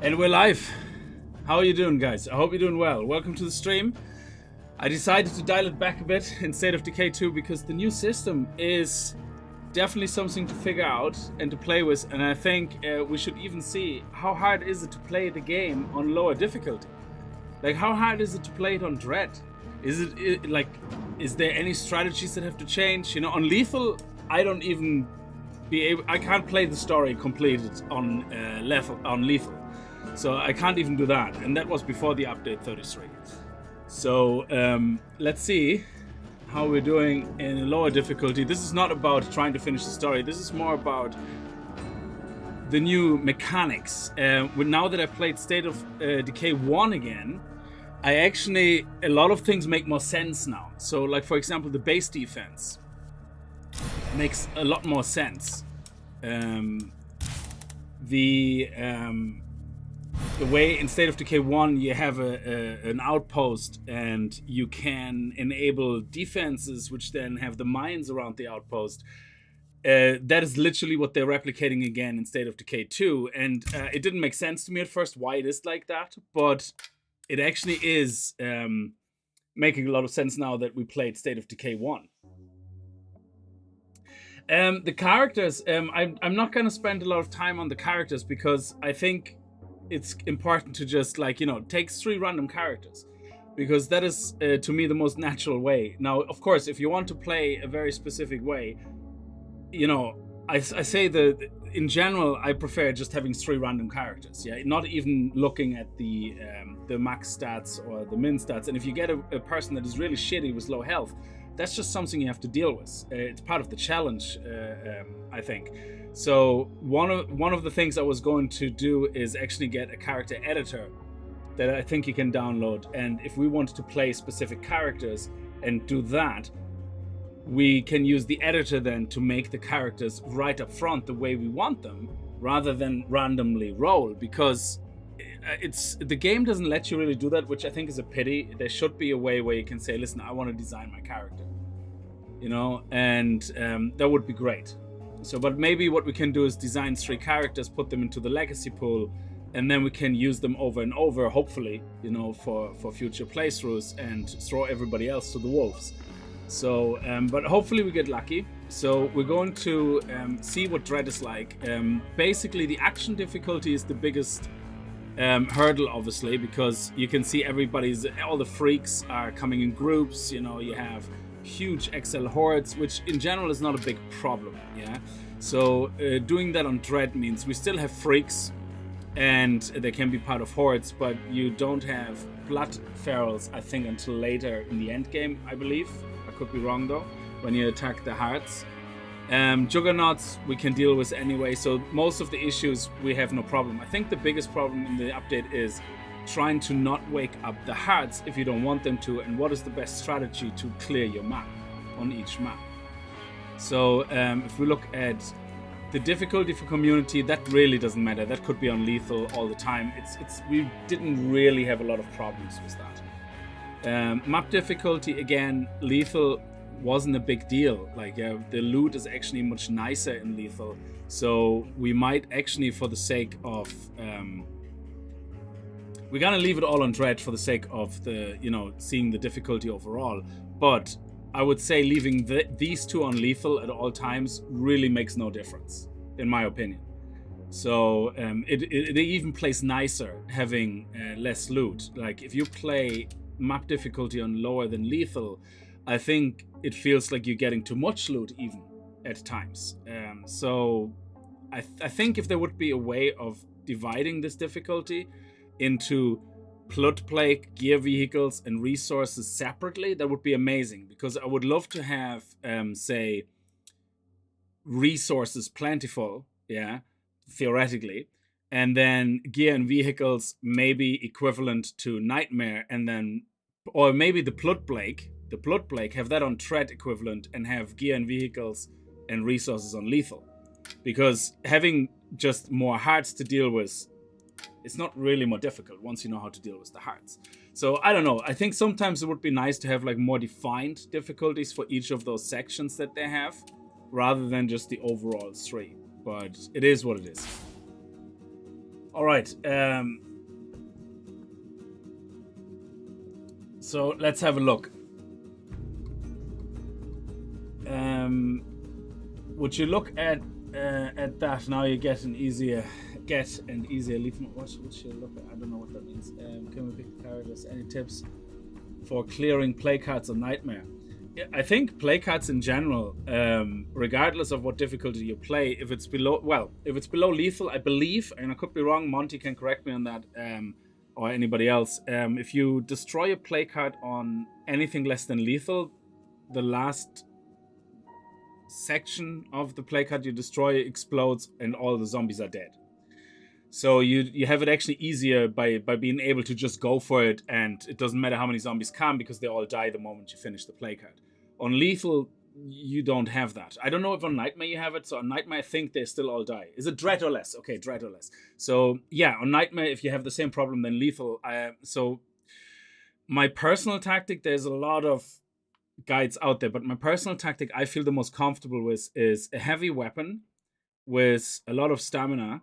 And we're live. How are you doing, guys? I hope you're doing well. Welcome to the stream. I decided to dial it back a bit instead of Decay 2 because the new system is definitely something to figure out and to play with, and I think we should even see how hard is it to play the game on lower difficulty. Like, how hard is it to play it on Dread? Is there any strategies that have to change? You know, on Lethal, I can't play the story completed on Lethal. So I can't even do that, and that was before the update 33. So let's see how we're doing in a lower difficulty. This is not about trying to finish the story. This is more about the new mechanics. Now that I played State of Decay 1 again, a lot of things make more sense now. So, like, for example, the base defense makes a lot more sense. The way in State of Decay 1 you have an outpost and you can enable defenses which then have the mines around the outpost. That is literally what they're replicating again in State of Decay 2, and it didn't make sense to me at first why it is like that, but it actually is making a lot of sense now that we played State of Decay 1. The characters, I'm not going to spend a lot of time on the characters because I think it's important to just, like, you know, take 3 random characters, because that is to me the most natural way. Now, of course, if you want to play a very specific way, you know, I say that in general I prefer just having 3 random characters, yeah, not even looking at the max stats or the min stats. And if you get a person that is really shitty with low health, that's just something you have to deal with. It's part of the challenge, I think. So one of the things I was going to do is actually get a character editor that I think you can download. And if we wanted to play specific characters and do that, we can use the editor then to make the characters right up front the way we want them, rather than randomly roll, because the game doesn't let you really do that, which I think is a pity. There should be a way where you can say, listen, I want to design my character, you know, and that would be great. So, but maybe what we can do is design 3 characters, put them into the legacy pool, and then we can use them over and over, hopefully, you know, for future playthroughs, and throw everybody else to the wolves. So, but hopefully we get lucky. So we're going to see what Dread is like. Basically, the action difficulty is the biggest hurdle, obviously, because you can see all the freaks are coming in groups. You know, you have huge XL hordes, which in general is not a big problem, yeah. So doing that on Dread means we still have freaks, and they can be part of hordes, but you don't have blood ferals, I think, until later in the end game, I believe. I could be wrong though, when you attack the hearts. Juggernauts we can deal with anyway, so most of the issues we have no problem. I think the biggest problem in the update is trying to not wake up the hearts if you don't want them to, and what is the best strategy to clear your map on each map. So if we look at the difficulty for community, that really doesn't matter. That could be on Lethal all the time. We didn't really have a lot of problems with that. Map difficulty, again, Lethal wasn't a big deal. Like, the loot is actually much nicer in Lethal, so we might actually, for the sake of we're gonna leave it all on Dread for the sake of the, you know, seeing the difficulty overall. But I would say leaving these 2 on Lethal at all times really makes no difference, in my opinion. So it even plays nicer having less loot. Like, if you play map difficulty on lower than Lethal, I think it feels like you're getting too much loot even at times. So I think if there would be a way of dividing this difficulty into Blood Plague, gear vehicles, and resources separately, that would be amazing, because I would love to have, say, resources plentiful, yeah, theoretically, and then gear and vehicles maybe equivalent to Nightmare, and then, or maybe the Blood Plague have that on Dread equivalent, and have gear and vehicles and resources on Lethal, because having just more hearts to deal with, it's not really more difficult once you know how to deal with the hearts. So I don't know. I think sometimes it would be nice to have like more defined difficulties for each of those sections that they have, rather than just the overall 3. But it is what it is. All right. So let's have a look. Would you look at that now? You get an easier lethal. What should you look at? I don't know what that means. Can we pick the characters? Any tips for clearing play cards on Nightmare? I think play cards in general, regardless of what difficulty you play, if it's below lethal, I believe, and I could be wrong. Monty can correct me on that, or anybody else. If you destroy a play card on anything less than lethal, the last section of the play card you destroy explodes and all the zombies are dead. So you have it actually easier by being able to just go for it, and it doesn't matter how many zombies come because they all die the moment you finish the play card. On lethal, you don't have that. I don't know if on Nightmare you have it. So on Nightmare, I think they still all die. Is it Dread or less? Okay, Dread or less. So yeah, on Nightmare, if you have the same problem than lethal, so my personal tactic, there's a lot of guides out there, but my personal tactic I feel the most comfortable with is a heavy weapon with a lot of stamina,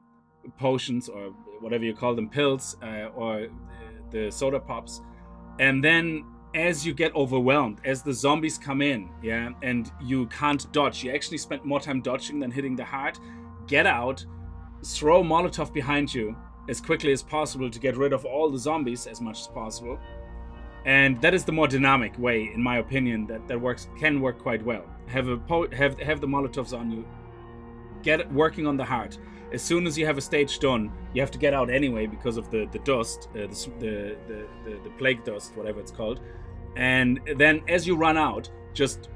potions or whatever you call them, pills, or the soda pops, and then as you get overwhelmed, as the zombies come in, yeah, and you can't dodge, you actually spend more time dodging than hitting the heart, get out, throw Molotov behind you as quickly as possible to get rid of all the zombies as much as possible. And that is the more dynamic way, in my opinion, that can work quite well. Have the Molotovs on you, get working on the heart. As soon as you have a stage done, you have to get out anyway because of the dust, the plague dust, whatever it's called. And then as you run out, just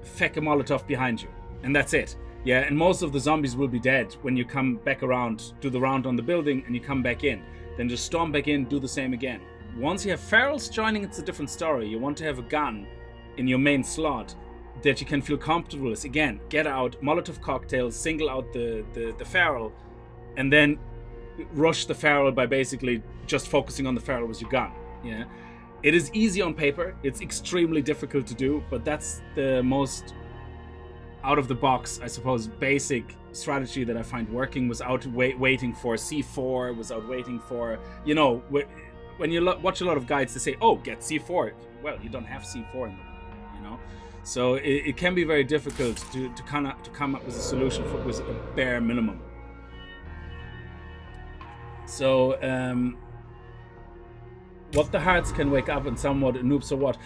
feck a Molotov behind you, and that's it. Yeah, and most of the zombies will be dead when you come back around, do the round on the building, and you come back in. Then just storm back in, do the same again. Once you have ferals joining, it's a different story. You want to have a gun in your main slot that you can feel comfortable with. Again, get out, Molotov cocktails, single out the feral, and then rush the feral by basically just focusing on the feral with your gun. Yeah, it is easy on paper. It's extremely difficult to do, but that's the most out of the box, I suppose, basic strategy that I find working without waiting for C4, without waiting for, when you watch a lot of guides, they say, oh, get C4. Well, you don't have C4 in them, So it can be very difficult to come up with a solution with a bare minimum. So what the hearts can wake up and somewhat noobs or what?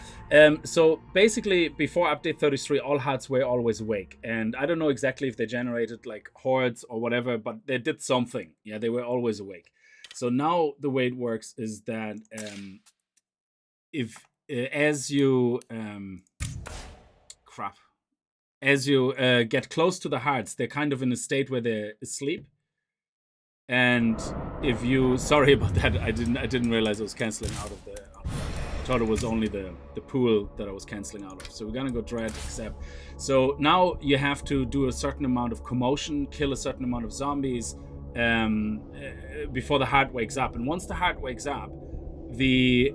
So basically, before update 33, all hearts were always awake. And I don't know exactly if they generated like hordes or whatever, but they did something. Yeah, they were always awake. So now the way it works is that as you get close to the hearts, they're kind of in a state where they're asleep. And if you, sorry about that, I didn't realize I was canceling out of that. I thought it was only the pool that I was canceling out of. So we're gonna go Dread accept. So now you have to do a certain amount of commotion, kill a certain amount of zombies, before the heart wakes up. And once the heart wakes up, the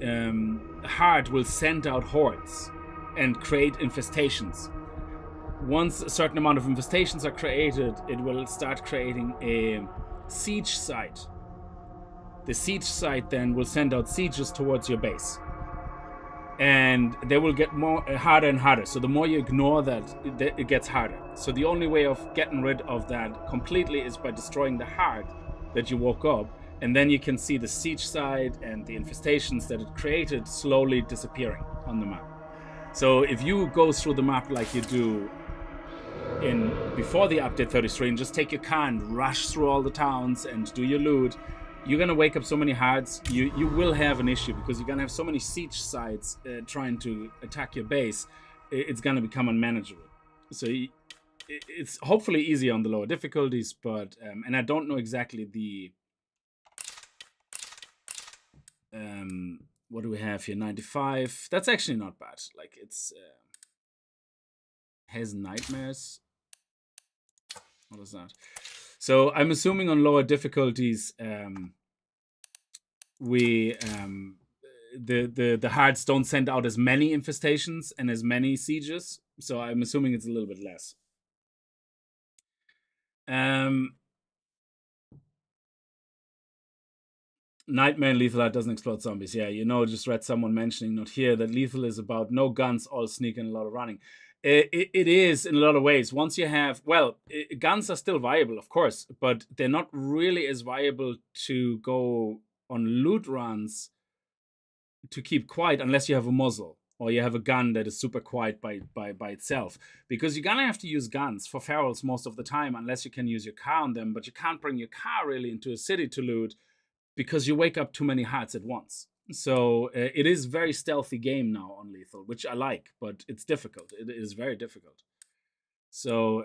heart will send out hordes and create infestations. Once a certain amount of infestations are created, it will start creating a siege site. The siege site then will send out sieges towards your base, and they will get harder and harder. So the more you ignore that, it gets harder. So the only way of getting rid of that completely is by destroying the heart that you woke up, and then you can see the siege site and the infestations that it created slowly disappearing on the map. So if you go through the map like you do before the update 33 and just take your car and rush through all the towns and do your loot, you're gonna wake up so many hearts. You will have an issue because you're gonna have so many siege sites trying to attack your base. It's gonna become unmanageable. So it's hopefully easier on the lower difficulties, but and I don't know exactly the what do we have here? 95. That's actually not bad. Like it's has nightmares. What is that? So I'm assuming on lower difficulties, the hearts don't send out as many infestations and as many sieges. So I'm assuming it's a little bit less. Nightmare and Lethal Art doesn't explode zombies. Yeah, you know, just read someone mentioning not here that Lethal is about no guns, all sneak and a lot of running. It is in a lot of ways. Once you have, well, guns are still viable, of course, but they're not really as viable to go on loot runs to keep quiet unless you have a muzzle or you have a gun that is super quiet by itself. Because you're gonna have to use guns for ferals most of the time unless you can use your car on them, but you can't bring your car really into a city to loot because you wake up too many hearts at once. So it is very stealthy game now on Lethal, which I like, but it's difficult. It is very difficult. So,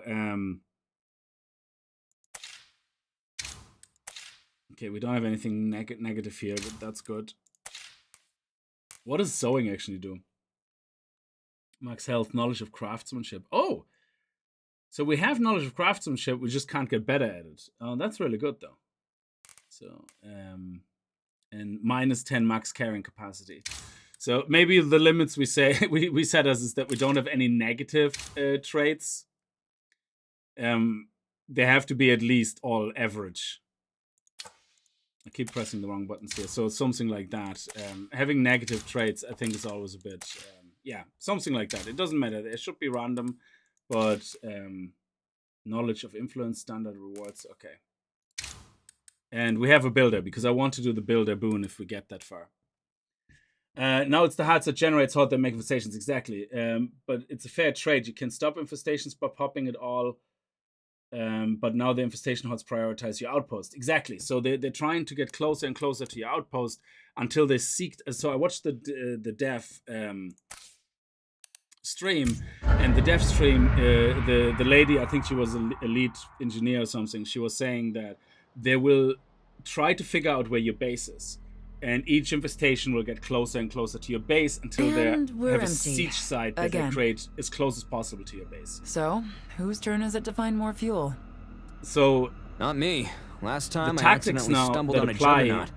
okay, we don't have anything negative here, but that's good. What does sewing actually do? Max health, knowledge of craftsmanship. Oh! So we have knowledge of craftsmanship, we just can't get better at it. Oh, that's really good, though. So, and minus 10 max carrying capacity. So maybe the limits we say we set us is that we don't have any negative traits. They have to be at least all average. I keep pressing the wrong buttons here. So something like that. Having negative traits, I think, is always a bit, yeah, something like that. It doesn't matter. It should be random, but knowledge of influence, standard rewards, okay. And we have a builder, because I want to do the builder boon if we get that far. Now it's the hearts that generate thought that make infestations, exactly. But it's a fair trade. You can stop infestations by popping it all, but now the infestation hearts prioritize your outpost. Exactly. So they're trying to get closer and closer to your outpost until they seek. So I watched the dev stream, and the dev stream, the lady, I think she was a lead engineer or something, she was saying that they will try to figure out where your base is. And each infestation will get closer and closer to your base until they have a siege site that they create as close as possible to your base. So, whose turn is it to find more fuel? So, not me. Last time the I accidentally stumbled on a juggernaut.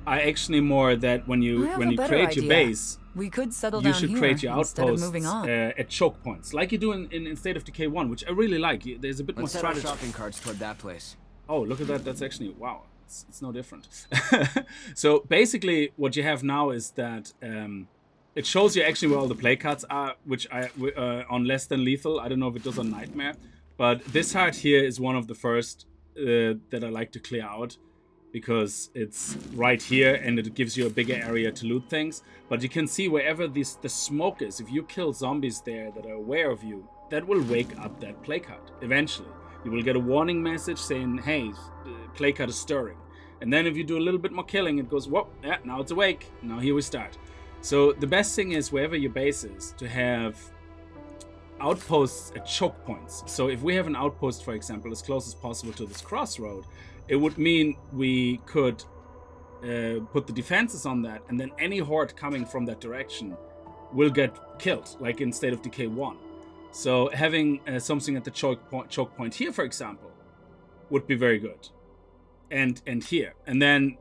I actually more that when you create your base, we could settle you down should here create your outposts at choke points, like you do in State of Decay 1, which I really like. There's a bit more strategy. Let's set our shopping carts toward that place. Oh, look at that. That's actually, wow. It's no different. So basically what you have now is that it shows you actually where all the play cards are, which on less than lethal. I don't know if it does on Nightmare, but this heart here is one of the first that I like to clear out, because it's right here and it gives you a bigger area to loot things. But you can see wherever the smoke is, if you kill zombies there that are aware of you, that will wake up that play card eventually. You will get a warning message saying, hey, the play card is stirring. And then if you do a little bit more killing, it goes, whoop, yeah, now it's awake. Now here we start. So the best thing is, wherever your base is, to have outposts at choke points. So if we have an outpost, for example, as close as possible to this crossroad, it would mean we could put the defenses on that, and then any horde coming from that direction will get killed, like in State of Decay 1. So having something at the choke point here, for example, would be very good. And here. And then,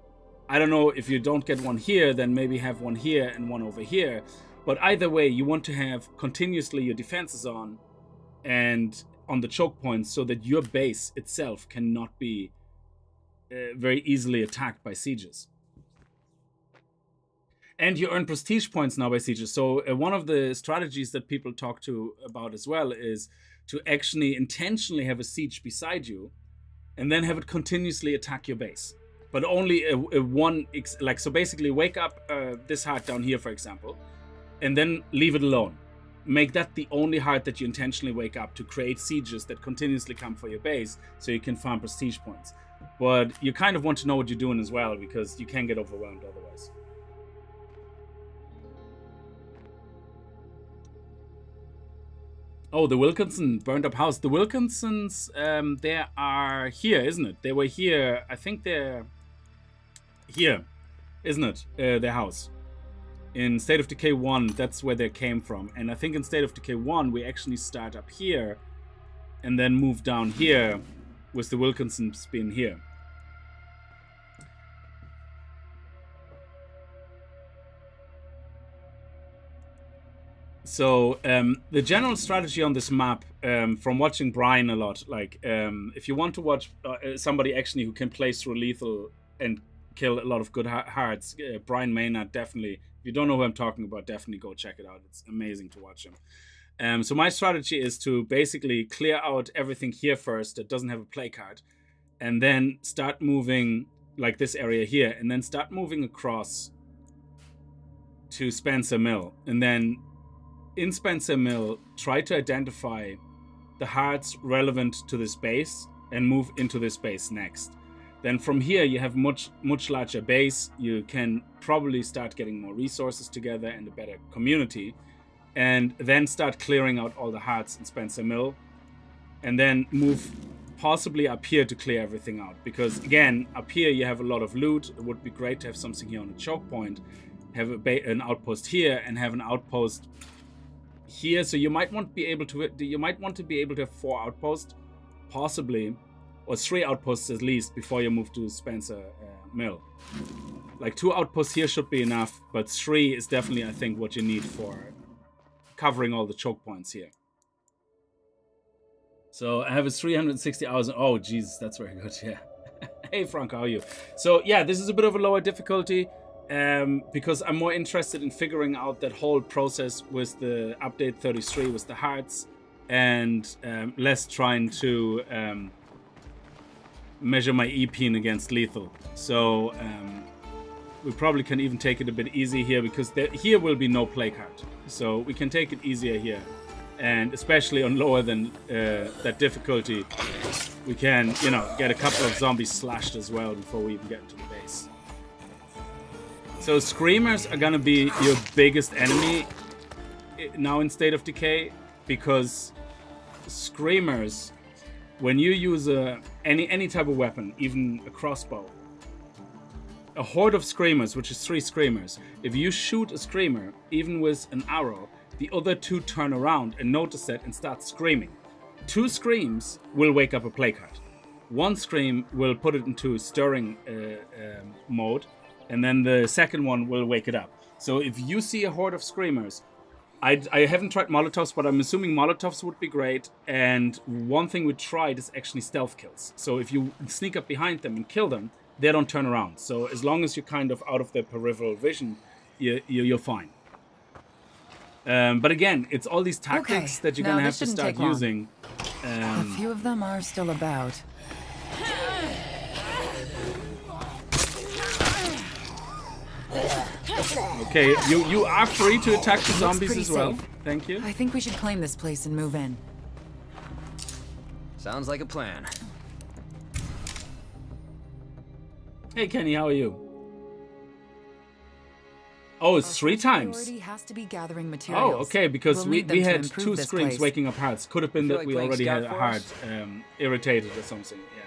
I don't know, if you don't get one here, then maybe have one here and one over here. But either way, you want to have continuously your defenses on and on the choke points, so that your base itself cannot be very easily attacked by sieges. And you earn prestige points now by sieges. So one of the strategies that people talk about as well is to actually intentionally have a siege beside you, and then have it continuously attack your base. But only so basically wake up this heart down here, for example, and then leave it alone. Make that the only heart that you intentionally wake up, to create sieges that continuously come for your base, so you can farm prestige points. But you kind of want to know what you're doing as well, because you can get overwhelmed otherwise. Oh, the Wilkinson burned up house. The Wilkinsons, they are here, isn't it? They were here. I think they're here, isn't it? Their house. In State of Decay 1, that's where they came from. And I think in State of Decay 1, we actually start up here and then move down here, with the Wilkinsons being here. So the general strategy on this map, from watching Brian a lot, like if you want to watch somebody actually who can play through lethal and kill a lot of good hearts. Brian Maynard, definitely. If you don't know who I'm talking about, definitely go check it out. It's amazing to watch him. So my strategy is to basically clear out everything here first that doesn't have a play card, and then start moving like this area here, and then start moving across to Spencer Mill, and then in Spencer Mill try to identify the hearts relevant to this base and move into this base next. Then from here you have much larger base. You can probably start getting more resources together and a better community, and then start clearing out all the hearts in Spencer Mill, and then move possibly up here to clear everything out, because again up here you have a lot of loot. It would be great to have something here on a choke point, have an outpost here, and have an outpost here. So you might want to be able to have 4 outposts possibly, or 3 outposts at least, before you move to Spencer Mill. Like 2 outposts here should be enough, but 3 is definitely, I think, what you need for covering all the choke points here. So I have a 360 hours. Oh, Jesus, that's very good. Yeah. Hey, Frank, how are you? So yeah, this is a bit of a lower difficulty because I'm more interested in figuring out that whole process with the update 33 with the hearts, and less trying to measure my EP against lethal. So we probably can even take it a bit easy here, because here will be no play card. So we can take it easier here. And especially on lower than that difficulty, we can, you know, get a couple of zombies slashed as well before we even get into the base. So screamers are gonna be your biggest enemy now in State of Decay, because screamers, when you use any type of weapon, even a crossbow, a horde of screamers, which is 3 screamers, if you shoot a screamer, even with an arrow, the other 2 turn around and notice that and start screaming. 2 screams will wake up a play card. 1 scream will put it into stirring mode, and then the second one will wake it up. So if you see a horde of screamers, I haven't tried Molotovs, but I'm assuming Molotovs would be great. And one thing we tried is actually stealth kills. So if you sneak up behind them and kill them, they don't turn around. So as long as you're kind of out of their peripheral vision, you're fine. But again, it's all these tactics that you're going to have to start using. A few of them are still about. Okay, you are free to attack the zombies as well. Safe. Thank you. I think we should claim this place and move in. Sounds like a plan. Hey Kenny, how are you? Oh, it's 3 times. Priority has to be gathering materials. Oh, okay, because We'll we had 2 improve this screens place. waking up hearts. Could have been Feel that like we playing already had a Scout heart Force? irritated or something. Yeah.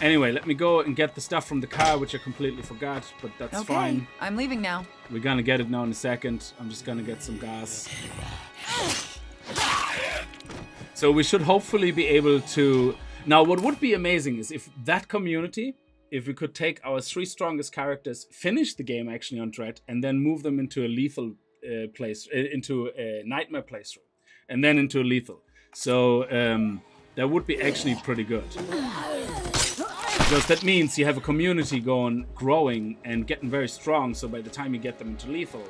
Anyway, let me go and get the stuff from the car, which I completely forgot, but that's Okay, fine. I'm leaving now. We're gonna get it now in a second. I'm just gonna get some gas. So we should hopefully be able to... Now, what would be amazing is if that community, if we could take our 3 strongest characters, finish the game actually on Dread, and then move them into a lethal into a nightmare playthrough, and then into a lethal. So that would be actually pretty good. Because that means you have a community growing and getting very strong, so by the time you get them into lethal,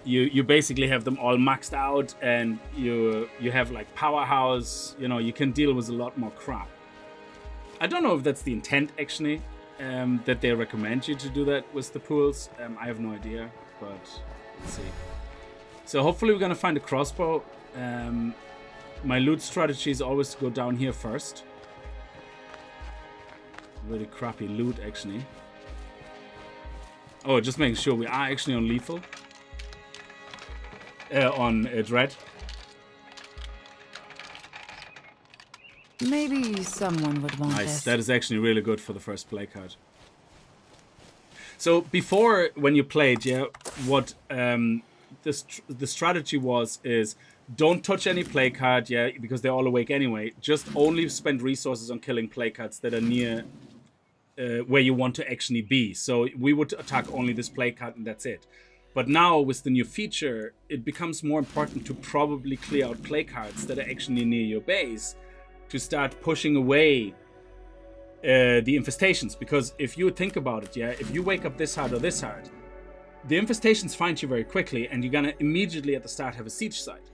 you basically have them all maxed out, and you have like powerhouse, you know, you can deal with a lot more crap. I don't know if that's the intent actually, that they recommend you to do that with the pools. I have no idea, but let's see. So hopefully we're gonna find a crossbow. My loot strategy is always to go down here first. Really crappy loot actually. Oh, just making sure we are actually on lethal. On Dread. Maybe someone would want Nice, this. that is actually really good for the first play card. So before, when you played, yeah, what the strategy is don't touch any play card, yeah, because they're all awake anyway. Just only spend resources on killing play cards that are near where you want to actually be. So we would attack only this play card and that's it. But now with the new feature, it becomes more important to probably clear out play cards that are actually near your base, to start pushing away the infestations, because if you think about it, yeah, if you wake up this hard or this hard, the infestations find you very quickly, and you're gonna immediately at the start have a siege site.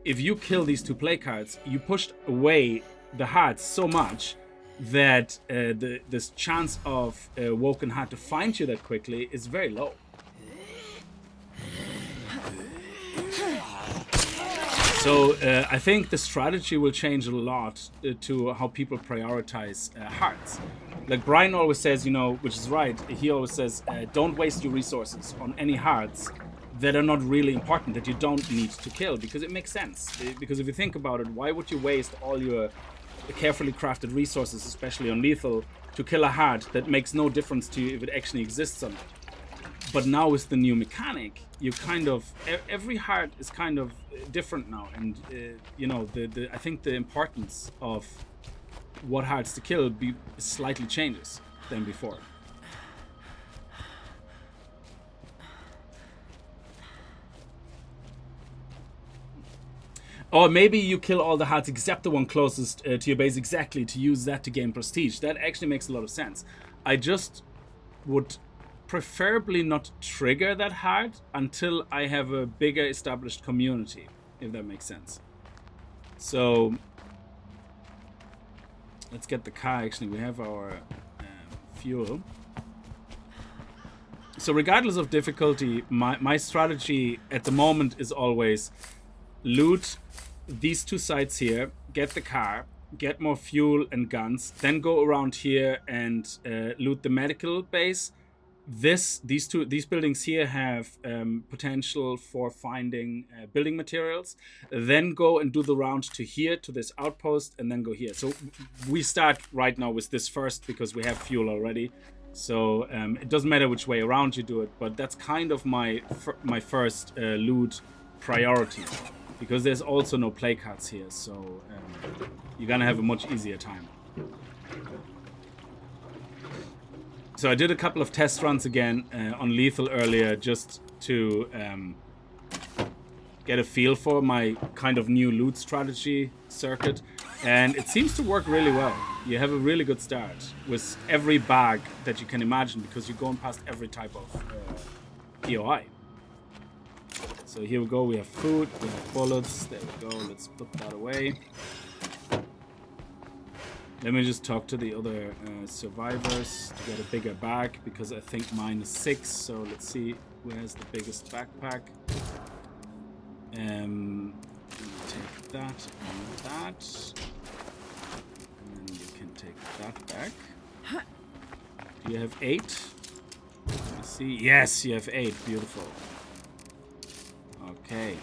If you kill these 2 play cards, you pushed away the hearts so much that this chance of Woken Heart to find you that quickly is very low. So I think the strategy will change a lot to how people prioritize hearts. Like Brian always says, you know, which is right, he always says, don't waste your resources on any hearts that are not really important, that you don't need to kill, because it makes sense. Because if you think about it, why would you waste all your carefully crafted resources, especially on lethal, to kill a heart that makes no difference to you if it actually exists or not? But now with the new mechanic, you kind of, every heart is kind of different now, and you know, I think the importance of what hearts to kill slightly changes than before. Or maybe you kill all the hearts except the one closest to your base, exactly, to use that to gain prestige. That actually makes a lot of sense. I just would preferably not trigger that hard until I have a bigger established community, if that makes sense. So let's get the car. Actually, we have our fuel. So regardless of difficulty, my strategy at the moment is always loot these 2 sites here, get the car, get more fuel and guns, then go around here and loot the medical base. These buildings here have potential for finding building materials. Then go and do the round to here, to this outpost, and then go here. So we start right now with this first because we have fuel already. So it doesn't matter which way around you do it, but that's kind of my first loot priority, because there's also no play cards here. So you're gonna have a much easier time. So I did a couple of test runs again on lethal earlier, just to get a feel for my kind of new loot strategy circuit, and it seems to work really well. You have a really good start with every bag that you can imagine, because you're going past every type of POI. So here we go, we have food, we have bullets, there we go, let's put that away. Let me just talk to the other survivors to get a bigger bag, because I think mine is 6. So let's see who has the biggest backpack. Take that and that. And you can take that back. Do you have 8? Let me see. Yes, you have 8. Beautiful. Okay.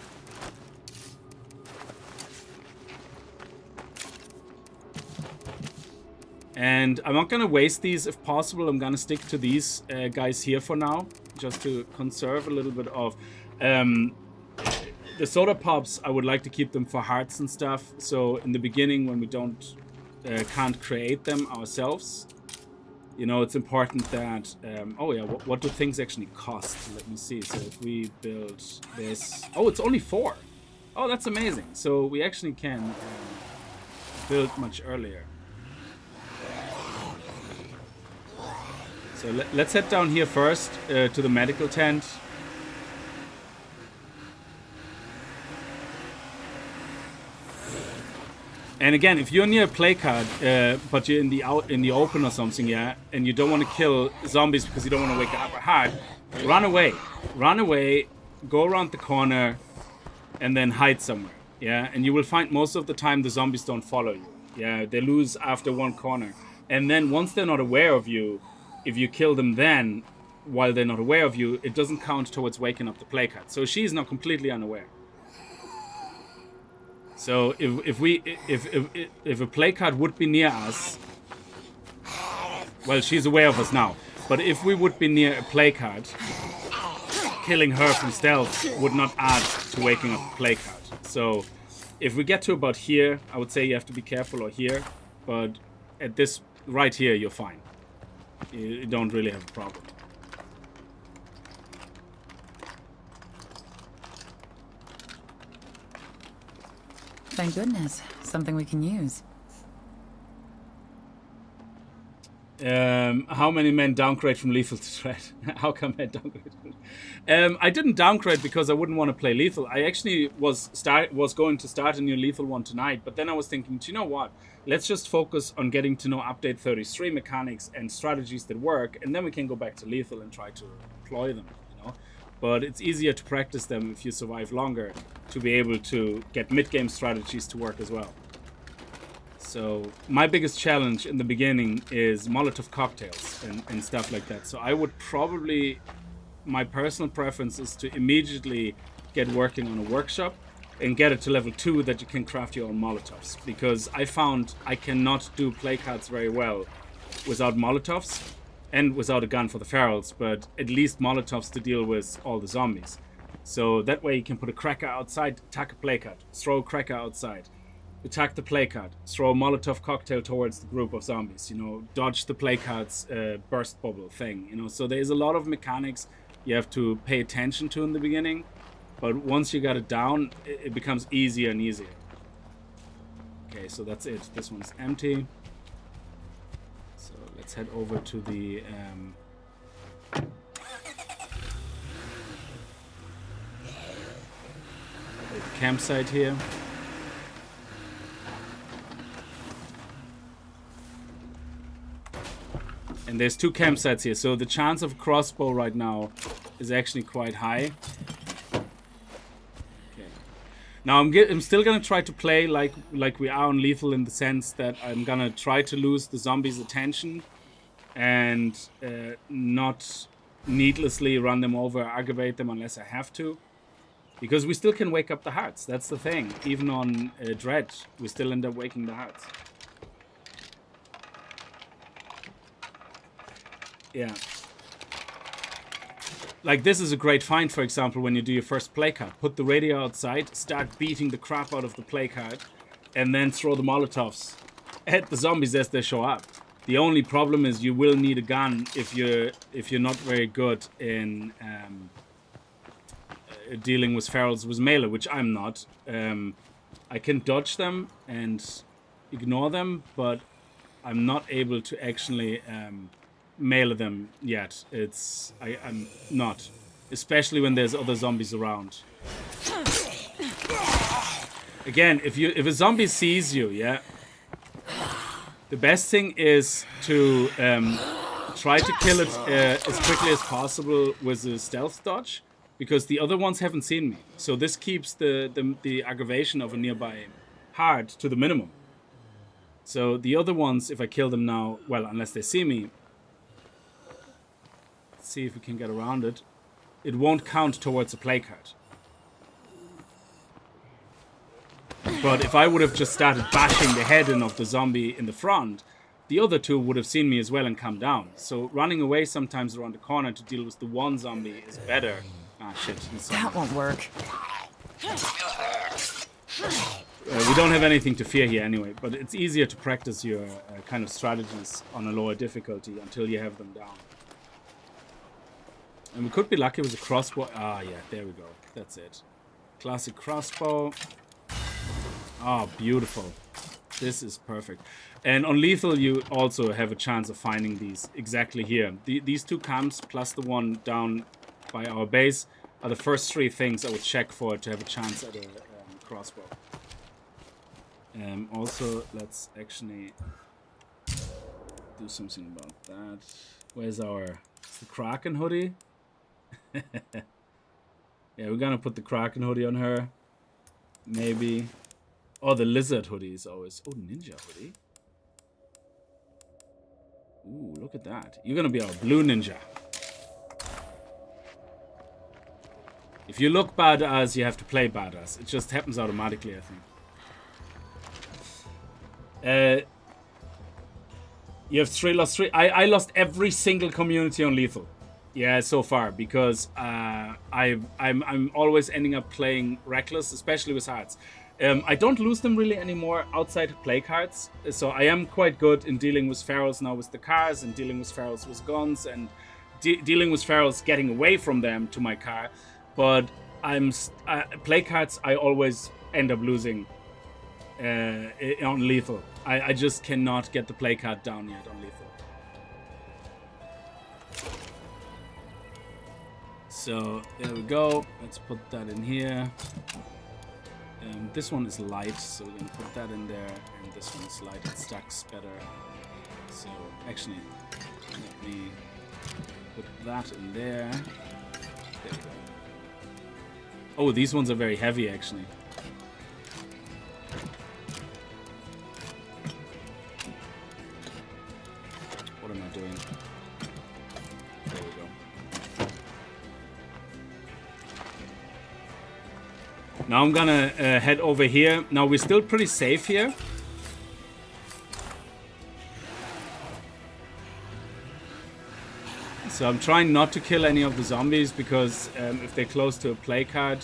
And I'm not gonna waste these if possible. I'm gonna stick to these guys here for now, just to conserve a little bit of the soda pops. I would like to keep them for hearts and stuff. So in the beginning, when we can't create them ourselves, you know, it's important that oh yeah, what do things actually cost? Let me see. So if we build this, oh, it's only 4. Oh, that's amazing. So we actually can build much earlier. So let's head down here first to the medical tent. And again, if you're near a play card, but you're in the open or something, yeah, and you don't want to kill zombies because you don't want to wake up a heart, run away. Run away, go around the corner, and then hide somewhere, yeah? And you will find most of the time the zombies don't follow you, yeah? They lose after one corner. And then once they're not aware of you, if you kill them then, while they're not aware of you, it doesn't count towards waking up the play card. So she's not completely unaware. So if a play card would be near us, well, she's aware of us now. But if we would be near a play card, killing her from stealth would not add to waking up the play card. So if we get to about here, I would say you have to be careful, or here. But at this right here, you're fine. You don't really have a problem. Thank goodness. Something we can use. How many men downgrade from lethal to dread? How come men downgrade? I didn't downgrade because I wouldn't want to play lethal. I actually was going to start a new lethal one tonight, but then I was thinking, do you know what? Let's just focus on getting to know update 33 mechanics and strategies that work, and then we can go back to lethal and try to employ them. You know, but it's easier to practice them if you survive longer to be able to get mid-game strategies to work as well. So my biggest challenge in the beginning is Molotov cocktails and stuff like that. So I would probably, my personal preference is to immediately get working on a workshop and get it to level 2 that you can craft your own Molotovs. Because I found I cannot do play cards very well without Molotovs and without a gun for the ferals, but at least Molotovs to deal with all the zombies. So that way you can put a cracker outside, attack a play card, throw a cracker outside. Attack the play card, throw a Molotov cocktail towards the group of zombies, you know, dodge the play card's burst bubble thing, you know. So there's a lot of mechanics you have to pay attention to in the beginning, but once you got it down, it becomes easier and easier. Okay, so that's it. This one's empty. So let's head over to the campsite here. And there's 2 campsites here, so the chance of a crossbow right now is actually quite high. Okay. Now I'm still gonna try to play like we are on lethal, in the sense that I'm gonna try to lose the zombies' attention and not needlessly run them over or aggravate them unless I have to. Because we still can wake up the hearts, that's the thing. Even on Dread, we still end up waking the hearts. Yeah. Like, this is a great find, for example, when you do your first play card. Put the radio outside, start beating the crap out of the play card, and then throw the Molotovs at the zombies as they show up. The only problem is you will need a gun if you're not very good in dealing with ferals with melee, which I'm not. I can dodge them and ignore them, but I'm not able to actually melee them yet. I'm not, especially when there's other zombies around. Again, if a zombie sees you, yeah, the best thing is to try to kill it as quickly as possible with a stealth dodge, because the other ones haven't seen me. So this keeps the aggravation of a nearby hard to the minimum. So the other ones, if I kill them now, well, unless they see me, see if we can get around it. It won't count towards a play card. But if I would have just started bashing the head in of the zombie in the front, the other 2 would have seen me as well and come down. So running away sometimes around the corner to deal with the one zombie is better. Ah, shit. That won't work. We don't have anything to fear here anyway, but it's easier to practice your kind of strategies on a lower difficulty until you have them down. And we could be lucky with a crossbow. Ah, yeah, there we go. That's it. Classic crossbow. Ah, beautiful. This is perfect. And on lethal, you also have a chance of finding these exactly here. These 2 camps plus the one down by our base are the first 3 things I would check for to have a chance at a crossbow. Also, let's actually do something about that. Where's the Kraken hoodie? Yeah, we're gonna put the Kraken hoodie on her. Maybe. Oh, the lizard hoodie is always... Oh, ninja hoodie. Ooh, look at that. You're gonna be our blue ninja. If you look badass, you have to play badass. It just happens automatically, I think. You have lost 3. I lost every single community on lethal. Yeah, so far, because I'm always ending up playing reckless, especially with hearts. I don't lose them really anymore outside of play cards, so I am quite good in dealing with ferals now with the cars, and dealing with ferals with guns, and dealing with ferals getting away from them to my car. But play cards I always end up losing on lethal. I just cannot get the play card down yet on lethal. So there we go. Let's put that in here. This one is light, so we're gonna put that in there, and this one is light. It stacks better. So actually, let me put that in there. There we go. Oh, these ones are very heavy, actually. What am I doing? There we go. Now I'm gonna head over here. Now we're still pretty safe here. So I'm trying not to kill any of the zombies because if they're close to a play card.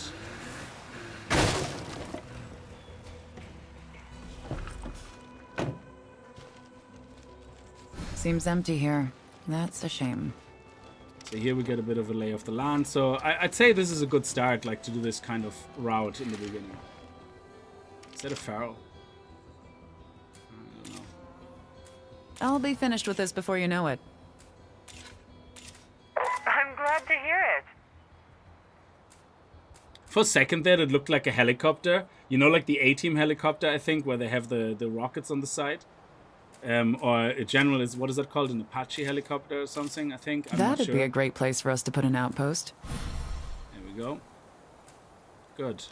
Seems empty here. That's a shame. So here we get a bit of a lay of the land. So I'd say this is a good start, like to do this kind of route in the beginning. Is that a pharaoh? I don't know. I'll be finished with this before you know it. I'm glad to hear it. For a second there, it looked like a helicopter. You know, like the A-Team helicopter, I think, where they have the rockets on the side. Or in general, what is that called? An Apache helicopter or something, I think. I'm not That'd sure. be a great place for us to put an outpost. There we go. Good.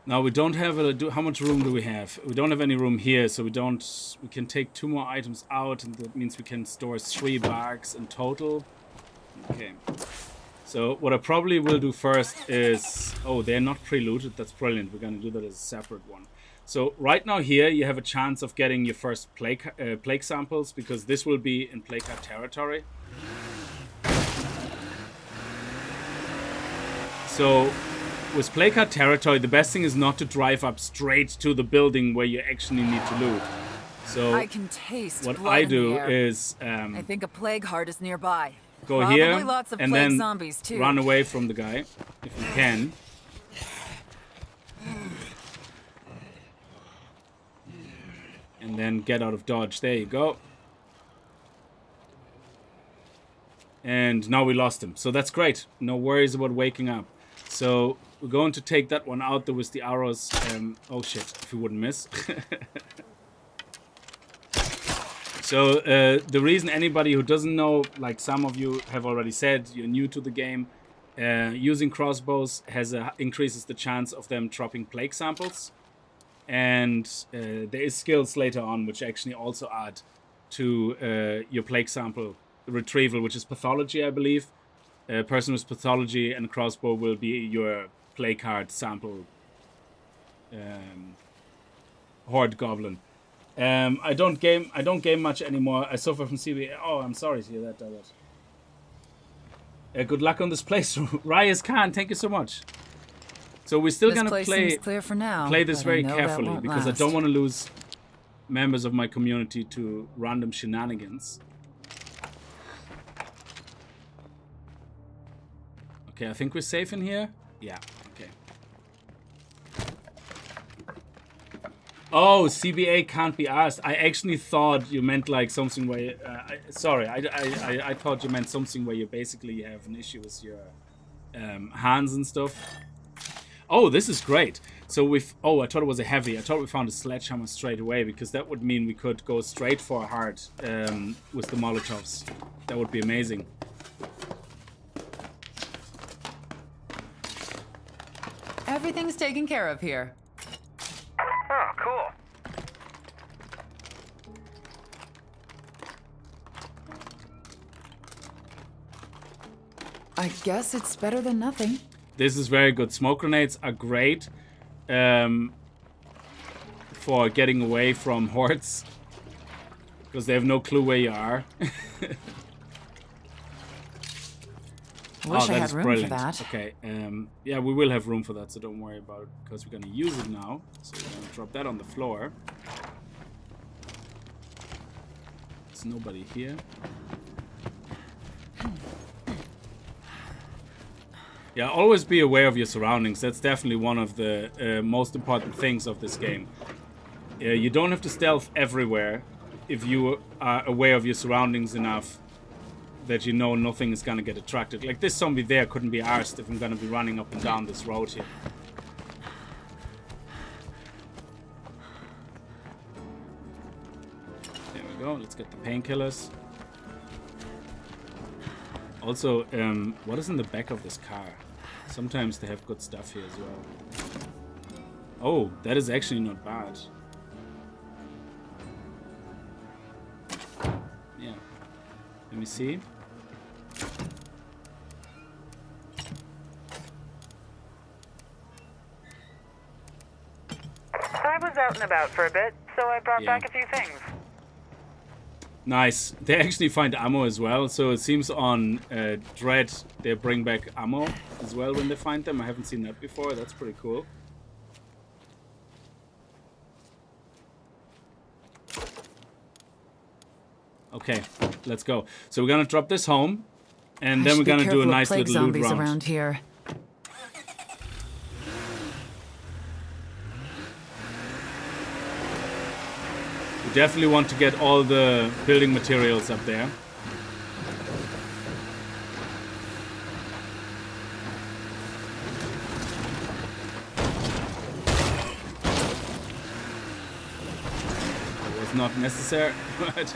Now we don't have how much room do we have? We don't have any room here, so we can take 2 more items out, and that means we can store 3 bags in total. Okay. So what I probably will do first is... Oh, they're not pre-looted. That's brilliant. We're going to do that as a separate one. So right now here, you have a chance of getting your first plague samples, because this will be in plague card territory. So with plague card territory, the best thing is not to drive up straight to the building where you actually need to loot. So I can taste what blood I in the do air. is... I think a plague heart is nearby. Go Probably here lots of and plague then zombies too. run away from the guy if you can. And then get out of dodge. There you go. And now we lost him. So that's great. No worries about waking up. So we're going to take that one out there with the arrows. Oh shit, if we wouldn't miss. So the reason anybody who doesn't know, like some of you have already said, you're new to the game, using crossbows increases the chance of them dropping plague samples. And there is skills later on which actually also add to your plague sample retrieval, which is pathology, I believe. A person with pathology and crossbow will be your plague card sample horde goblin. I don't game much anymore. I suffer from CBA. Oh, I'm sorry to hear that, David. Good luck on this playthrough. Reyes Khan, thank you so much. So we're still gonna play clear for now, this very carefully because I don't want to lose members of my community to random shenanigans. Okay, I think we're safe in here. Yeah. Okay. Oh, CBA can't be asked. I actually thought you meant like something where... sorry, I thought you meant something where you basically have an issue with your hands and stuff. Oh, this is great. So we've... Oh, I thought it was a heavy. I thought we found a sledgehammer straight away because that would mean we could go straight for a hard with the Molotovs. That would be amazing. Everything's taken care of here. Oh, cool. I guess it's better than nothing. This is very good. Smoke grenades are great for getting away from hordes because they have no clue where you are. Wish I had room for that. Okay, yeah, we will have room for that, so don't worry about it because we're going to use it now. So we're going to drop that on the floor. There's nobody here. Yeah, always be aware of your surroundings. That's definitely one of the most important things of this game. You don't have to stealth everywhere if you are aware of your surroundings enough that you know nothing is gonna get attracted. Like this zombie there couldn't be arsed if I'm gonna be running up and down this road here. There we go, let's get the painkillers. Also, what is in the back of this car? Sometimes they have good stuff here as well. Oh, that is actually not bad. Yeah. Let me see. I was out and about for a bit, so I brought back a few things. Nice. They actually find ammo as well, so it seems on Dread they bring back ammo as well when they find them. I haven't seen that before. That's pretty cool. Okay, let's go. So we're gonna drop this home, and then we're gonna do a nice little loot round. Around here. We definitely want to get all the building materials up there. It was not necessary, but...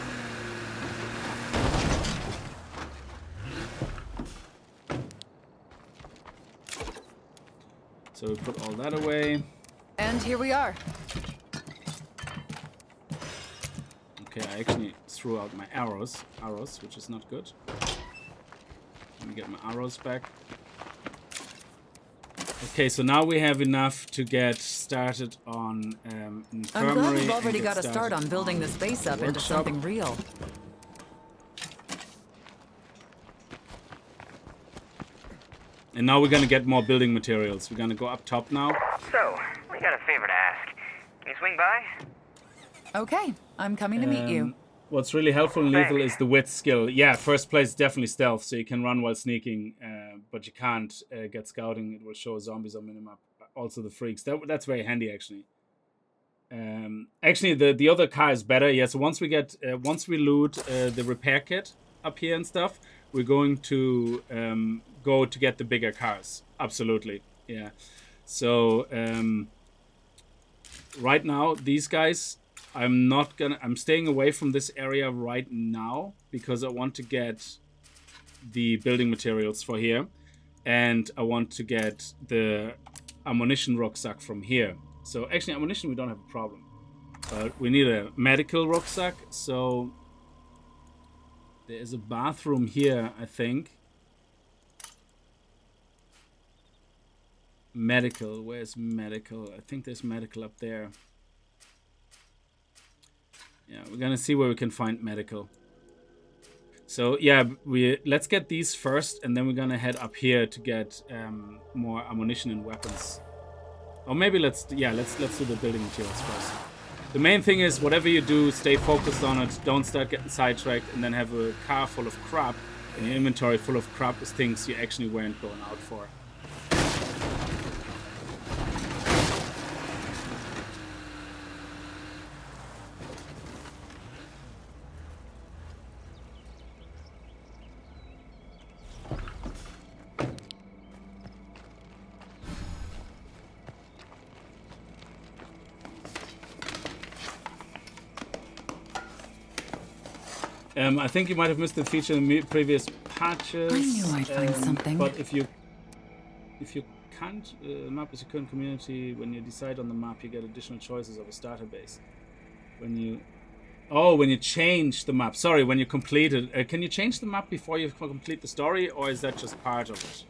So we put all that away. And here we are. Okay, I actually threw out my arrows, which is not good. Let me get my arrows back. Okay, so now we have enough to get started on infirmary. I'm glad we've already got a start on building this base up into something real. And now we're gonna get more building materials. We're gonna go up top now. So, we got a favor to ask. Can you swing by? Okay, I'm coming to meet you. What's really helpful in lethal is the wit skill. Yeah, first place is definitely stealth, so you can run while sneaking, but you can't get scouting. It will show zombies on minimap. Also the freaks. That's very handy actually. Actually, the other car is better. Yeah, so once we loot the repair kit up here and stuff, we're going to go to get the bigger cars. Absolutely, yeah. So right now, these guys, I'm staying away from this area right now because I want to get the building materials for here, and I want to get the ammunition rucksack from here. So actually, ammunition we don't have a problem, but we need a medical rucksack. So there is a bathroom here, I think. Medical, where's medical? I think there's medical up there. Yeah, we're gonna see where we can find medical. So yeah, let's get these first, and then we're gonna head up here to get more ammunition and weapons. Or maybe let's do the building materials first. The main thing is, whatever you do, stay focused on it. Don't start getting sidetracked and then have a car full of crap and your inventory full of crap is things you actually weren't going out for. I think you might have missed the feature in the previous patches. I knew I'd find something. But if you can't map as your current community, when you decide on the map, you get additional choices of a starter base. When you change the map. Sorry, when you complete it. Can you change the map before you complete the story, or is that just part of it?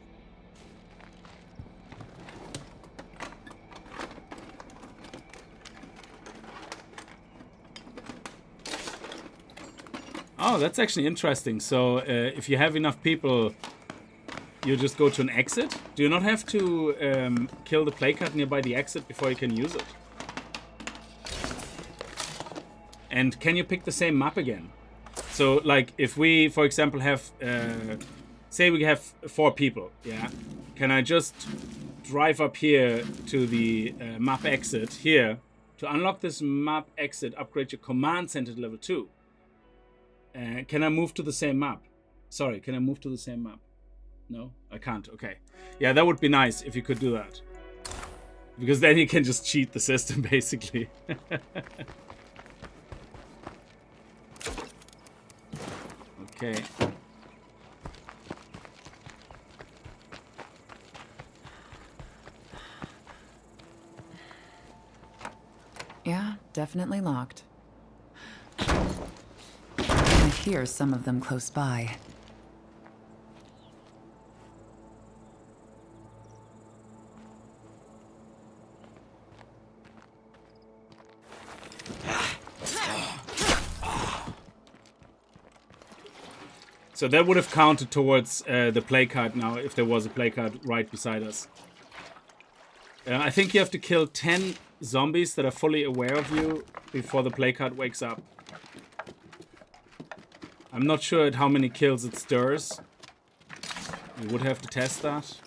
Oh, that's actually interesting. So if you have enough people, you just go to an exit? Do you not have to kill the play card nearby the exit before you can use it? And can you pick the same map again? So like if we, for example, have, say we have 4 people, yeah? can I just drive up here to the map exit here? To unlock this map exit, upgrade your command center to level 2. Can I move to the same map? Sorry, can I move to the same map? No, I can't. Okay. Yeah, that would be nice if you could do that. Because then you can just cheat the system, basically. Okay. Yeah, definitely locked. I hear some of them close by. So that would have counted towards the play card now, if there was a play card right beside us. I think you have to kill 10 zombies that are fully aware of you before the play card wakes up. I'm not sure at how many kills it stirs. We would have to test that.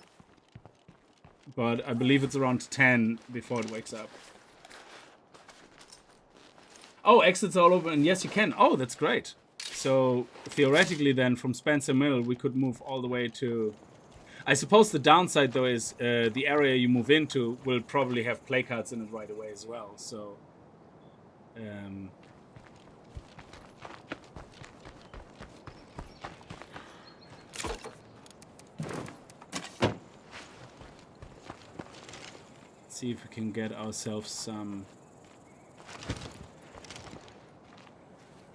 But I believe it's around 10 before it wakes up. Oh, exits all over, and yes you can. Oh, that's great. So theoretically then from Spencer Mill we could move all the way to... I suppose the downside though is the area you move into will probably have placards in it right away as well. So let's see if we can get ourselves some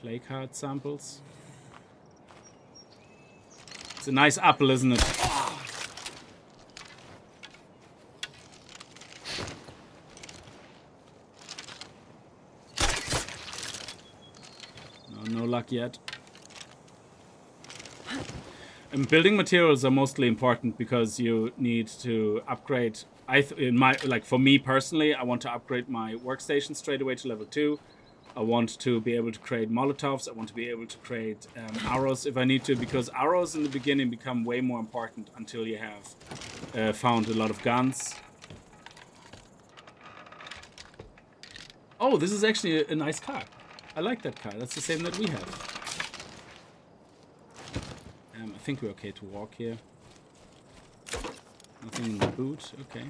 play card samples. It's a nice apple, isn't it? No luck yet. And building materials are mostly important because you need to upgrade. For me personally, I want to upgrade my workstation straight away to level 2. I want to be able to create Molotovs. I want to be able to create arrows if I need to, because arrows in the beginning become way more important until you have found a lot of guns. Oh, this is actually a nice car. I like that car. That's the same that we have. I think we're okay to walk here. Nothing in the boot. Okay.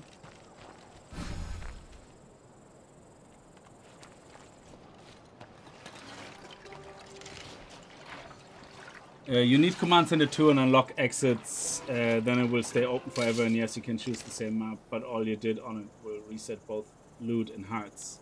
You need Command Center 2 and unlock exits, then it will stay open forever, and yes, you can choose the same map, but all you did on it will reset both loot and hearts.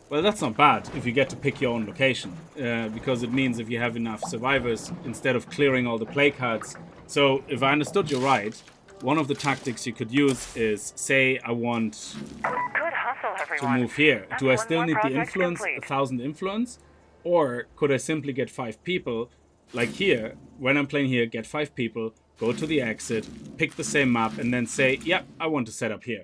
Well, that's not bad if you get to pick your own location, because it means if you have enough survivors, instead of clearing all the play cards. So, if I understood you right, one of the tactics you could use is, say I want Good hustle, everyone. to move here. That's Do I one still more need the project influence, complete. 1,000 influence? Or could I simply get 5 people, like here, when I'm playing here, get 5 people, go to the exit, pick the same map, and then say, yep, I want to set up here.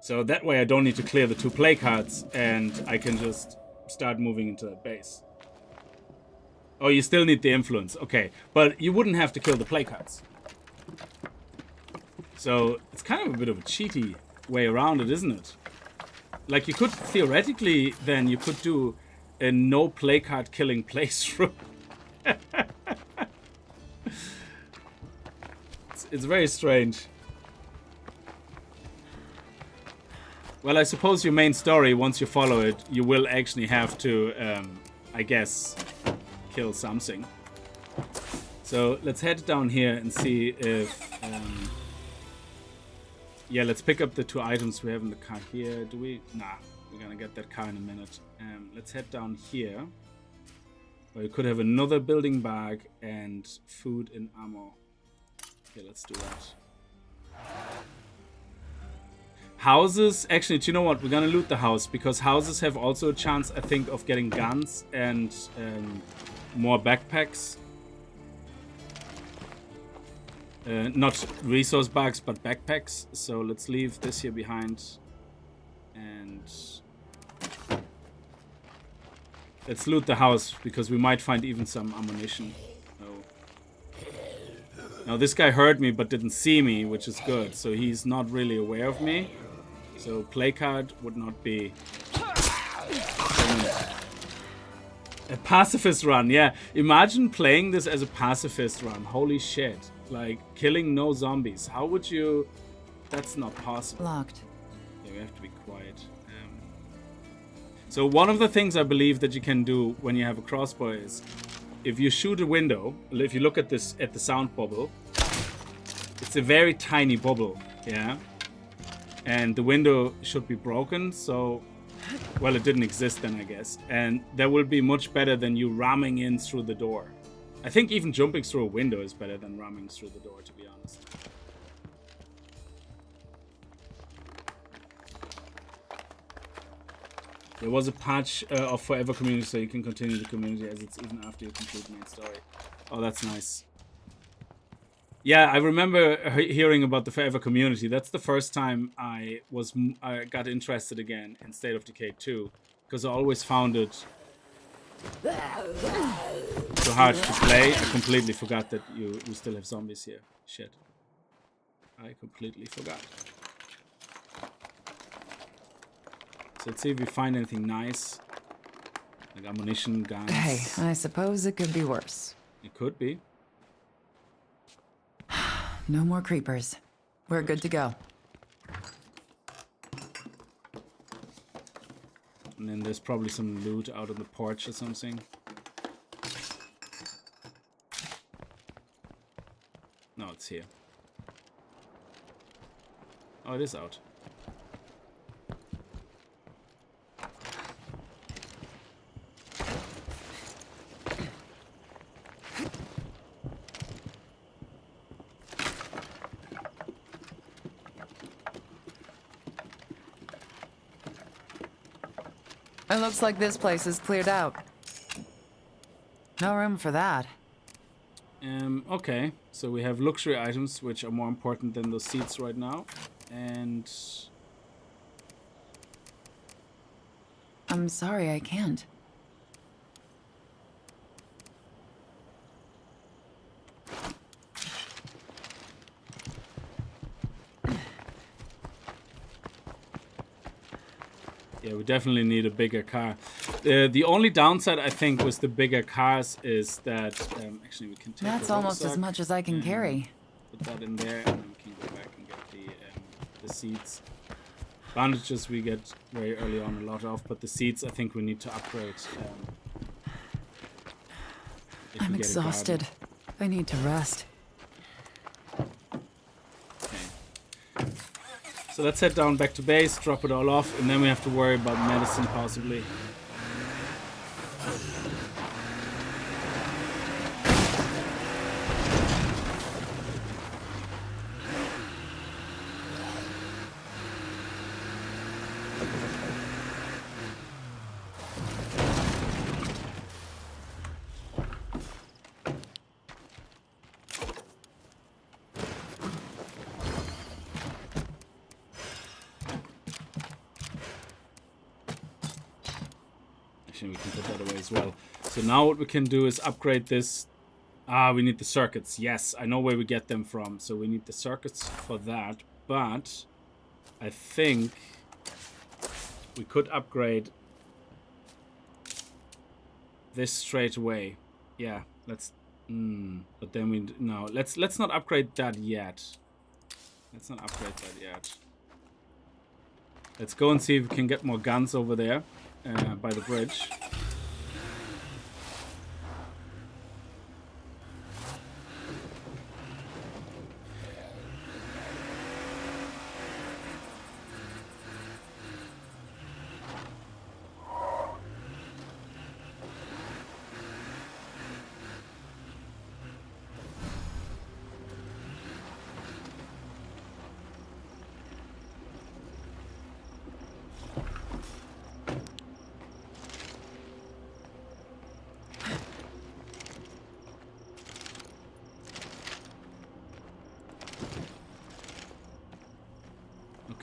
So that way I don't need to clear the 2 play cards, and I can just start moving into that base. Oh, you still need the influence, okay. But you wouldn't have to kill the play cards. So it's kind of a bit of a cheaty way around it, isn't it? Like, you could, theoretically, then, you could do a no play card killing playthrough. It's very strange. Well, I suppose your main story, once you follow it, you will actually have to, I guess, kill something. So let's head down here and see if... yeah, let's pick up the 2 items we have in the car here. Do we? Nah, we're gonna get that car in a minute. Let's head down here. Where we could have another building bag and food and ammo. Okay, let's do that. Houses, actually, do you know what? We're gonna loot the house, because houses have also a chance, I think, of getting guns and more backpacks. Not resource bags, but backpacks. So let's leave this here behind. And let's loot the house, because we might find even some ammunition. Oh. Now this guy heard me but didn't see me, which is good. So he's not really aware of me. So play card would not be a pacifist run. Yeah, imagine playing this as a pacifist run. Holy shit. Like killing no zombies. How would you... That's not possible. Locked. Yeah, we have to be quiet. So one of the things I believe that you can do when you have a crossbow is if you shoot a window, if you look at this, at the sound bubble, it's a very tiny bubble, yeah? And the window should be broken, so, well, it didn't exist then, I guess. And that will be much better than you ramming in through the door. I think even jumping through a window is better than ramming through the door, to be honest. There was a patch of Forever Community, so you can continue the community as it's even after you complete the main story. Oh, that's nice. Yeah, I remember hearing about the Forever Community. That's the first time I got interested again in State of Decay 2, because I always found it so hard to play. I completely forgot that you still have zombies here. Shit. I completely forgot. So let's see if we find anything nice. Like ammunition, guns. Hey, I suppose it could be worse. It could be. No more creepers. We're good to go. And then there's probably some loot out on the porch or something. No, it's here. Oh, it is out. It looks like this place is cleared out. No room for that. Okay, so we have luxury items, which are more important than those seats right now. And... I'm sorry, I can't. Yeah, we definitely need a bigger car. The only downside, I think, with the bigger cars is that... actually, we can take That's almost as much as I can carry. Put that in there, and then we can go back and get the seats. Bandages we get very early on a lot of, but the seats, I think we need to upgrade. I'm exhausted. I need to rest. So let's head down back to base, drop it all off, and then we have to worry about medicine possibly. We can put that away as well. So now what we can do is upgrade this. We need the circuits. Yes, I know where we get them from. So we need the circuits for that. But I think we could upgrade this straight away. Yeah, let's. But then let's not upgrade that yet. Let's not upgrade that yet. Let's go and see if we can get more guns over there. By the bridge.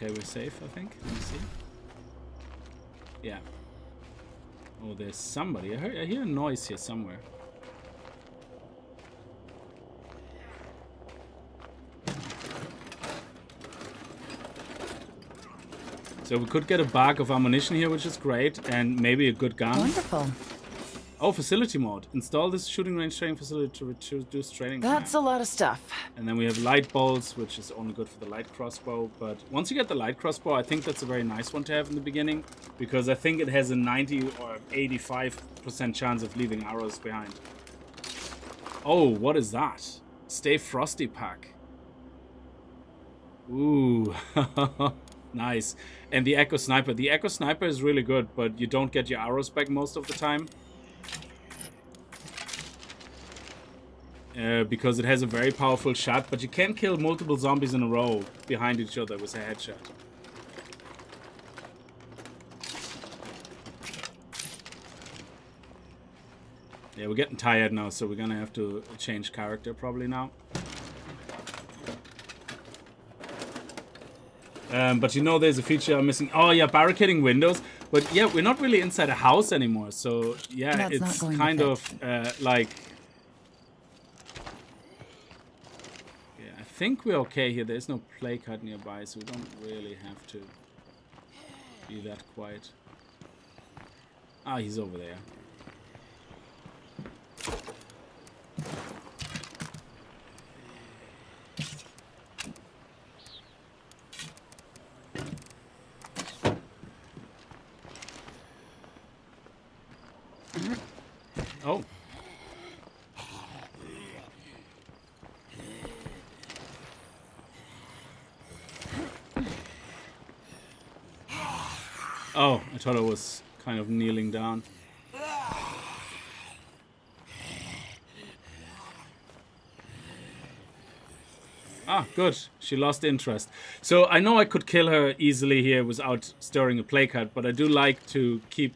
Okay, we're safe, I think. Let me see. Yeah. Oh, there's somebody. I hear a noise here somewhere. So we could get a bag of ammunition here, which is great, and maybe a good gun. Wonderful. Oh, facility mode. Install this shooting range training facility to reduce training time. That's a lot of stuff. And then we have light bolts, which is only good for the light crossbow. But once you get the light crossbow, I think that's a very nice one to have in the beginning, because I think it has a 90 or 85% chance of leaving arrows behind. Oh, what is that? Stay Frosty pack. Ooh, nice. And the Echo Sniper. The Echo Sniper is really good, but you don't get your arrows back most of the time. Because it has a very powerful shot, but you can kill multiple zombies in a row behind each other with a headshot. Yeah, we're getting tired now, so we're gonna have to change character probably now. But you know there's a feature I'm missing. Oh yeah, barricading windows. But yeah, we're not really inside a house anymore, so yeah, That's it's kind of like... I think we're okay here. There's no play card nearby, so we don't really have to be that quiet. Ah, he's over there. Oh. Oh, I thought I was kind of kneeling down. Ah, good. She lost interest. So I know I could kill her easily here without stirring a play card, but I do like to keep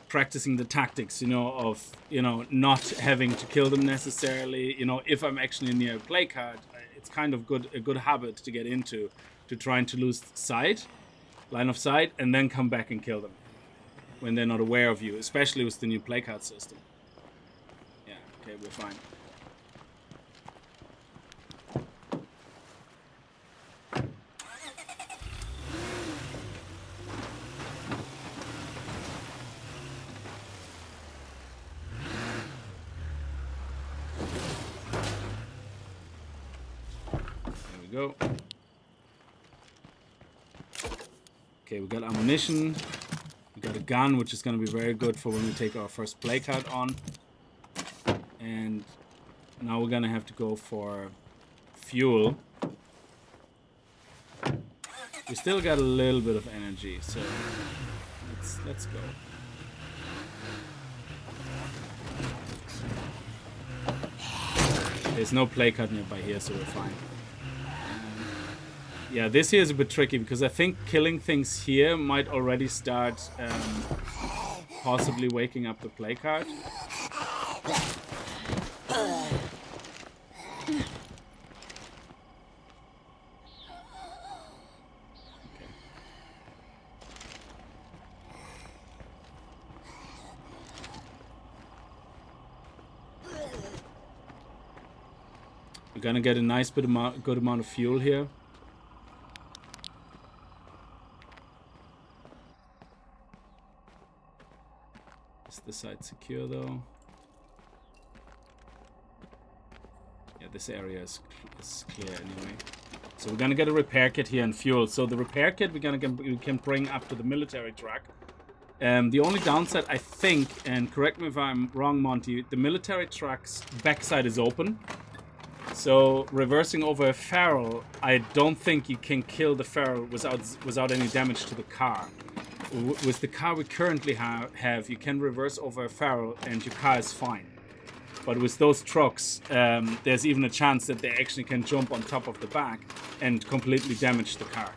practicing the tactics, you know, of, you know, not having to kill them necessarily. You know, if I'm actually near a play card, it's kind of a good habit to get into, to trying to lose sight. Line of sight, and then come back and kill them when they're not aware of you, especially with the new play card system. Yeah, okay, we're fine. There we go. Okay, we got ammunition, we got a gun, which is going to be very good for when we take our first play card on. And now we're going to have to go for fuel. We still got a little bit of energy, so let's go. There's no play card nearby here, so we're fine. Yeah, this here is a bit tricky because I think killing things here might already start possibly waking up the play card. We're gonna get a nice good amount of fuel here. Is this side secure though? Yeah, this area is clear anyway. So we're gonna get a repair kit here and fuel. So the repair kit we can bring up to the military truck. The only downside, I think, and correct me if I'm wrong, Monty, the military truck's backside is open. So reversing over a feral, I don't think you can kill the feral without any damage to the car. With the car we currently have, you can reverse over a feral and your car is fine. But with those trucks, there's even a chance that they actually can jump on top of the back and completely damage the car.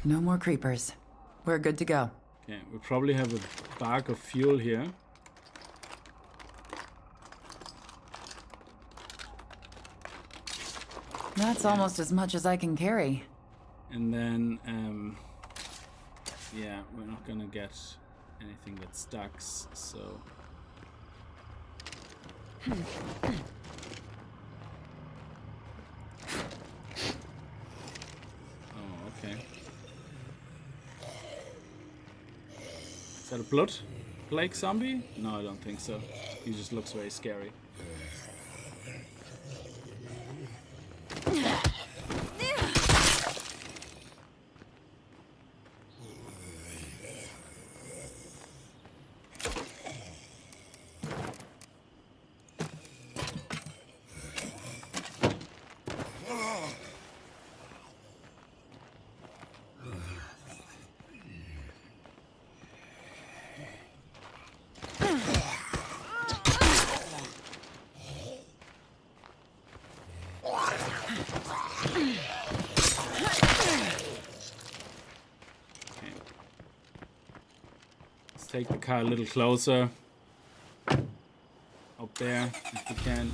No more creepers. We're good to go. Okay, we probably have a bag of fuel here. That's almost as much as I can carry. And then, yeah, we're not gonna get anything that stacks, so... Oh, okay. Is that a blood plague zombie? No, I don't think so. He just looks very scary. Take the car a little closer. Up there, if we can.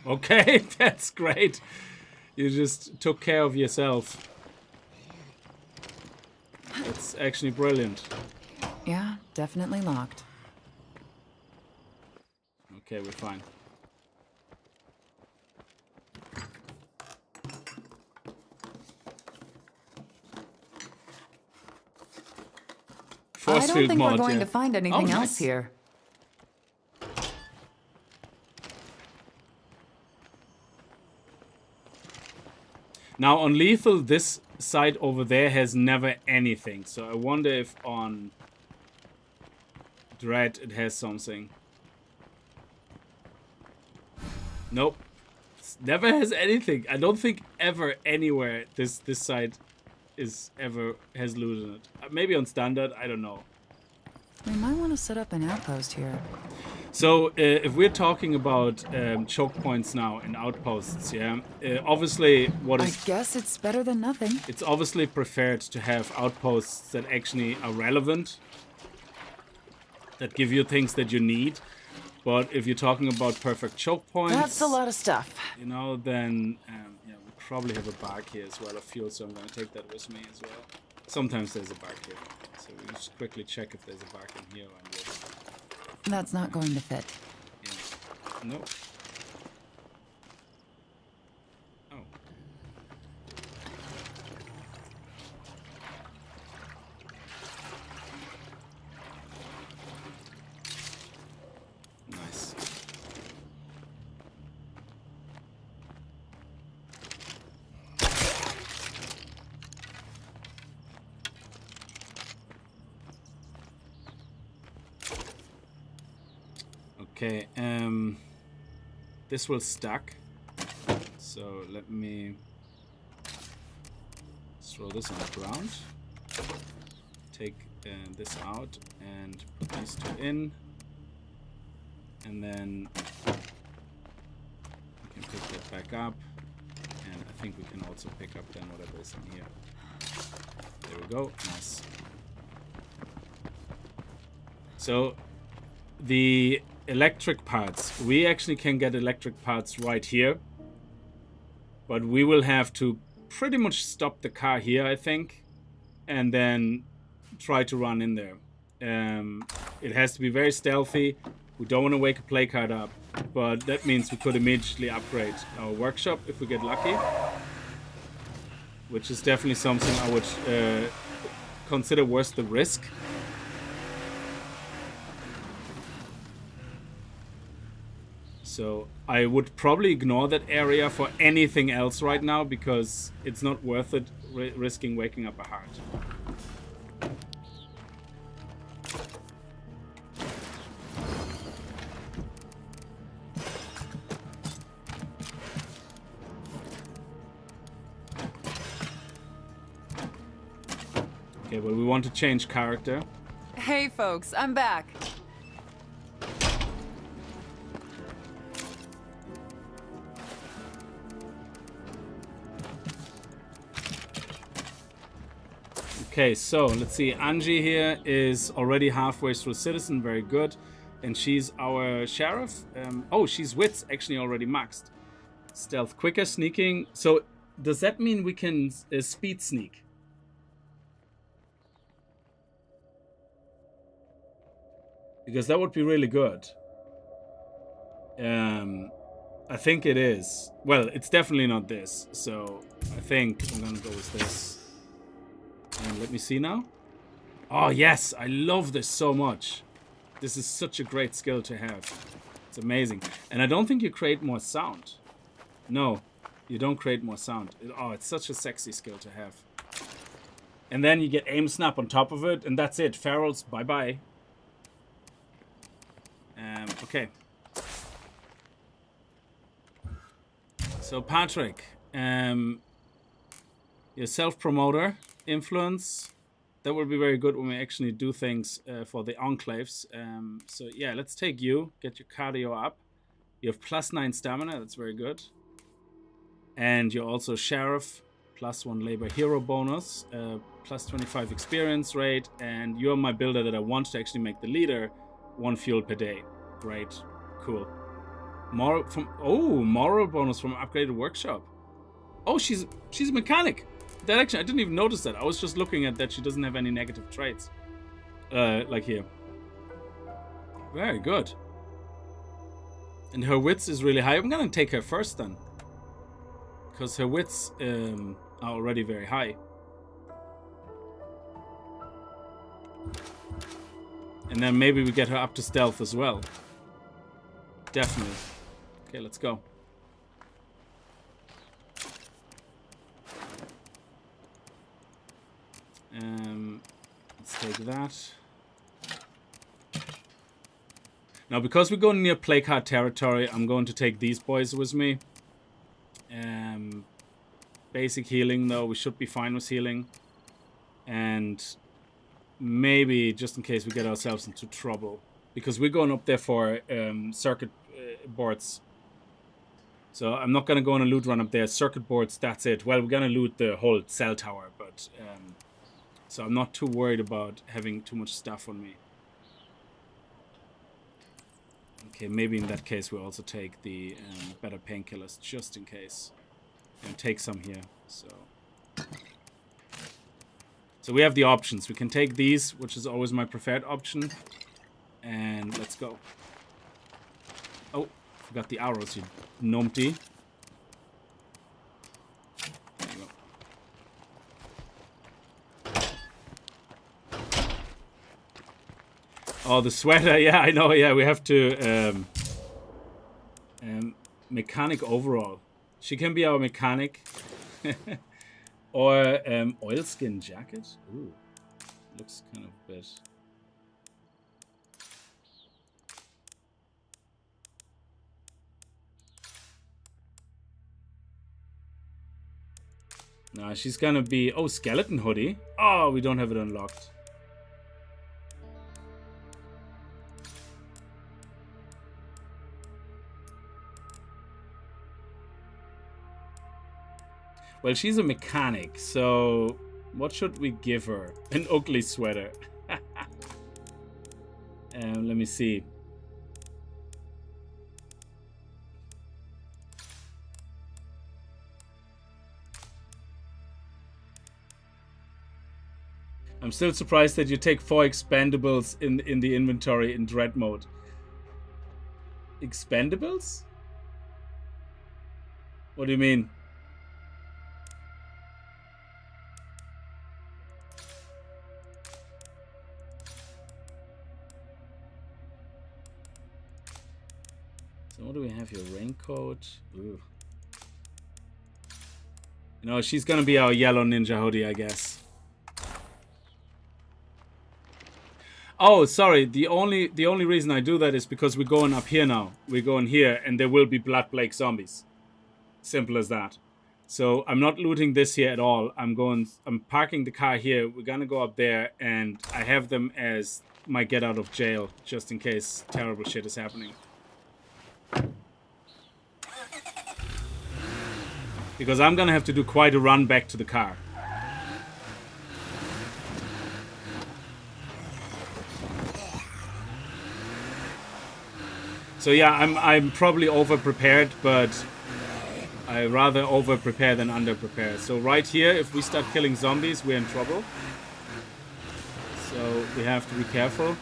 Okay, that's great. You just took care of yourself. It's actually brilliant. Yeah, definitely locked. Okay, we're fine. I don't think we're going to find anything else here. Now on lethal, this side over there has never anything. So I wonder if on Dread it has something. Nope. It never has anything. I don't think ever anywhere this side is ever has loot in it. Maybe on standard, I don't know. We might want to set up an outpost here. So if we're talking about choke points now and outposts, yeah, obviously what is... I guess it's better than nothing. It's obviously preferred to have outposts that actually are relevant, that give you things that you need. But if you're talking about perfect choke points... That's a lot of stuff. You know, then yeah, we probably have a bag here as well, a fuel, so I'm going to take that with me as well. Sometimes there's a bag here. So we just quickly check if there's a bag in here. That's not going to fit. Yeah. Nope. Oh. Nice. Okay, this will stack, so let me throw this on the ground, take this out and put these two in, and then we can pick that back up, and I think we can also pick up then whatever is in here. There we go, nice. So the electric parts, we actually can get electric parts right here, but we will have to pretty much stop the car here, I think, and then try to run in there. It has to be very stealthy. We don't want to wake a play card up, but that means we could immediately upgrade our workshop if we get lucky, which is definitely something I would consider worth the risk. So I would probably ignore that area for anything else right now, because it's not worth it risking waking up a heart. Okay, well, we want to change character. Hey folks, I'm back. Okay, so let's see. Angie here is already halfway through Citizen. Very good. And she's our sheriff. Oh, she's wits actually already maxed. Stealth quicker, sneaking. So does that mean we can speed sneak? Because that would be really good. I think it is. Well, it's definitely not this. So I think I'm gonna go with this. And let me see now. Oh yes, I love this so much. This is such a great skill to have. It's amazing. And I don't think you create more sound. No, you don't create more sound. Oh, it's such a sexy skill to have. And then you get aim snap on top of it, and that's it. Ferals, bye-bye. Okay. So Patrick, your self-promoter, influence. That would be very good when we actually do things for the enclaves. So yeah, let's take you. Get your cardio up. You have +9 stamina. That's very good. And you're also sheriff. +1 labor hero bonus. +25 experience rate. And you're my builder that I want to actually make the leader. 1 fuel per day. Great. Cool. Moral bonus from upgraded workshop. Oh, she's a mechanic. That actually, I didn't even notice that. I was just looking at that she doesn't have any negative traits. Like here. Very good. And her wits is really high. I'm gonna take her first then. Because her wits are already very high. And then maybe we get her up to stealth as well. Definitely. Okay, let's go. Let's take that. Now, because we're going near placard territory, I'm going to take these boys with me. Basic healing, though. We should be fine with healing. And maybe, just in case we get ourselves into trouble. Because we're going up there for circuit boards. So I'm not going to go on a loot run up there. Circuit boards, that's it. Well, we're going to loot the whole cell tower, but... so I'm not too worried about having too much stuff on me. Okay, maybe in that case we'll also take the better painkillers, just in case. And take some here, so... So we have the options. We can take these, which is always my preferred option. And let's go. Oh, forgot the arrows, you numpty. There you go. Oh, the sweater. Yeah, I know. Yeah, we have to... mechanic overall. She can be our mechanic. Or oilskin jacket. Ooh, looks kind of a bit... No, she's gonna be... Oh, skeleton hoodie. Oh, we don't have it unlocked. Well, she's a mechanic, so what should we give her? An ugly sweater. Let me see. I'm still surprised that you take 4 expendables in the inventory in dread mode. Expendables? What do you mean? So what do we have here? Raincoat. Ooh. You know, she's gonna be our yellow ninja hoodie, I guess. Oh, sorry. The only reason I do that is because we're going up here now. We're going here, and there will be Blood Plague zombies. Simple as that. So I'm not looting this here at all. I'm parking the car here. We're gonna go up there, and I have them as my get out of jail, just in case terrible shit is happening. Because I'm gonna have to do quite a run back to the car. So yeah, I'm probably over prepared, but I rather over prepare than under prepare. So right here, if we start killing zombies, we're in trouble. So we have to be careful.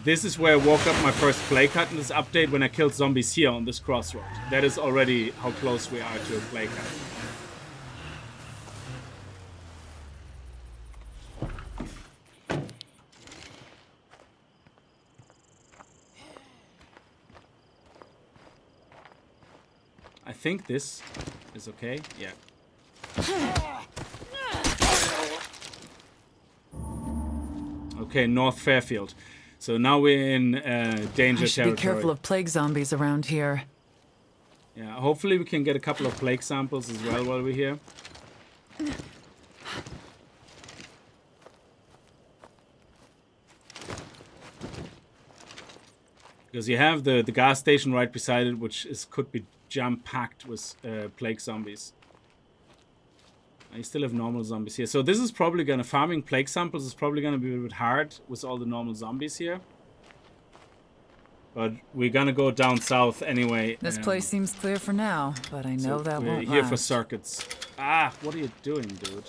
This is where I woke up my first play cut in this update when I killed zombies here on this crossroad. That is already how close we are to a play cut. I think this is okay. Yeah. Okay, North Fairfield. So now we're in danger I should territory. be careful of plague zombies around here. Yeah, hopefully we can get a couple of plague samples as well while we're here. Because you have the gas station right beside it, which could be jam-packed with plague zombies. I still have normal zombies here. So this is probably going to... Farming plague samples is probably going to be a bit hard with all the normal zombies here. But we're going to go down south anyway. This place seems clear for now, but I know that won't we're here for last. circuits. Ah, what are you doing, dude?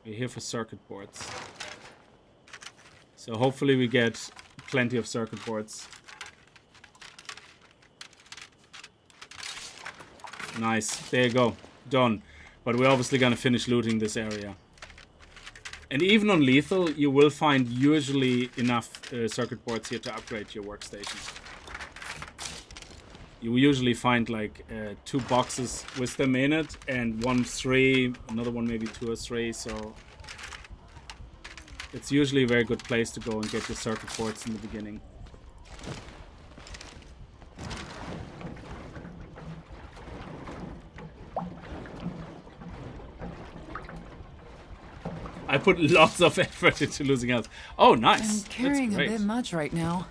We're here for circuit boards. So hopefully we get plenty of circuit boards. Nice. There you go. Done. But we're obviously going to finish looting this area. And even on lethal, you will find usually enough circuit boards here to upgrade your workstation. You will usually find like 2 boxes with them in it, and 1 3, another one maybe 2 or 3. So it's usually a very good place to go and get your circuit boards in the beginning. I put lots of effort into losing health. Oh, nice. I'm carrying That's a great. bit much right now.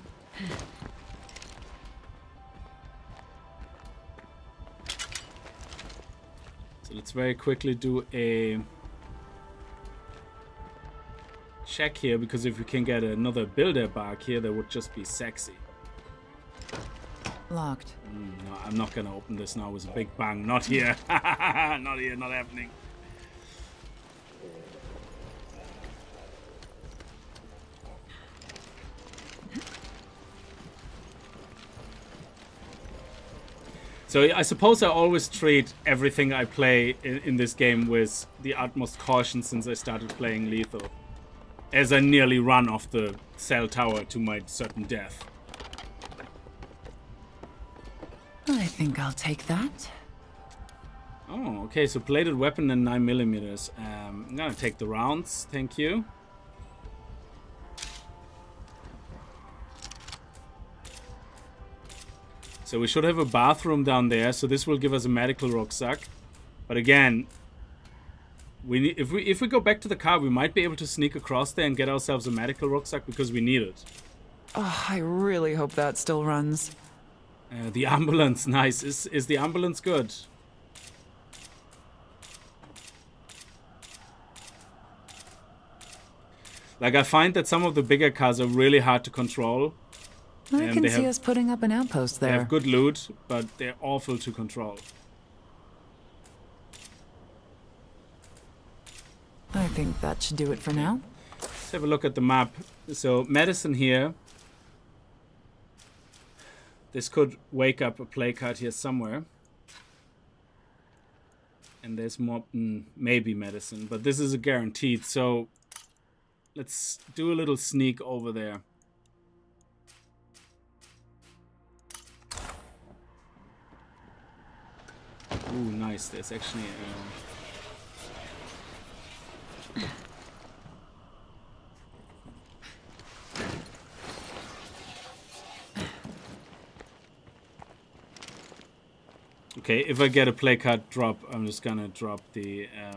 So let's very quickly do a check here, because if we can get another builder back here, that would just be sexy. Locked. No, I'm not gonna open this now with a big bang. Not here. Not here, not happening. So I suppose I always treat everything I play in this game with the utmost caution since I started playing lethal, as I nearly run off the cell tower to my certain death. I think I'll take that. Oh, okay, so plated weapon and 9mm. I'm gonna take the rounds, thank you. So we should have a bathroom down there, so this will give us a medical rucksack. But again, if we go back to the car, we might be able to sneak across there and get ourselves a medical rucksack because we need it. Oh, I really hope that still runs. The ambulance, nice. Is the ambulance good? Like, I find that some of the bigger cars are really hard to control. I can see us putting up an outpost there. They have good loot, but they're awful to control. I think that should do it for now. Let's have a look at the map. So, medicine here. This could wake up a play card here somewhere. And there's more, maybe medicine, but this is a guaranteed. So, let's do a little sneak over there. Ooh, nice. There's actually okay, if I get a play card drop, I'm just gonna drop the I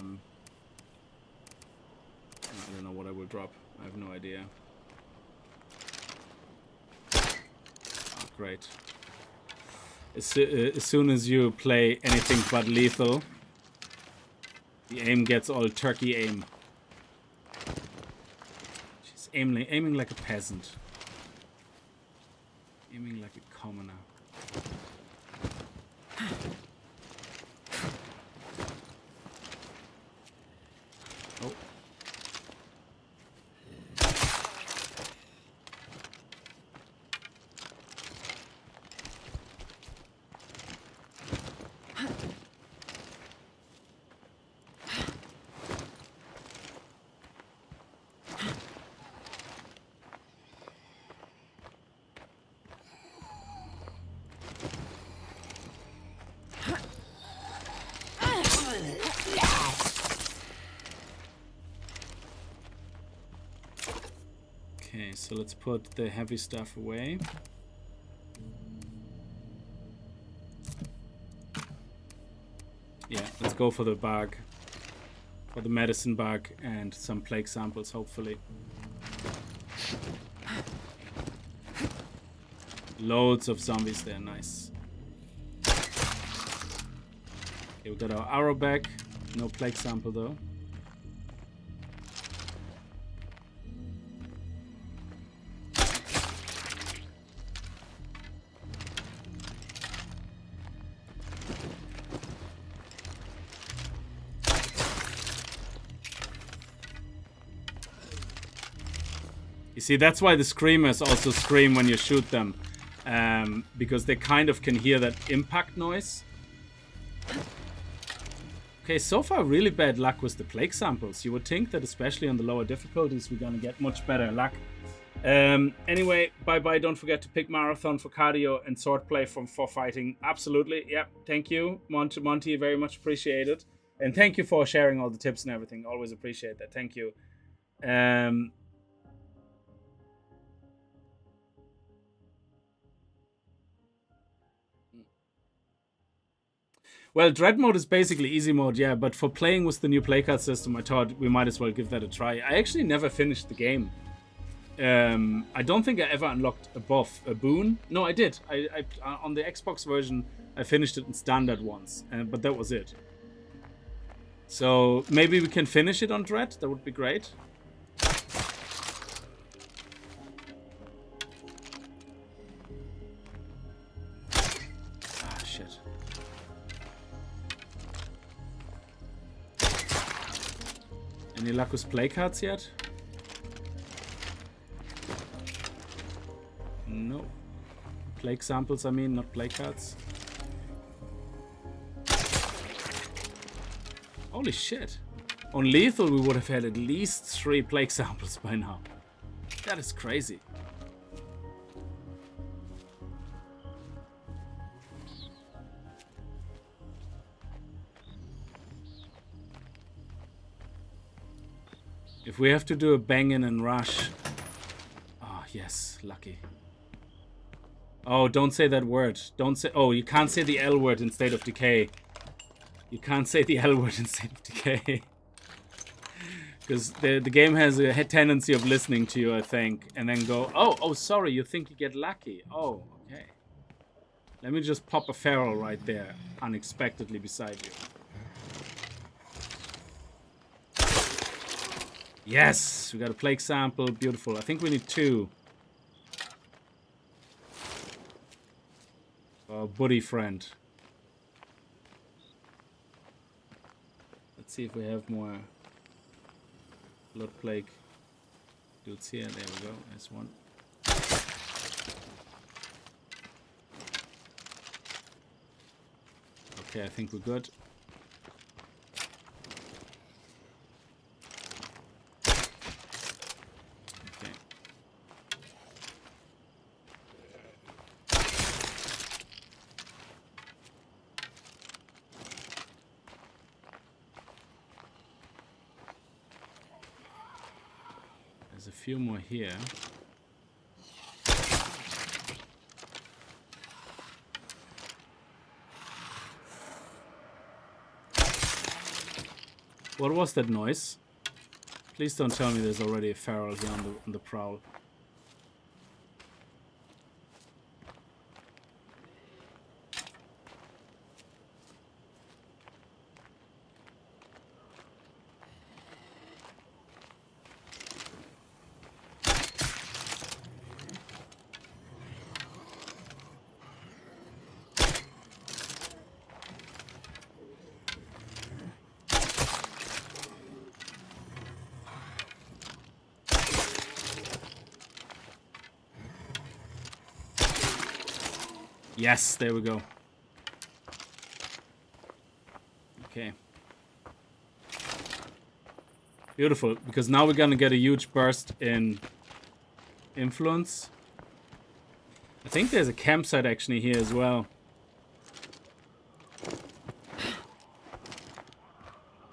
don't know what I will drop. I have no idea. Oh, great. As soon as you play anything but lethal, the aim gets all turkey aim. She's aiming like a peasant. Aiming like a commoner. Oh. Okay, so let's put the heavy stuff away. Yeah, let's go for the bag. For the medicine bag and some plague samples, hopefully. Loads of zombies there, nice. Okay, we got our arrow bag. No plague sample though. You see, that's why the screamers also scream when you shoot them. Because they kind of can hear that impact noise. Okay, so far really bad luck with the plague samples. You would think that especially on the lower difficulties we're gonna get much better luck. Anyway, bye-bye. Don't forget to pick Marathon for cardio and Swordplay for fighting. Absolutely, yeah. Thank you, Monty, very much appreciated. And thank you for sharing all the tips and everything. Always appreciate that. Thank you. Well, Dread mode is basically easy mode, yeah, but for playing with the new playcard system, I thought we might as well give that a try. I actually never finished the game. I don't think I ever unlocked a buff, a boon. No, I did. I on the Xbox version, I finished it in standard once, but that was it. So maybe we can finish it on Dread. That would be great. Ah, shit. Any luck with play cards yet? No. Plague samples, I mean, not play cards. Holy shit. On lethal, we would have had at least 3 plague samples by now. That is crazy. If we have to do a bang-in and rush... Oh, yes, lucky. Oh, don't say that word. Don't say... Oh, you can't say the L word instead of Decay. You can't say the L word instead of Decay. Because the game has a tendency of listening to you, I think. And then go, oh, sorry, you think you get lucky. Oh, okay. Let me just pop a feral right there, unexpectedly beside you. Yes, we got a plague sample. Beautiful. I think we need 2. Oh, buddy friend. Let's see if we have more blood plague dudes here. There we go. There's one. Okay, I think we're good. There's a few more here. What was that noise? Please don't tell me there's already a feral here on the prowl. Yes, there we go. Okay. Beautiful, because now we're gonna get a huge burst in influence. I think there's a campsite actually here as well.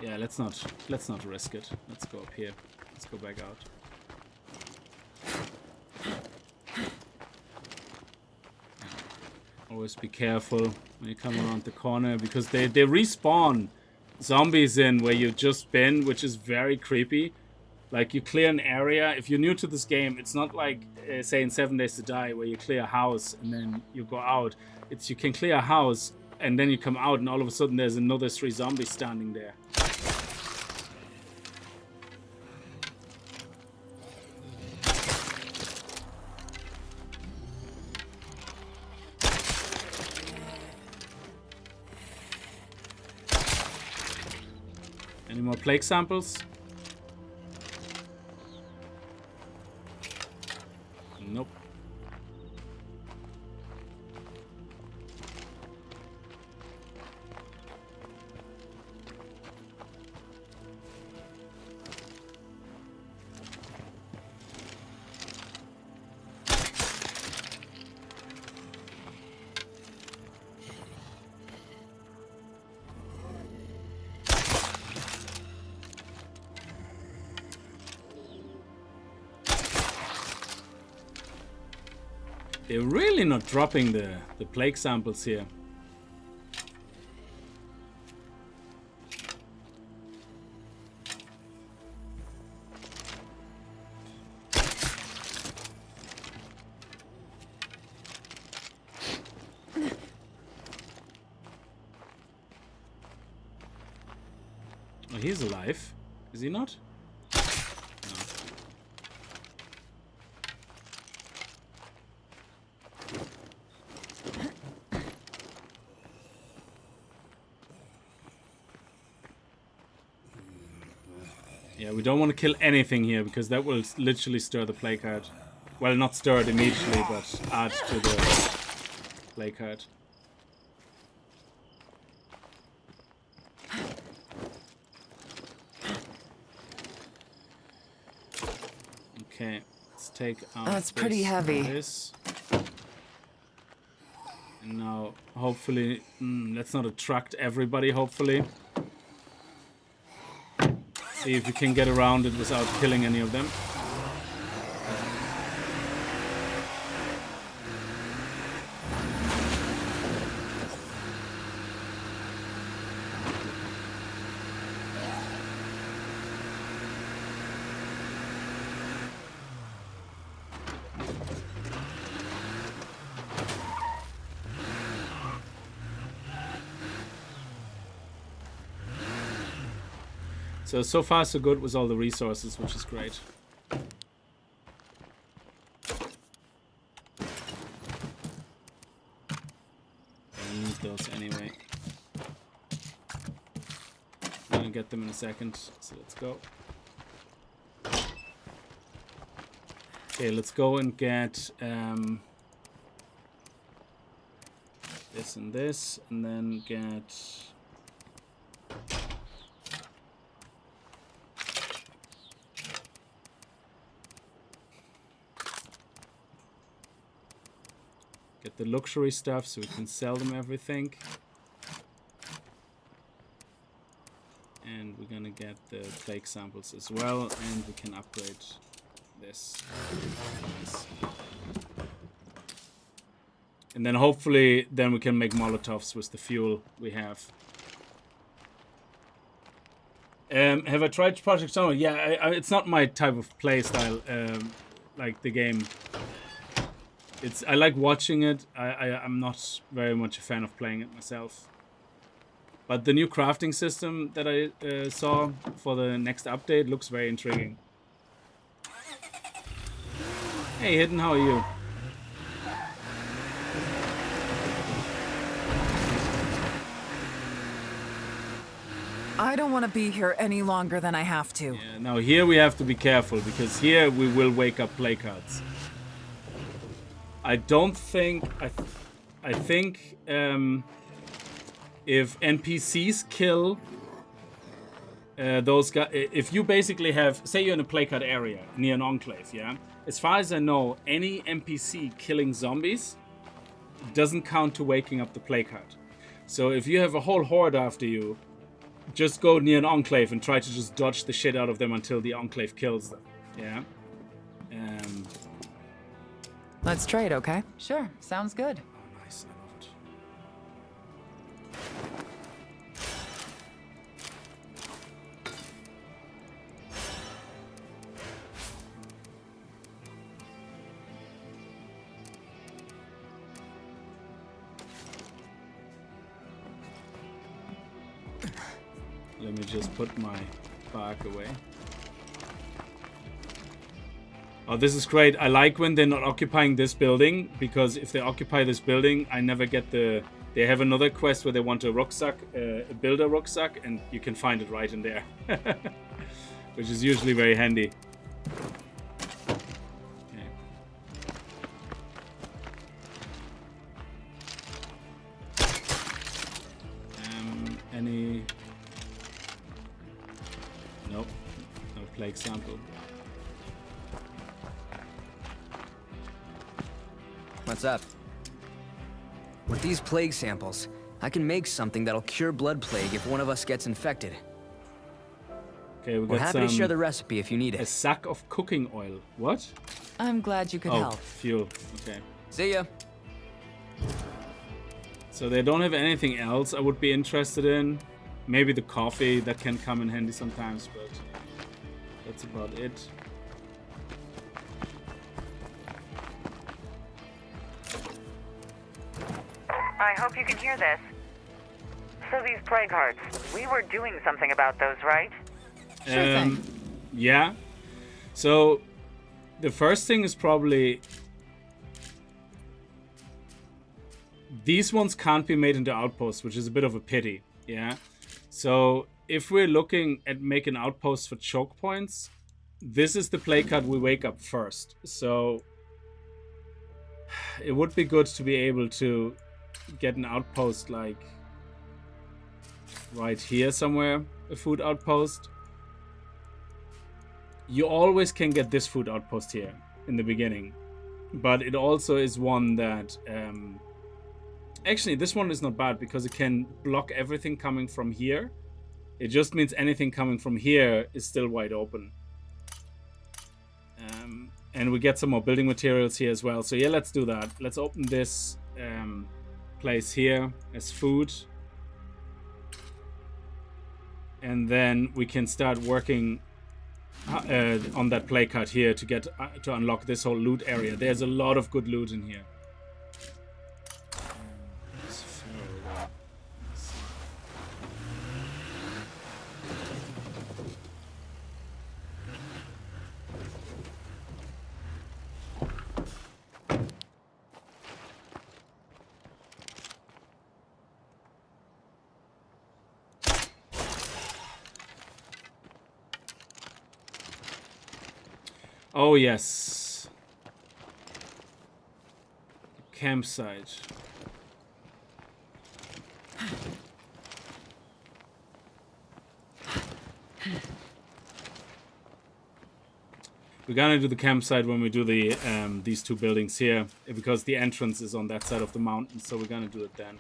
Yeah, let's not risk it. Let's go up here. Let's go back out. Always be careful when you come around the corner, because they respawn zombies in where you've just been, which is very creepy. Like, you clear an area. If you're new to this game, it's not like, say, in 7 Days to Die, where you clear a house and then you go out. It's you can clear a house and then you come out and all of a sudden there's another 3 zombies standing there. Any more plague samples? Nope. They're really not dropping the plague samples here. Oh, he's alive. Is he not? Yeah, we don't want to kill anything here because that will literally stir the plague heart. Well, not stir it immediately, but add to the plague heart. Okay, let's take out That's pretty heavy. This. And now, hopefully, let's not attract everybody, hopefully. See if we can get around it without killing any of them. So far so good with all the resources, which is great. I need those anyway. I'm gonna get them in a second, so let's go. Okay, let's go and get this and this, and then get... Get the luxury stuff so we can sell them everything. And we're gonna get the plague samples as well, and we can upgrade this. Nice. And then hopefully then we can make Molotovs with the fuel we have. Have I tried Project Summer? Yeah, it's not my type of play style, like the game. I like watching it. I'm not very much a fan of playing it myself. But the new crafting system that I saw for the next update looks very intriguing. Hey Hidden, how are you? I don't want to be here any longer than I have to. Yeah, now here we have to be careful, because here we will wake up plague hearts. I don't think... I think if NPCs kill those guys, if you basically have, say you're in a playcard area near an enclave, yeah? As far as I know, any NPC killing zombies doesn't count to waking up the playcard. So if you have a whole horde after you, just go near an enclave and try to just dodge the shit out of them until the enclave kills them. Yeah? Let's trade, okay? Sure, sounds good. Oh, nice. I love it. Let me just put my bark away. Oh, this is great. I like when they're not occupying this building, because if they occupy this building, I never get the... They have another quest where they want a rucksack, build a rucksack, and you can find it right in there. Which is usually very handy. Okay. Any... Nope. No plague sample. What's up? With these plague samples, I can make something that'll cure blood plague if one of us gets infected. Okay, We're got happy to share the recipe if you need a it. sack of cooking oil. What? I'm glad you could Oh, help. fuel. Okay. See ya. So they don't have anything else I would be interested in. Maybe the coffee, that can come in handy sometimes, but that's about it. I hope you can hear this. So these plague hearts, we were doing something about those, right? Sure thing. Yeah. So the first thing is probably these ones can't be made into outposts, which is a bit of a pity. Yeah. So if we're looking at making outposts for choke points, this is the play card we wake up first. So it would be good to be able to get an outpost like right here somewhere, a food outpost. You always can get this food outpost here in the beginning, but it also is one that actually this one is not bad because it can block everything coming from here. It just means anything coming from here is still wide open. And we get some more building materials here as well. So yeah, let's do that. Let's open this place here as food. And then we can start working on that play card here to get to unlock this whole loot area. There's a lot of good loot in here. Oh yes, campsite. We're gonna do the campsite when we do the these two buildings here, because the entrance is on that side of the mountain, so we're gonna do it then.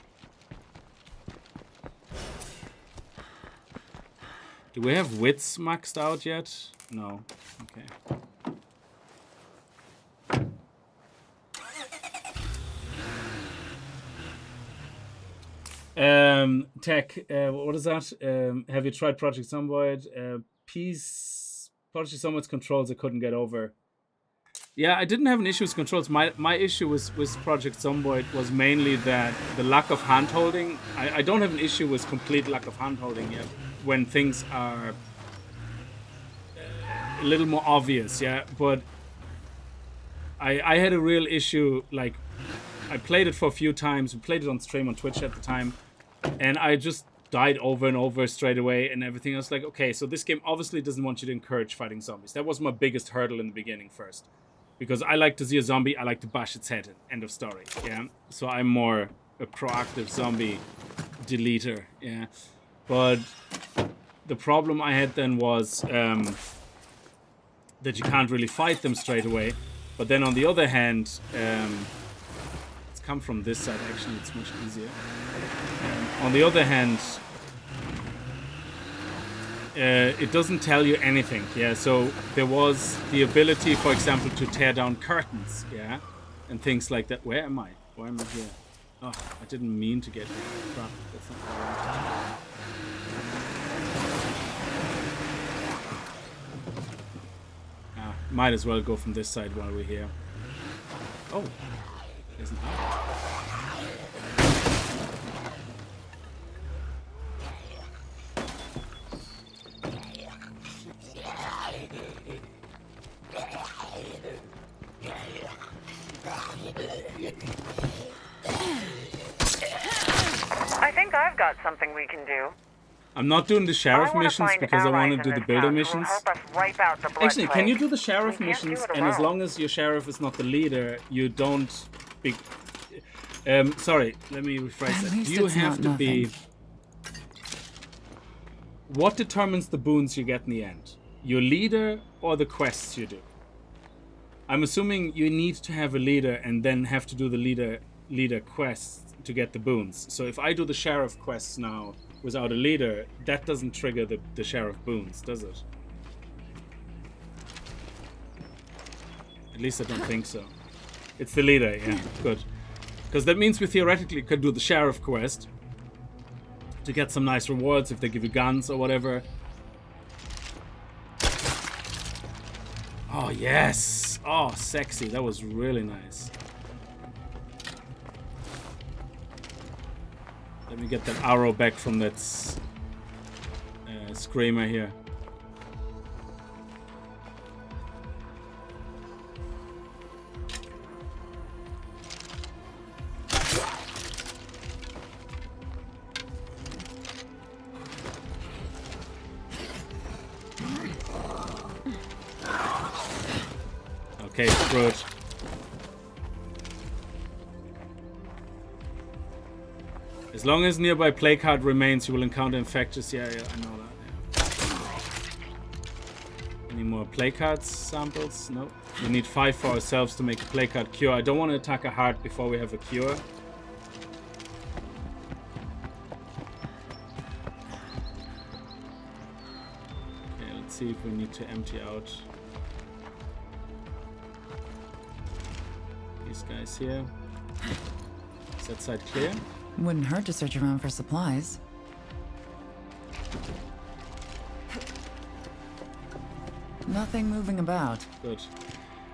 Do we have wits maxed out yet? No. Okay. Tech, what is that? Have you tried Project Zomboid? Project Zomboid's controls I couldn't get over. Yeah, I didn't have an issue with controls. My issue with Project Zomboid was mainly that the lack of hand-holding. I don't have an issue with complete lack of hand-holding yet when things are a little more obvious, yeah, but I had a real issue. Like, I played it for a few times. We played it on stream on Twitch at the time, and I just died over and over straight away and everything. I was like, okay, so this game obviously doesn't want you to encourage fighting zombies. That was my biggest hurdle in the beginning first. Because I like to see a zombie, I like to bash its head. End of story. Yeah. So I'm more a proactive zombie deleter. Yeah. But the problem I had then was that you can't really fight them straight away. But then on the other hand, let's come from this side. Actually, it's much easier. On the other hand, it doesn't tell you anything. Yeah. So there was the ability, for example, to tear down curtains. Yeah, and things like that. Where am I? Why am I here? Oh, I didn't mean to get here. Crap. That's not what I wanted. Might as well go from this side while we're here. Oh, there's an owl. I think I've got something we can do. I'm not doing the sheriff missions because I want to do the builder missions. Actually, can you do the sheriff missions? And as long as your sheriff is not the leader, you don't be... sorry, let me rephrase that. Do you have to be... What determines the boons you get in the end? Your leader or the quests you do? I'm assuming you need to have a leader and then have to do the leader quests to get the boons. So if I do the sheriff quests now without a leader, that doesn't trigger the sheriff boons, does it? At least I don't think so. It's the leader, yeah, good. Because that means we theoretically could do the sheriff quest to get some nice rewards if they give you guns or whatever. Oh, yes! Oh, sexy. That was really nice. Let me get that arrow back from that screamer here. Okay, screw it. As long as nearby play card remains, you will encounter infectious. Yeah, I know that. Yeah. Any more play cards samples? No. We need 5 for ourselves to make a play card cure. I don't want to attack a heart before we have a cure. Okay, let's see if we need to empty out these guys here. Is that side clear? Wouldn't hurt to search around for supplies. Nothing moving about. Good.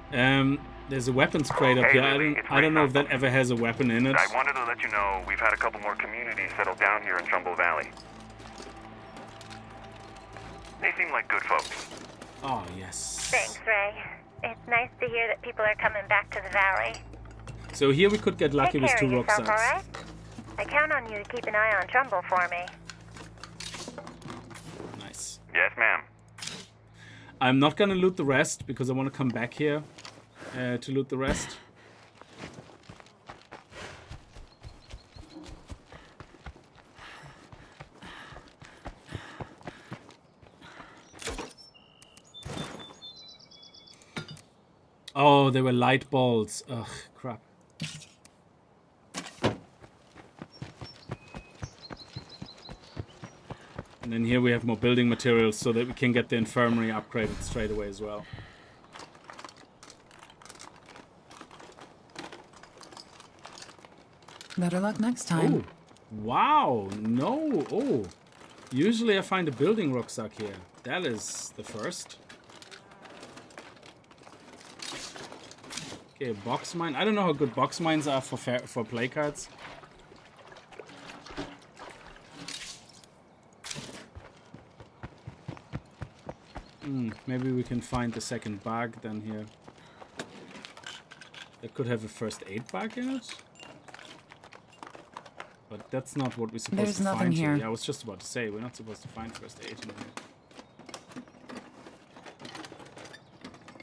There's a weapons crate up here. I don't know if that ever has a weapon in it. I wanted to let you know we've had a couple more communities settled down here in Trumbull Valley. They seem like good folks. Oh, yes. Thanks, Ray. It's nice to hear that people are coming back to the valley. So here we could get lucky with 2 rucksacks. All right? I count on you to keep an eye on Trumbull for me. Nice. Yes, ma'am. I'm not gonna loot the rest because I want to come back here to loot the rest. Oh, they were light balls. Ugh, crap. And then here we have more building materials so that we can get the infirmary upgraded straight away as well. Better luck next time. Oh, wow. No. Oh, usually I find a building rucksack here. That is the first. Okay, box mine. I don't know how good box mines are for play cards. Maybe we can find the second bag then here. That could have a first aid bag in it. But that's not what we're supposed to find here. Yeah, I was just about to say, we're not supposed to find first aid in here.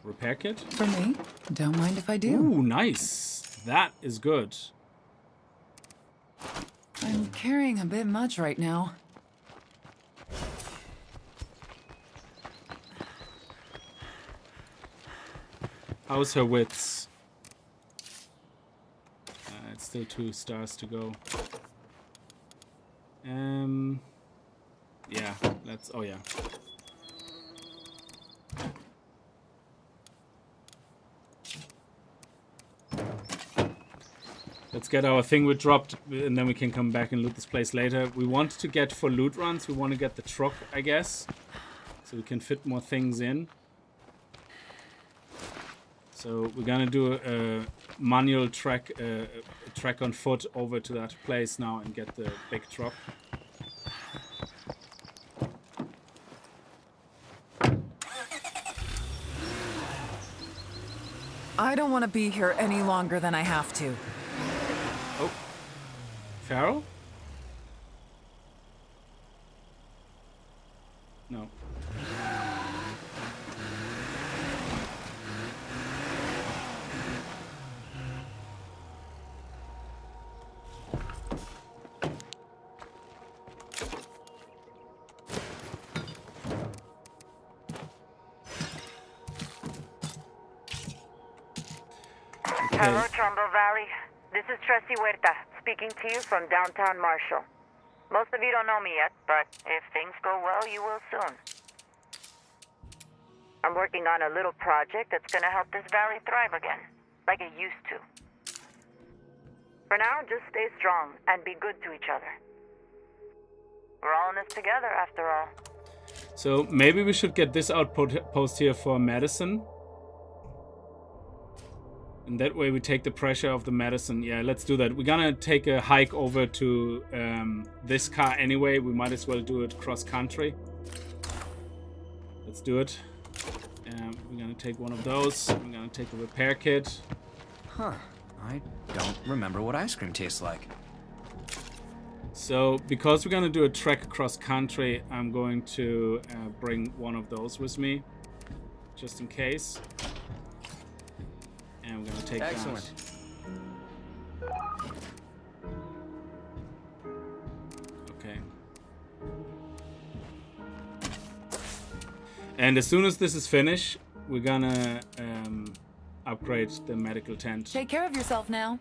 Repair kit? For me? Don't mind if I do. Ooh, nice. That is good. I'm carrying a bit much right now. How's her wits? It's still 2 stars to go. Yeah, let's... Oh, yeah. Let's get our thing we dropped, and then we can come back and loot this place later. We want to get, for loot runs, we want to get the truck, I guess. So we can fit more things in. So we're gonna do a manual trek on foot over to that place now and get the big truck. I don't want to be here any longer than I have to. Oh, Pharaoh? No. Hello, Trumbull Valley. This is Tracy Huerta, speaking to you from downtown Marshall. Most of you don't know me yet, but if things go well, you will soon. I'm working on a little project that's gonna help this valley thrive again, like it used to. For now, just stay strong and be good to each other. We're all in this together, after all. So maybe we should get this outpost here for medicine. And that way we take the pressure off the medicine. Yeah, let's do that. We're gonna take a hike over to this car anyway. We might as well do it cross-country. Let's do it. We're gonna take one of those. We're gonna take a repair kit. Huh. I don't remember what ice cream tastes like. So, because we're gonna do a trek across country, I'm going to bring one of those with me, just in case. And we're gonna take Excellent. that. Okay. And as soon as this is finished, we're gonna upgrade the medical tent. Take care of yourself now.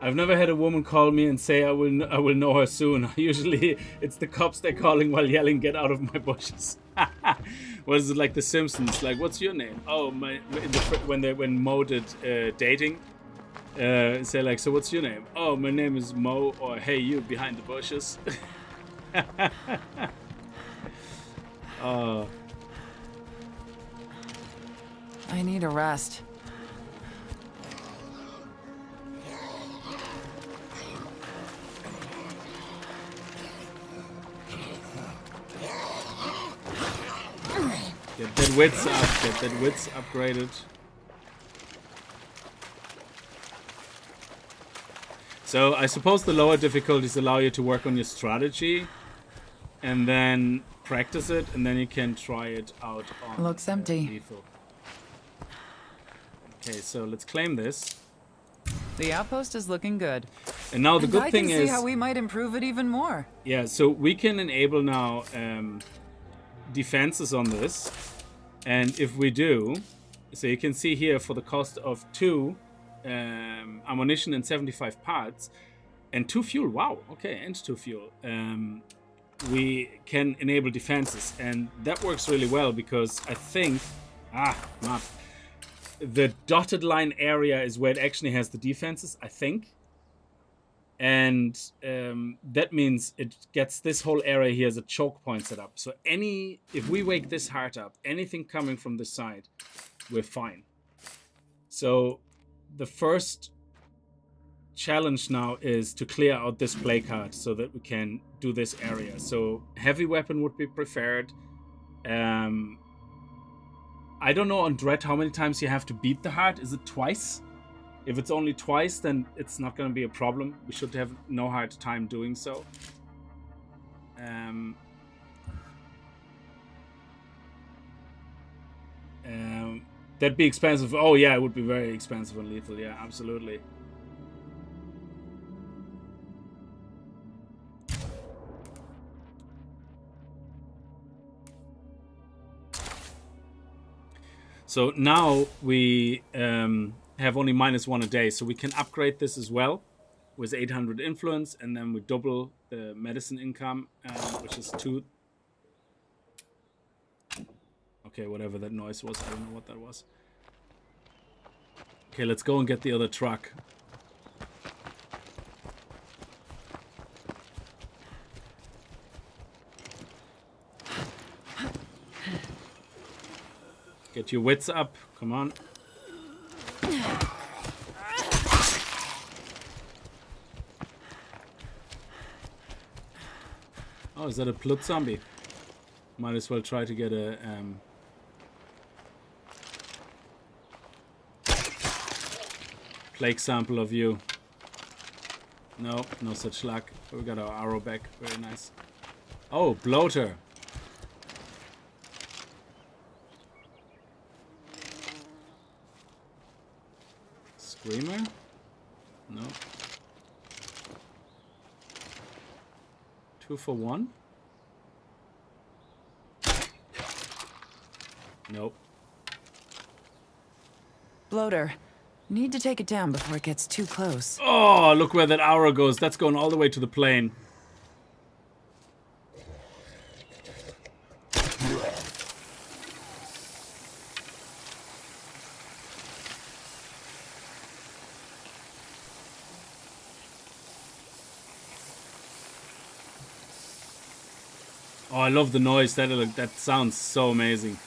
I've never had a woman call me and say I will know her soon. Usually it's the cops they're calling while yelling, "Get out of my bushes." What is it, like The Simpsons? Like, what's your name? Oh, when Mo did dating, say like, so what's your name? Oh, my name is Mo, or hey, you behind the bushes. Oh. I need a rest. Get that wits up, get that wits upgraded. So I suppose the lower difficulties allow you to work on your strategy and then practice it, and then you can try it out on Looks empty. lethal. Okay, so let's claim this. The outpost is looking good. And now the And good I thing can see is, how we might improve it even more. yeah, so we can enable now defenses on this, and if we do, so you can see here for the cost of 2 ammunition and 75 parts and 2 fuel, wow, okay, and 2 fuel, we can enable defenses, and that works really well because I think the dotted line area is where it actually has the defenses, I think. And that means it gets this whole area here as a choke point set up. So if we wake this heart up, anything coming from this side, we're fine. So the first challenge now is to clear out this play card so that we can do this area. So heavy weapon would be preferred. I don't know on Dread how many times you have to beat the heart. Is it twice? If it's only twice, then it's not going to be a problem. We should have no hard time doing so. That'd be expensive. Oh yeah, it would be very expensive on lethal. Yeah, absolutely. So now we have only -1 a day, so we can upgrade this as well with 800 influence, and then we double the medicine income, which is 2. Okay, whatever that noise was, I don't know what that was. Okay, let's go and get the other truck. Get your wits up, come on. Oh, is that a blood zombie? Might as well try to get a plague sample of you. No, no such luck. We got our arrow back. Very nice. Oh, bloater. Screamer? No. 2 for 1? Nope. Bloater. Need to take it down before it gets too close. Oh, look where that arrow goes. That's going all the way to the plane. Oh, I love the noise. That sounds so amazing.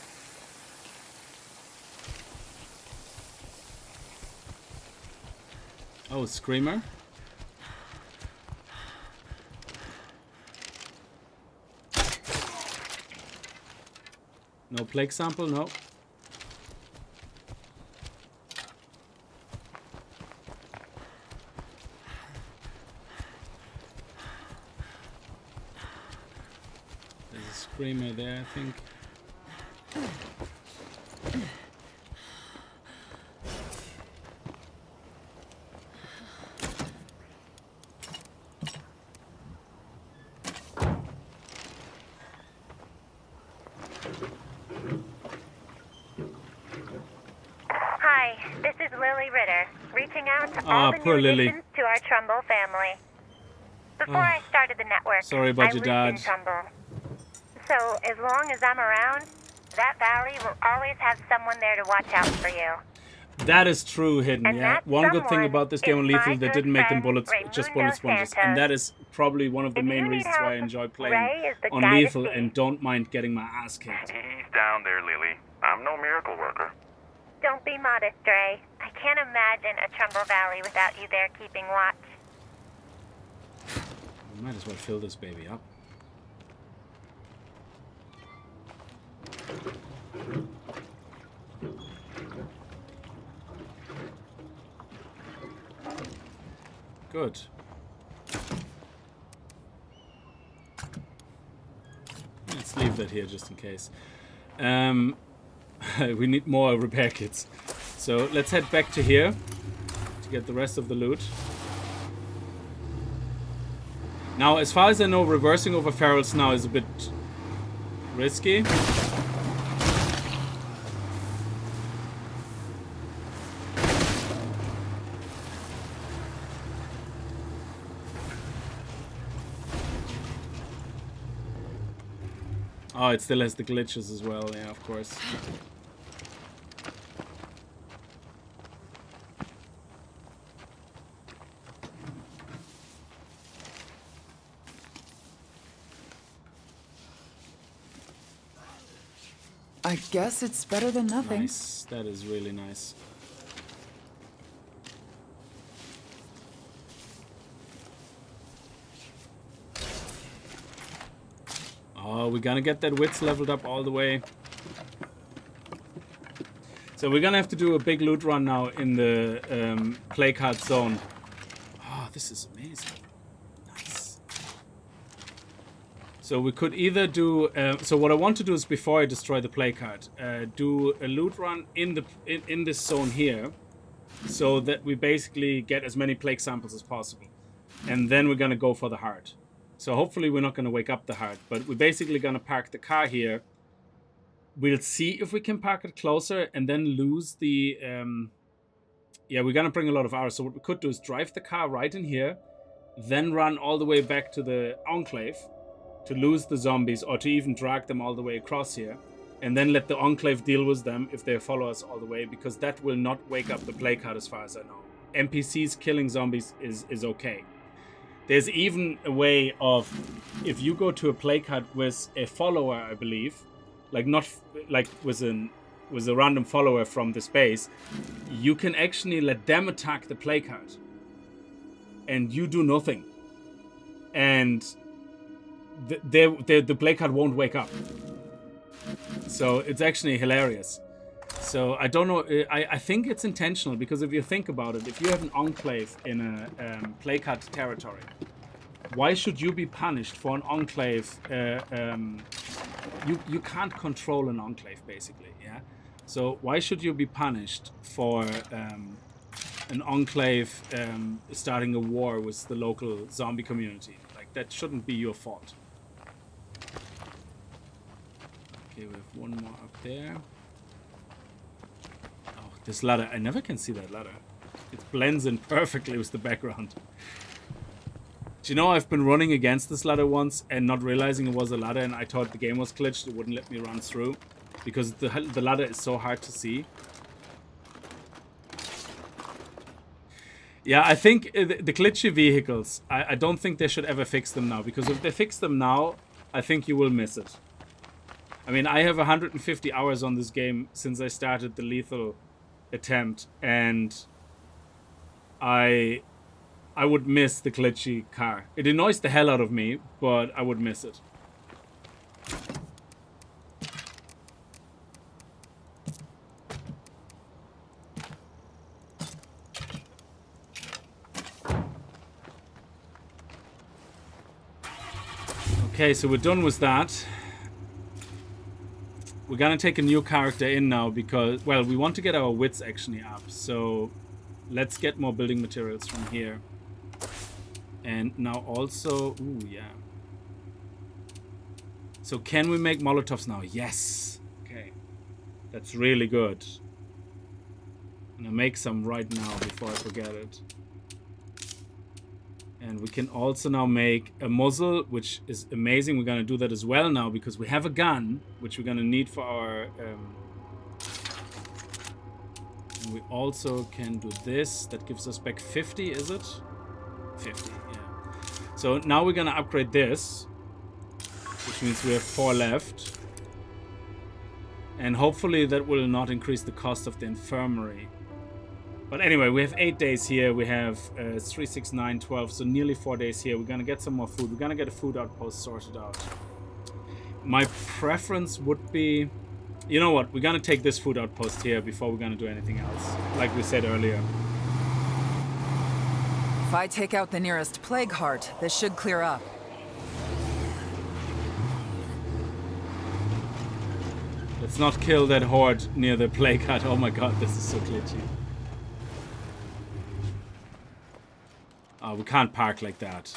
Oh, screamer. No plague sample, no. There's a screamer there, I think. Poor Lily. To our Trumbull family. Before I started the network, sorry about I your lived dad. in Trumbull. So as long as I'm around, that valley will always have someone there to watch out for you. That is true, Hidden, And yeah. that One good thing someone about this game on is Lethal, my they good didn't make them friend, bullets, just Raymundo bullet sponges. Santos. And that is probably one of the If main you need reasons why I help, enjoy playing Ray is the on guy to Lethal see. and don't mind getting my ass kicked. He's down there, Lily. I'm no miracle worker. Don't be modest, Ray. I can't imagine a Trumbull Valley without you there keeping watch. We might as well fill this baby up. Good. Let's leave that here just in case. We need more repair kits. So let's head back to here to get the rest of the loot. Now, as far as I know, reversing over ferals now is a bit risky. Oh, it still has the glitches as well, yeah, of course. I guess it's better than nothing. Nice, that is really nice. Oh, we're gonna get that wits leveled up all the way. So we're gonna have to do a big loot run now in the play card zone. Oh, this is amazing. Nice. So we could either do... so what I want to do is, before I destroy the play card, do a loot run in this zone here, so that we basically get as many plague samples as possible. And then we're going to go for the heart. So hopefully we're not going to wake up the heart, but we're basically going to park the car here. We'll see if we can park it closer and then lose the... yeah, we're going to bring a lot of hours. So what we could do is drive the car right in here, then run all the way back to the Enclave to lose the zombies, or to even drag them all the way across here, and then let the Enclave deal with them if they follow us all the way, because that will not wake up the play card as far as I know. NPCs killing zombies is okay. There's even a way of, if you go to a play card with a follower, I believe, like not like with a random follower from the space, you can actually let them attack the play card and you do nothing, and the play card won't wake up. So it's actually hilarious. So I don't know, I think it's intentional, because if you think about it, if you have an Enclave in a play card territory, why should you be punished for an Enclave? You can't control an Enclave, basically, yeah? So why should you be punished for an Enclave starting a war with the local zombie community? Like, that shouldn't be your fault. Okay, we have one more up there. Oh, this ladder. I never can see that ladder. It blends in perfectly with the background. Do you know, I've been running against this ladder once and not realizing it was a ladder, and I thought the game was glitched. It wouldn't let me run through because the ladder is so hard to see. Yeah, I think the glitchy vehicles, I don't think they should ever fix them now, because if they fix them now, I think you will miss it. I mean, I have 150 hours on this game since I started the lethal attempt, and I would miss the glitchy car. It annoys the hell out of me, but I would miss it. Okay, so we're done with that. We're gonna take a new character in now because, well, we want to get our wits actually up. So let's get more building materials from here. And now also, ooh, yeah. So can we make Molotovs now? Yes. Okay. That's really good. I'm gonna make some right now before I forget it. And we can also now make a muzzle, which is amazing. We're gonna do that as well now because we have a gun, which we're gonna need for our... and we also can do this. That gives us back 50, is it? 50, yeah. So now we're gonna upgrade this, which means we have 4 left. And hopefully that will not increase the cost of the infirmary. But anyway, we have 8 days here. We have 3, 6, 9, 12, so nearly 4 days here. We're gonna get some more food. We're gonna get a food outpost sorted out. My preference would be, you know what? We're gonna take this food outpost here before we're gonna do anything else, like we said earlier. If I take out the nearest plague heart, this should clear up. Let's not kill that horde near the plague hut. Oh my god, this is so glitchy. Oh, we can't park like that.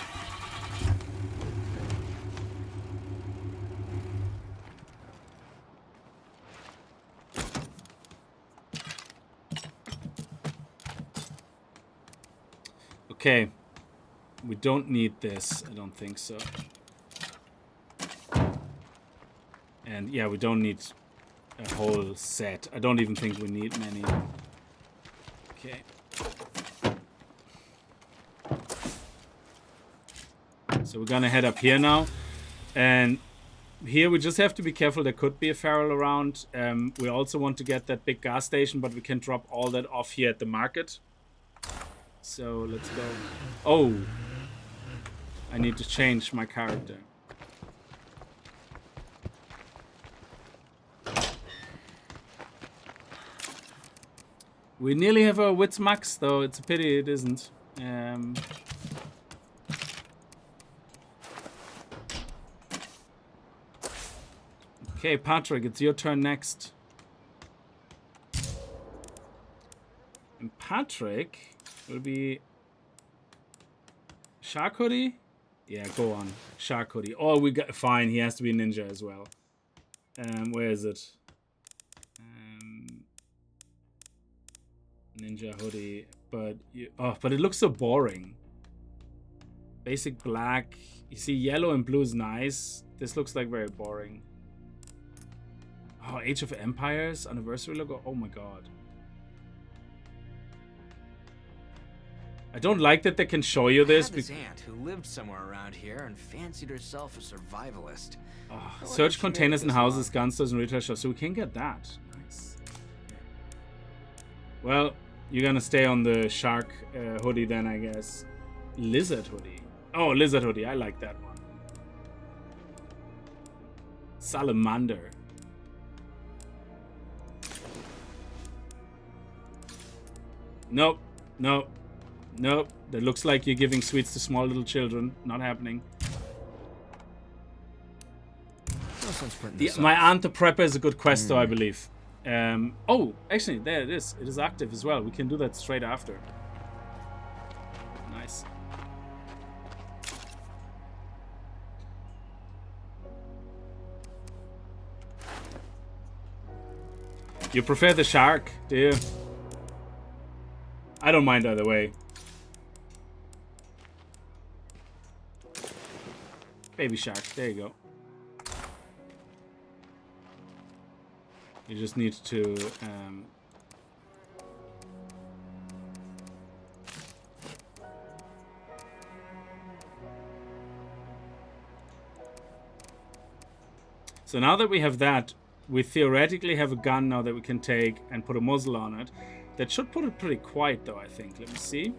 Okay. We don't need this. I don't think so. And yeah, we don't need a whole set. I don't even think we need many. Okay. So we're gonna head up here now, and here we just have to be careful. There could be a feral around. We also want to get that big gas station, but we can drop all that off here at the market. So let's go. Oh, I need to change my character. We nearly have our wits max, though. It's a pity it isn't. Okay, Patrick, it's your turn next. And Patrick will be Shark Hoodie? Yeah, go on. Shark Hoodie. Oh, we got fine. He has to be Ninja as well. Where is it? Ninja Hoodie. But but it looks so boring. Basic black. You see, yellow and blue is nice. This looks like very boring. Oh, Age of Empires anniversary logo. Oh my god. I don't like that they can show you this. This aunt who lived somewhere around here and fancied herself a survivalist. Search containers in houses, gun stores, and retail shops. So we can get that. Nice. Well, you're gonna stay on the shark hoodie then, I guess. Lizard hoodie. Oh, lizard hoodie. I like that one. Salamander. Nope. Nope. Nope. That looks like you're giving sweets to small little children. Not happening. My Aunt the Prepper is a good quest, though, I believe. Oh, actually, there it is. It is active as well. We can do that straight after. Nice. You prefer the shark, do you? I don't mind either way. Baby shark, there you go. You just need to so now that we have that, we theoretically have a gun now that we can take and put a muzzle on it. That should put it pretty quiet though, I think. Let me see.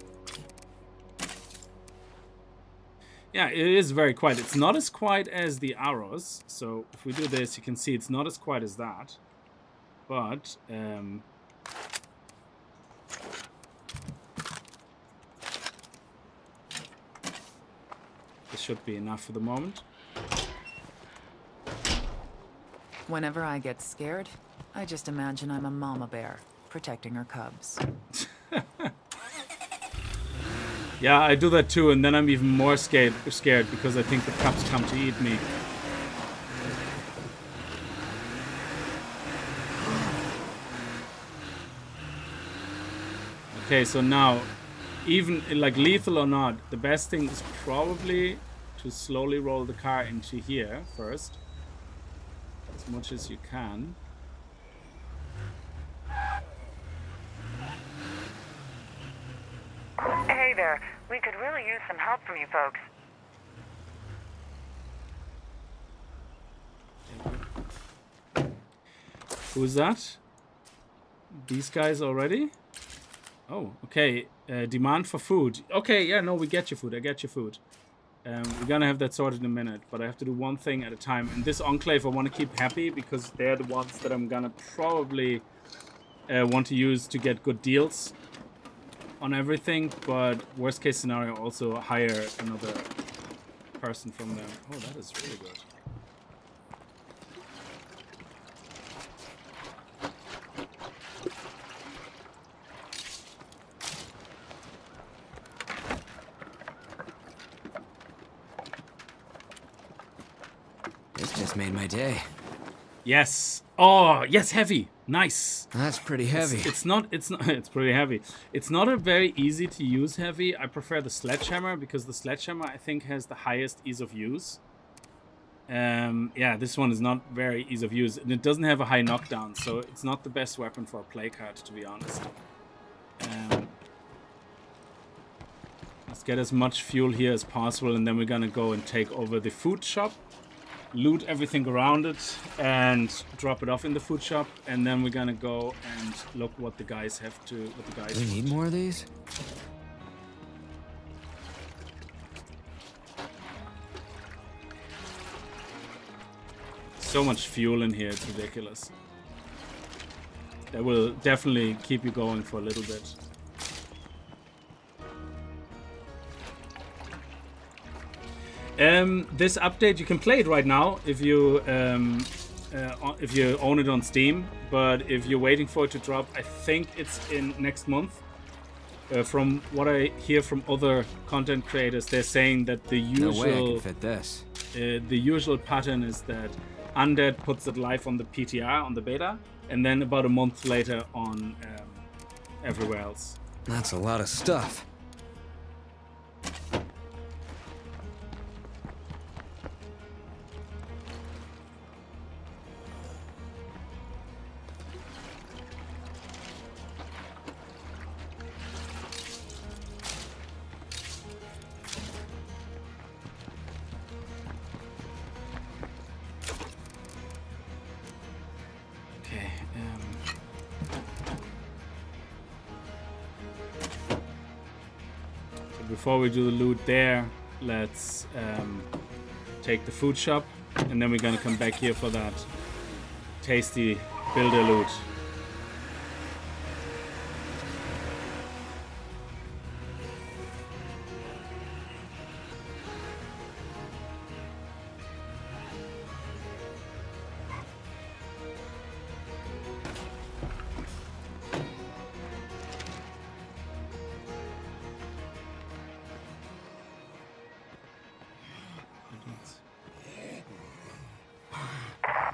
Yeah, it is very quiet. It's not as quiet as the arrows. So if we do this, you can see it's not as quiet as that. But this should be enough for the moment. Whenever I get scared, I just imagine I'm a mama bear protecting her cubs. Yeah, I do that too, and then I'm even more scared because I think the cubs come to eat me. Okay, so now, even like lethal or not, the best thing is probably to slowly roll the car into here first, as much as you can. Hey there. We could really use some help from you folks. Who's that? These guys already? Oh, okay. Demand for food. Okay, yeah, no, we get your food. I get your food. We're gonna have that sorted in a minute, but I have to do one thing at a time. And this enclave I want to keep happy because they're the ones that I'm gonna probably want to use to get good deals on everything. But worst case scenario, also hire another person from them. Oh, that is really good. Made my day. Yes. Oh, yes, heavy. Nice. That's pretty heavy. It's pretty heavy. It's not a very easy to use heavy. I prefer the sledgehammer because the sledgehammer I think has the highest ease of use. Yeah, this one is not very ease of use, and it doesn't have a high knockdown, so it's not the best weapon for a play card, to be honest. Let's get as much fuel here as possible, and then we're gonna go and take over the food shop. Loot everything around it and drop it off in the food shop, and then we're gonna go and look what the guys have to. What the guys. Do we need more of these? So much fuel in here, it's ridiculous. That will definitely keep you going for a little bit. This update, you can play it right now if you if you own it on Steam, but if you're waiting for it to drop, I think it's in next month. From what I hear from other content creators, they're saying that the No way I usual can fit this. the usual pattern is that Undead puts it live on the PTR, on the beta, and then about a month later on everywhere else. That's a lot of stuff. Okay. So before we do the loot there, let's take the food shop, and then we're gonna come back here for that tasty builder loot.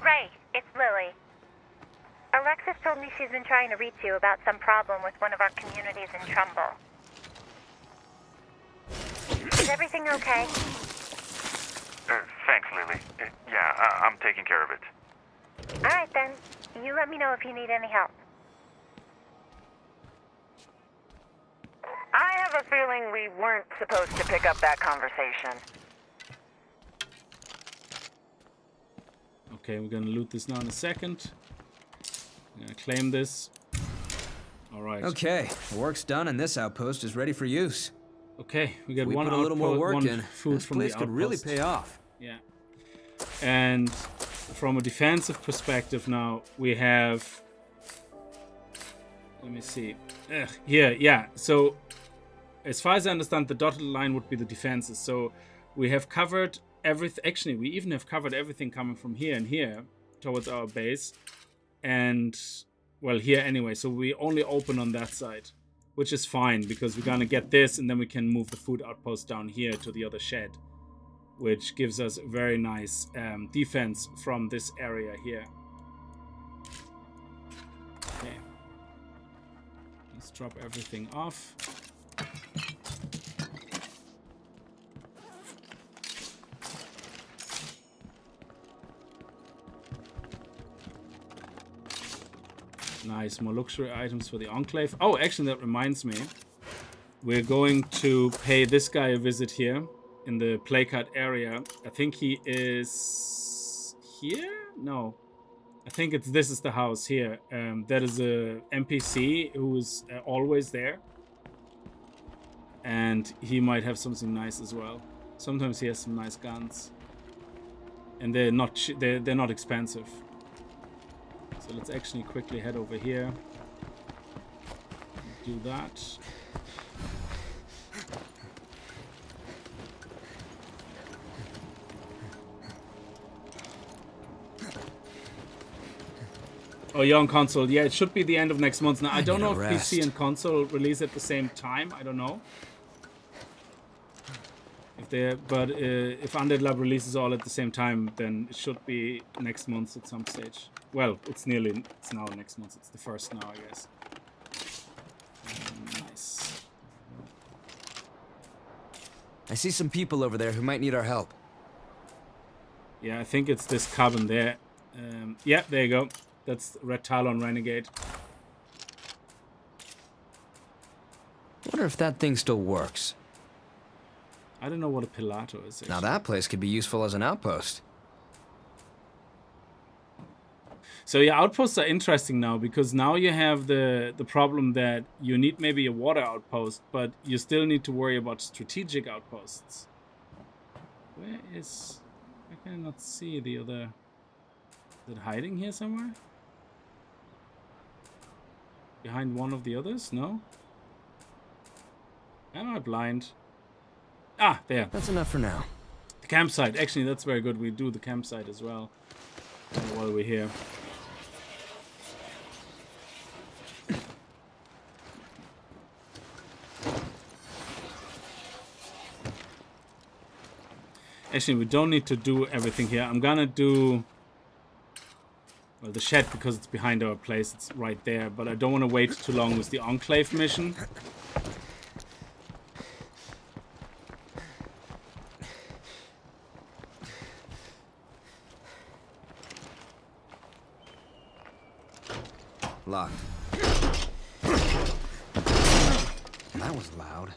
Ray, it's Lily. Alexis told me she's been trying to reach you about some problem with one of our communities in Trumbull. Is everything okay? Thanks, Lily. Yeah, I'm taking care of it. Alright then. You let me know if you need any help. I have a feeling we weren't supposed to pick up that conversation. Okay, we're gonna loot this now in a second. I'm gonna claim this. All right. Okay, the work's done and this outpost is ready for use. Okay, we got We one put a little more work one in. food This from the place could really outpost. pay off. Yeah. And from a defensive perspective now, we have... Let me see. Here, yeah. So, as far as I understand, the dotted line would be the defenses. So, we have covered everything. Actually, we even have covered everything coming from here and here towards our base. And, well, here anyway. So, we only open on that side, which is fine because we're going to get this and then we can move the food outpost down here to the other shed, which gives us very nice defense from this area here. Okay. Let's drop everything off. Nice, more luxury items for the Enclave. Oh, actually, that reminds me. We're going to pay this guy a visit here in the Playcard area. I think he is here? No. I think this is the house here. That is a NPC who is always there. And he might have something nice as well. Sometimes he has some nice guns. And they're not expensive. So let's actually quickly head over here. Do that. Oh, you're on console. Yeah, it should be the end of next month. Now, I don't know if PC and console release at the same time. I don't know. If Undead Lab releases all at the same time, then it should be next month at some stage. Well, it's now next month. It's the first now, I guess. Nice. I see some people over there who might need our help. Yeah, I think it's this cabin there. Yeah, there you go. That's Red Talon Renegade. Wonder if that thing still works. I don't know what a Pilato is. Now that place could be useful as an outpost. So yeah, outposts are interesting now because now you have the problem that you need maybe a water outpost, but you still need to worry about strategic outposts. Where is... I cannot see the other... Is it hiding here somewhere? Behind one of the others? No? Am I blind? Ah, there. That's enough for now. The campsite. Actually, that's very good. We do the campsite as well. while we're here. Actually, we don't need to do everything here. I'm gonna do... Well, the shed, because it's behind our place, it's right there. But I don't want to wait too long with the Enclave mission. Locked. That was loud.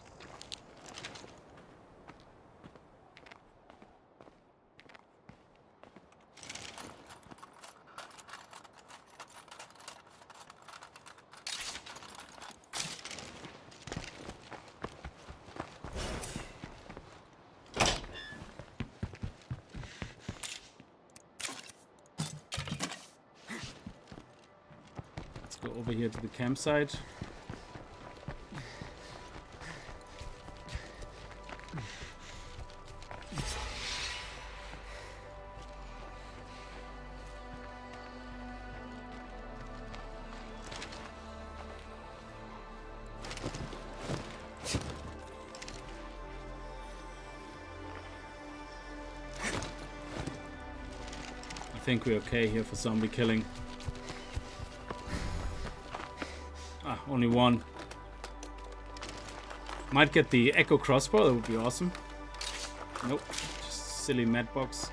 Over here to the campsite. I think we're okay here for zombie killing. Only one. Might get the Echo crossbow, that would be awesome. Nope, just silly med box.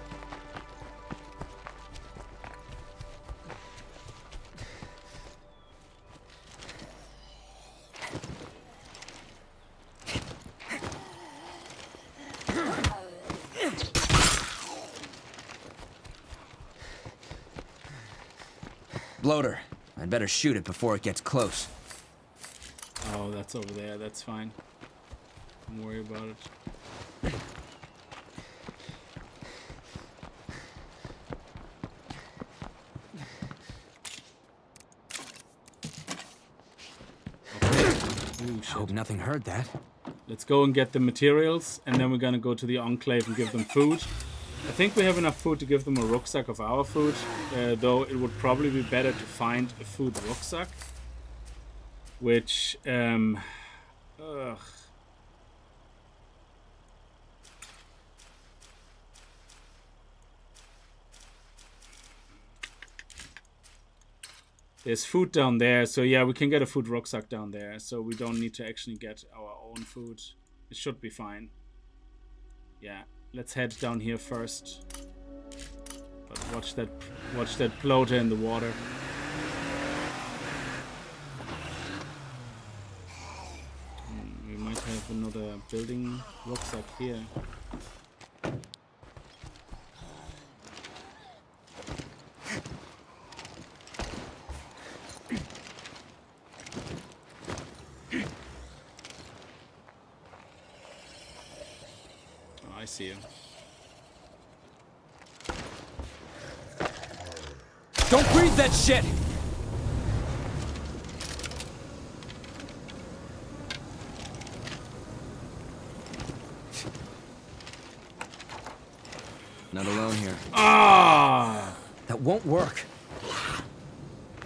Bloater. I'd better shoot it before it gets close. Oh, that's over there. That's fine. Don't worry about it. Okay. Ooh, I hope nothing heard that. Let's go and get the materials, and then we're gonna go to the Enclave and give them food. I think we have enough food to give them a rucksack of our food, though it would probably be better to find a food rucksack. Which, ugh. There's food down there, so yeah, we can get a food rucksack down there, so we don't need to actually get our own food. It should be fine. Yeah, let's head down here first. But watch that bloater in the water. Have another building rucksack here. Oh, I see you. Don't breathe that shit! Not alone here. Ah! That won't work.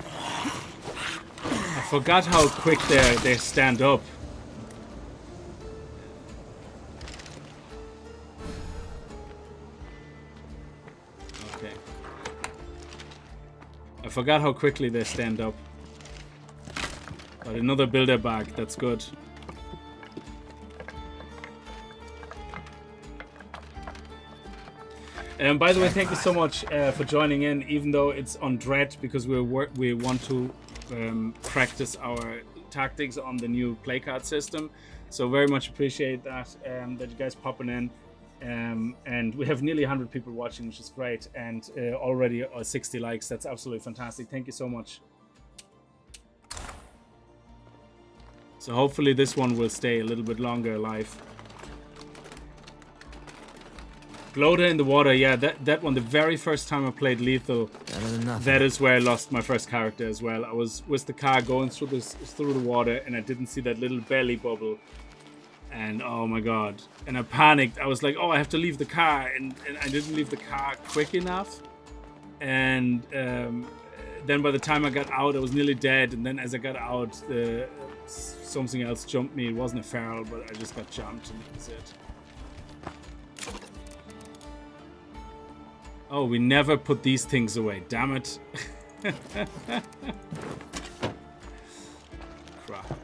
I forgot how quick they stand up. Okay. I forgot how quickly they stand up. But another builder bag, that's good. And by the way, thank you so much for joining in, even though it's on Dread, because we want to practice our tactics on the new play card system. So very much appreciate that that you guys popping in. And we have nearly 100 people watching, which is great, and already 60 likes. That's absolutely fantastic. Thank you so much. So hopefully this one will stay a little bit longer alive. Bloater in the water, yeah, that one, the very first time I played Lethal, that is where I lost my first character as well. I was with the car going through the water, and I didn't see that little belly bubble, and oh my god, and I panicked. I was like, oh, I have to leave the car, and I didn't leave the car quick enough, and then by the time I got out, I was nearly dead. And then as I got out, something else jumped me. It wasn't a feral, but I just got jumped, and that was it. Oh, we never put these things away. Damn it. Crap.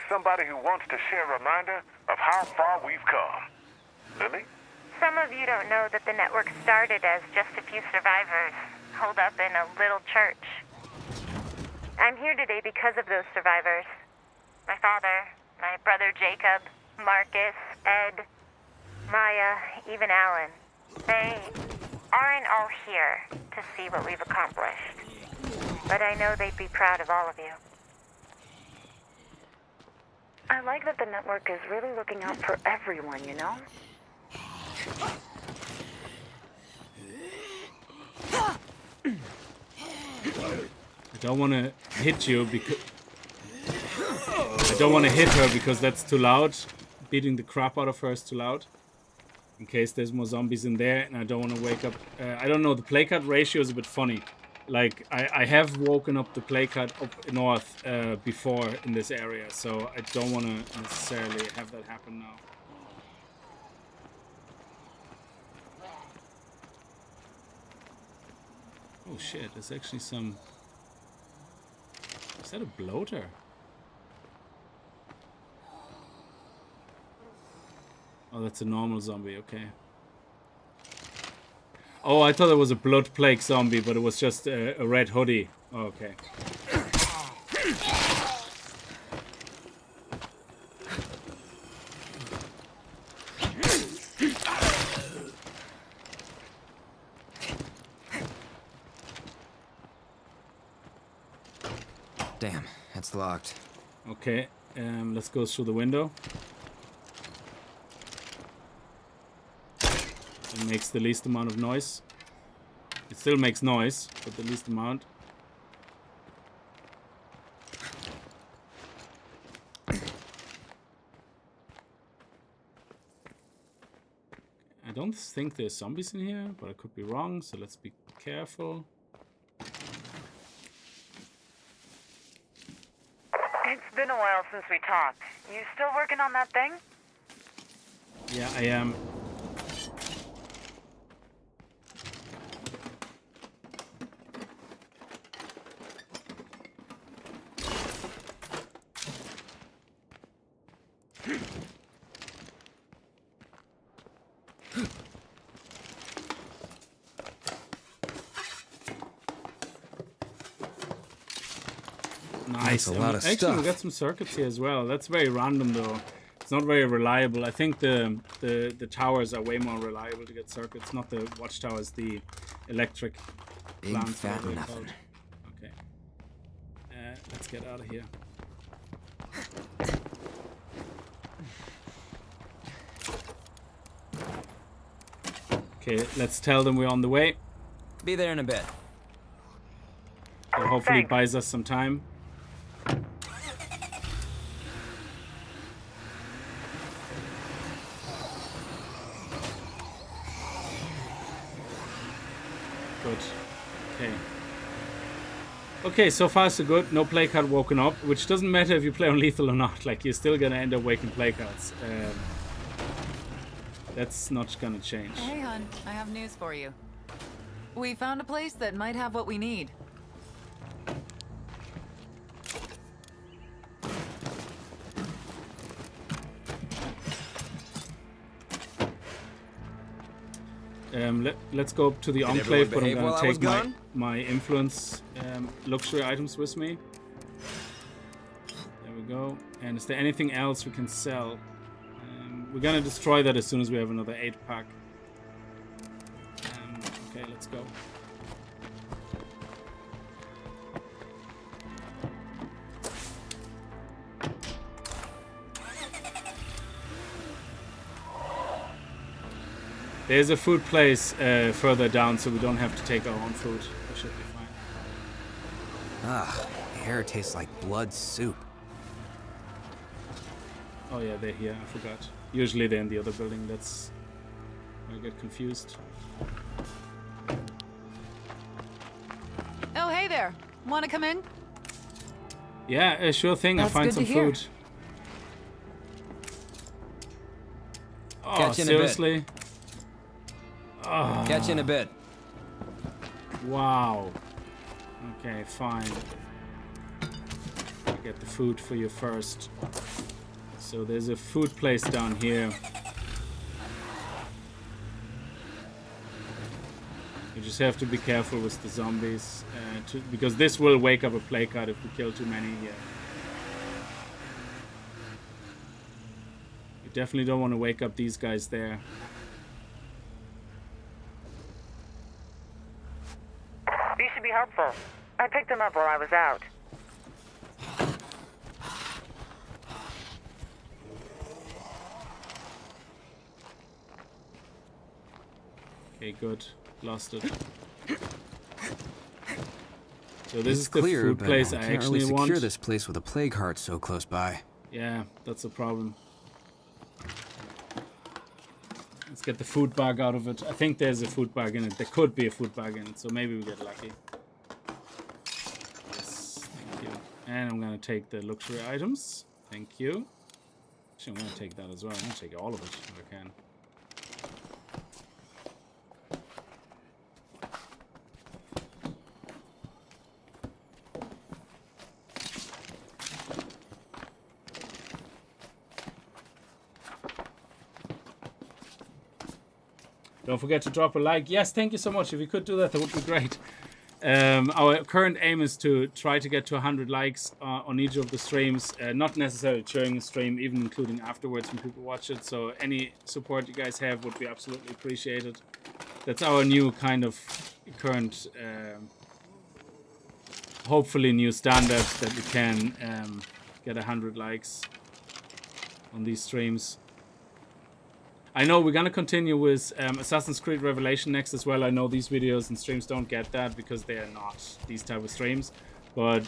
Somebody who wants to share a reminder of how far we've come. Lily? Some of you don't know that the network started as just a few survivors, holed up in a little church. I'm here today because of those survivors. My father, my brother Jacob, Marcus, Ed, Maya, even Alan. They aren't all here to see what we've accomplished. But I know they'd be proud of all of you. I like that the network is really looking out for everyone, you know? I don't want to hit you because... I don't want to hit her because that's too loud. Beating the crap out of her is too loud. In case there's more zombies in there, and I don't want to wake up... I don't know, the play cut ratio is a bit funny. Like, I have woken up the play cut up north before in this area, so I don't want to necessarily have that happen now. Oh shit, there's actually some... Is that a bloater? Oh, that's a normal zombie, okay. Oh, I thought it was a blood plague zombie, but it was just a red hoodie. Oh, okay. Damn, it's locked. Okay, let's go through the window. It makes the least amount of noise. It still makes noise, but the least amount. I don't think there's zombies in here, but I could be wrong, so let's be careful. It's been a while since we talked. You still working on that thing? Yeah, I am. Nice. A lot of actually, stuff. we got some circuits here as well. That's very random, though. It's not very reliable. I think the towers are way more reliable to get circuits, not the watchtowers, the electric Big plants. fat whatever they're nothing. called. Okay. Let's get out of here. Okay, let's tell them we're on the way. Be there in a bit. It hopefully buys us some time. Good. Okay. Okay, so far so good. No play card woken up, which doesn't matter if you play on lethal or not. Like, you're still gonna end up waking play cards. That's not gonna change. Hey, hon, I have news for you. We found a place that might have what we need. Let's go up to the Did Enclave, but I'm everyone behave gonna while I was take gone? my influence luxury items with me. There we go. And is there anything else we can sell? we're gonna destroy that as soon as we have another 8-pack. Okay, let's go. There's a food place further down, so we don't have to take our own food. We should be fine. Ah, the air tastes like blood soup. Oh yeah, they're here. I forgot. Usually they're in the other building. That's where I get confused. Oh, hey there. Want to come in? Yeah, sure thing. That's I'll find good some to hear. food. Oh, Catch you in a bit. seriously? Oh, Catch you in a bit. wow. Okay, fine. I'll get the food for you first. So there's a food place down here. You just have to be careful with the zombies, because this will wake up a play card if we kill too many here. You definitely don't want to wake up these guys there. These should be helpful. I picked them up while I was out. Okay, good. Lost it. So this It's is the clear, food but place I I can't actually really want. secure this place with a plague heart so close by. Yeah, that's a problem. Let's get the food bag out of it. I think there's a food bag in it. There could be a food bag in it, so maybe we get lucky. Yes, thank you. And I'm gonna take the luxury items. Thank you. Actually, I'm gonna take that as well. I'm gonna take all of it if I can. Don't forget to drop a like. Yes, thank you so much. If you could do that, that would be great. Our current aim is to try to get to 100 likes on each of the streams. Not necessarily during the stream, even including afterwards when people watch it. So any support you guys have would be absolutely appreciated. That's our new kind of current, hopefully new standard, that we can get 100 likes on these streams. I know we're gonna continue with Assassin's Creed Revelation next as well. I know these videos and streams don't get that because they are not these type of streams. But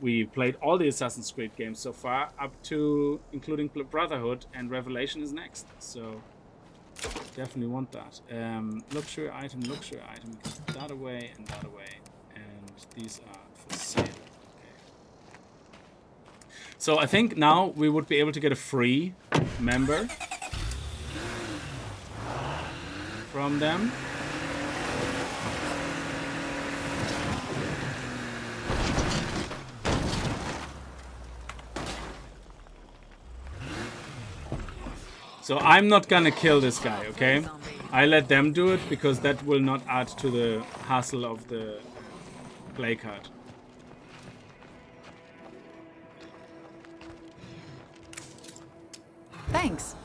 we played all the Assassin's Creed games so far, up to including Brotherhood, and Revelation is next. So definitely want that. Luxury item, get that away and that away. And these are for sale. Okay. So I think now we would be able to get a free member from them. So I'm not gonna kill this guy, okay? I let them do it because that will not add to the hassle of the play card. Thanks.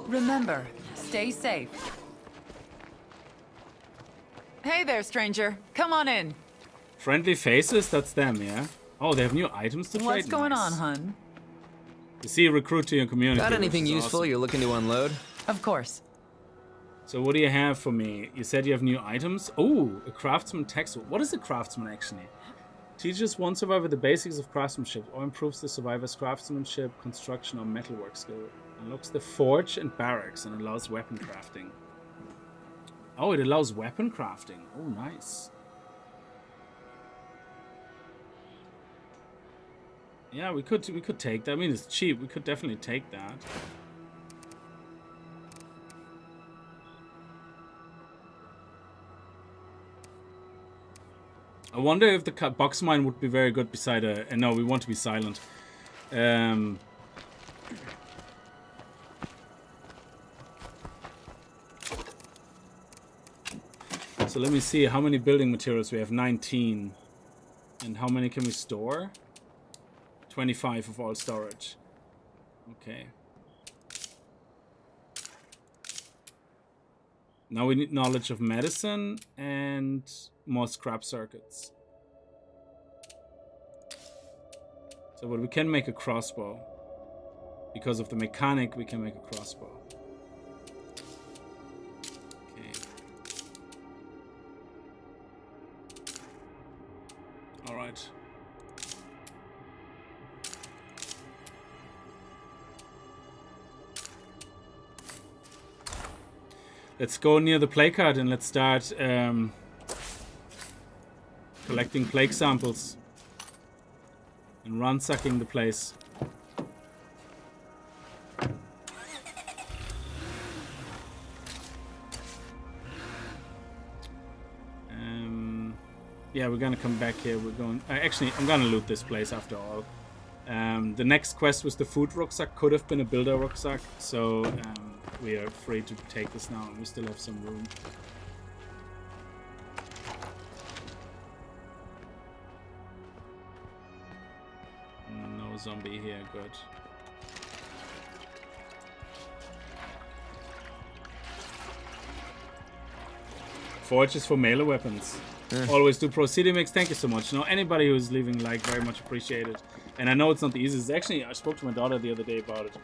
Remember, stay safe. Hey there, stranger. Come on in. Friendly faces, that's them, yeah? Oh, they have new items to trade. What's going Nice. on, hun? You see, recruit to your community. Got which anything is useful awesome. you're looking to unload? Of course. So what do you have for me? You said you have new items? Oh, a craftsman textbook. What is a craftsman, actually? Teaches one survivor the basics of craftsmanship or improves the survivor's craftsmanship, construction, or metalwork skill. Unlocks the forge and barracks and allows weapon crafting. Oh, it allows weapon crafting. Oh, nice. Yeah, we could take that. I mean, it's cheap. We could definitely take that. I wonder if the box mine would be very good beside a... No, we want to be silent. So let me see how many building materials we have. 19. And how many can we store? 25 of all storage. Okay. Now we need knowledge of medicine and more scrap circuits. So, but we can make a crossbow. Because of the mechanic, we can make a crossbow. Okay. All right. Let's go near the plague card and let's start collecting plague samples and ransacking the place. Yeah, we're gonna come back here. We're going. Actually, I'm gonna loot this place after all. The next quest was the food rucksack. Could have been a builder rucksack, so we are free to take this now, and we still have some room. No zombie here. Good. Forge is for melee weapons. Always do pro CD mix. Thank you so much. Anybody who's leaving like, very much appreciated. And I know it's not the easiest. Actually, I spoke to my daughter the other day about it,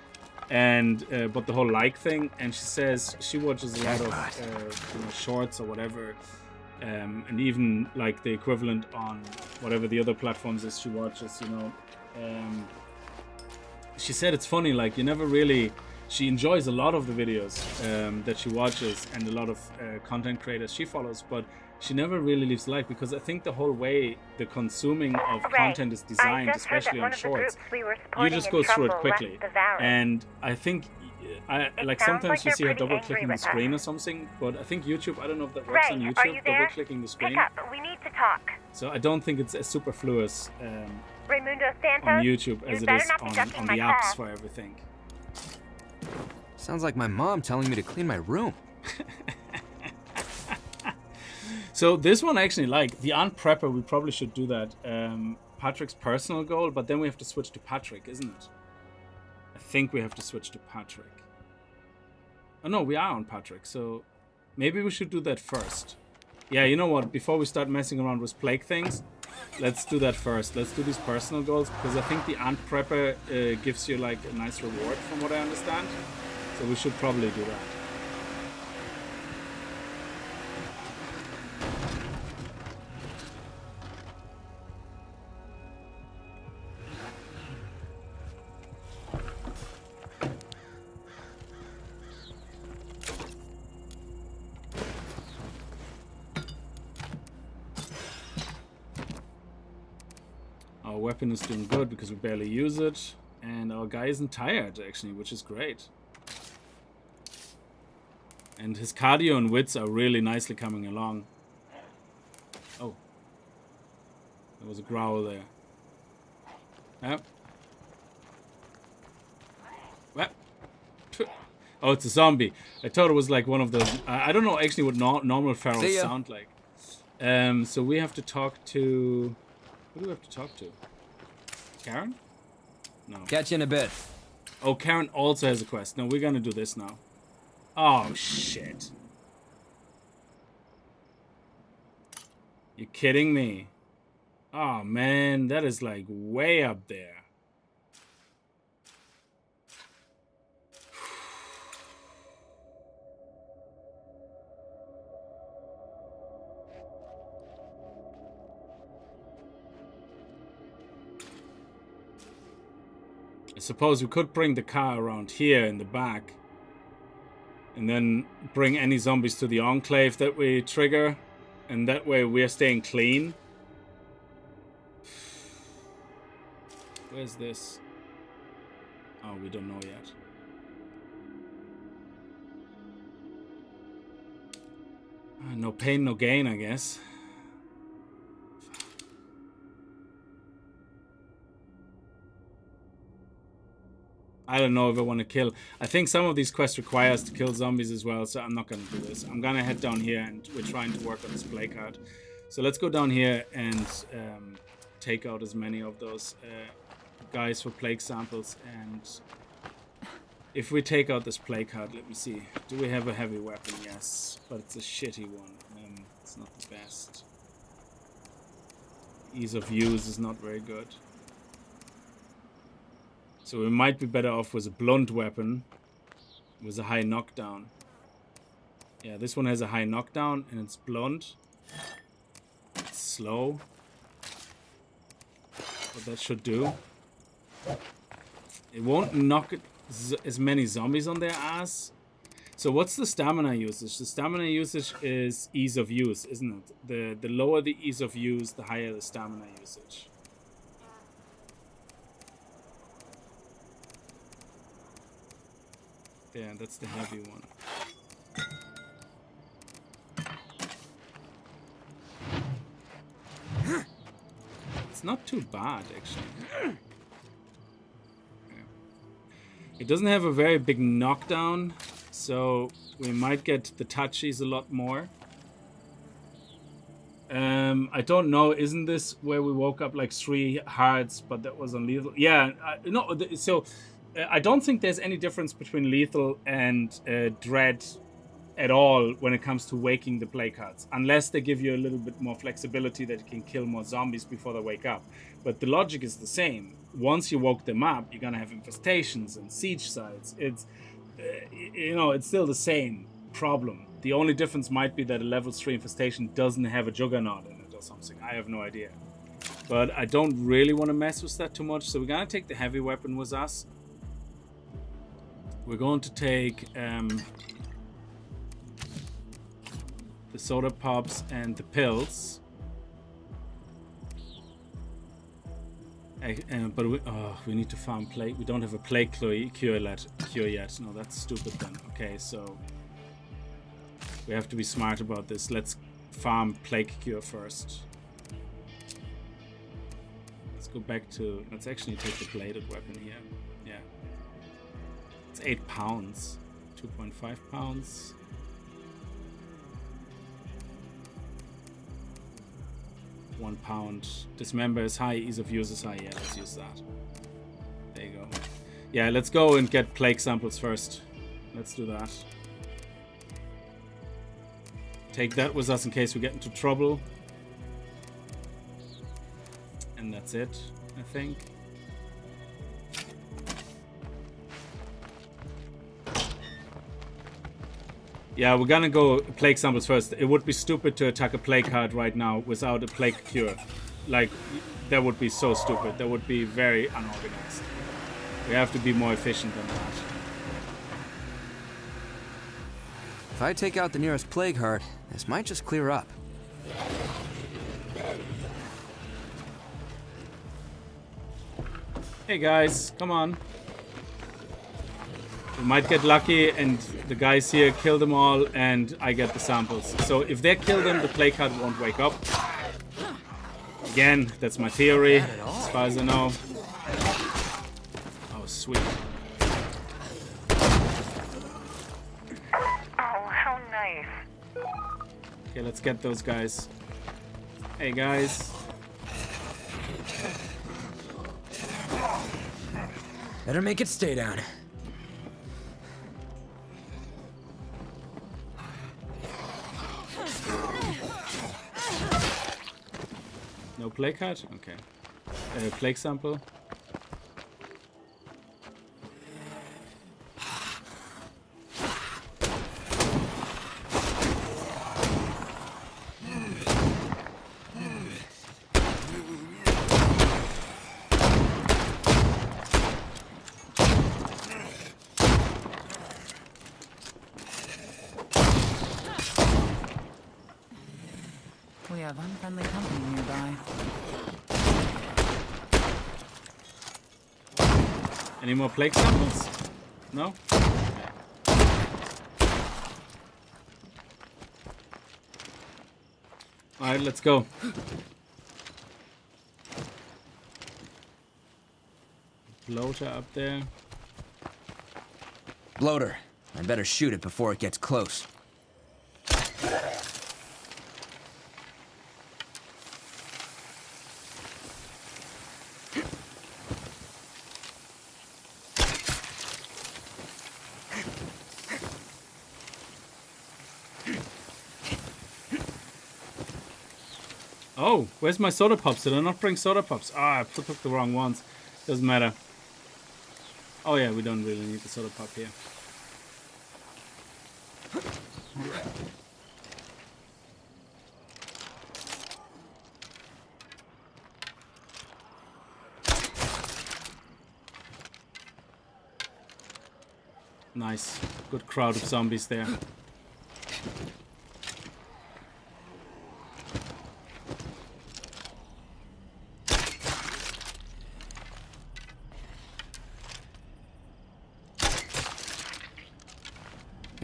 and but the whole like thing. And she says she watches a lot of shorts or whatever, and even like the equivalent on whatever the other platforms is she watches. She said it's funny. Like you never really. She enjoys a lot of the videos that she watches and a lot of content creators she follows, but she never really leaves a like because I think the whole way the consuming of content is designed, especially on shorts, you just go through it quickly. And I think, sometimes you see her double clicking the screen or something, but I think YouTube, I don't know if that works on YouTube, double clicking the screen. We need to talk. So I don't think it's as superfluous Raimundo Santos, on YouTube as it is on the apps for everything. Sounds like my mom telling me to clean my room. So this one I actually like. The Aunt Prepper, we probably should do that. Patrick's personal goal, but then we have to switch to Patrick, isn't it? I think we have to switch to Patrick. Oh no, we are on Patrick, so maybe we should do that first. Yeah, you know what? Before we start messing around with plague things, let's do that first. Let's do these personal goals, because I think the Aunt Prepper gives you like a nice reward from what I understand. So we should probably do that. Our weapon is doing good because we barely use it, and our guy isn't tired actually, which is great. And his cardio and wits are really nicely coming along. Oh. There was a growl there. Yep. What? Oh, it's a zombie. I thought it was like one of those... I don't know actually what normal ferals sound like. So we have to talk to... Who do we have to talk to? Karen? No. Catch you in a bit. Oh, Karen also has a quest. No, we're gonna do this now. Oh, shit. You kidding me? Oh, man. That is like way up there. I suppose we could bring the car around here in the back. And then bring any zombies to the enclave that we trigger. And that way we're staying clean. Where's this? Oh, we don't know yet. No pain, no gain, I guess. I don't know if I want to kill. I think some of these quests require us to kill zombies as well, so I'm not going to do this. I'm going to head down here, and we're trying to work on this play card. So let's go down here and take out as many of those guys for plague samples. And If we take out this play card, let me see. Do we have a heavy weapon? Yes, but it's a shitty one. It's not the best. Ease of use is not very good. So we might be better off with a blunt weapon with a high knockdown. Yeah, this one has a high knockdown and it's blunt. It's slow. What that should do. It won't knock as many zombies on their ass. So what's the stamina usage? The stamina usage is ease of use, isn't it? The lower the ease of use, the higher the stamina usage. Yeah, that's the heavy one. It's not too bad, actually. It doesn't have a very big knockdown, so we might get the touchies a lot more. I don't know. Isn't this where we woke up like 3 hearts, but that was on lethal? Yeah, no. So I don't think there's any difference between lethal and dread at all when it comes to waking the play cards, unless they give you a little bit more flexibility that you can kill more zombies before they wake up. But the logic is the same. Once you woke them up, you're gonna have infestations and siege sites. It's it's still the same problem. The only difference might be that a level 3 infestation doesn't have a juggernaut in it or something. I have no idea. But I don't really want to mess with that too much, so we're gonna take the heavy weapon with us. We're going to take the soda pops and the pills. But we need to farm plague. We don't have a plague cure yet. No, that's stupid then. Okay, so we have to be smart about this. Let's farm plague cure first. Let's go back to... Let's actually take the bladed weapon here. Yeah. It's 8 pounds. 2.5 pounds. 1 pound. Dismember is high, ease of use is high. Yeah, let's use that. There you go. Yeah, let's go and get plague samples first. Let's do that. Take that with us in case we get into trouble. And that's it, I think. Yeah, we're gonna go plague samples first. It would be stupid to attack a plague card right now without a plague cure. Like, that would be so stupid. That would be very unorganized. We have to be more efficient than that. If I take out the nearest plague heart, this might just clear up. Hey guys, come on. We might get lucky and the guys here kill them all and I get the samples. So if they kill them, the plague card won't wake up. Again, that's my theory, as far as I know. Oh, sweet. Oh, how nice. Okay, let's get those guys. Hey guys. Better make it stay down. No plague card? Okay. Plague sample. We have unfriendly company nearby. Any more plague samples? No? Alright, let's go. Bloater up there. Bloater. I better shoot it before it gets close. Oh, where's my soda pops? Did I not bring soda pops? Ah, I took the wrong ones. Doesn't matter. Oh yeah, we don't really need the soda pop here. Nice. Good crowd of zombies there.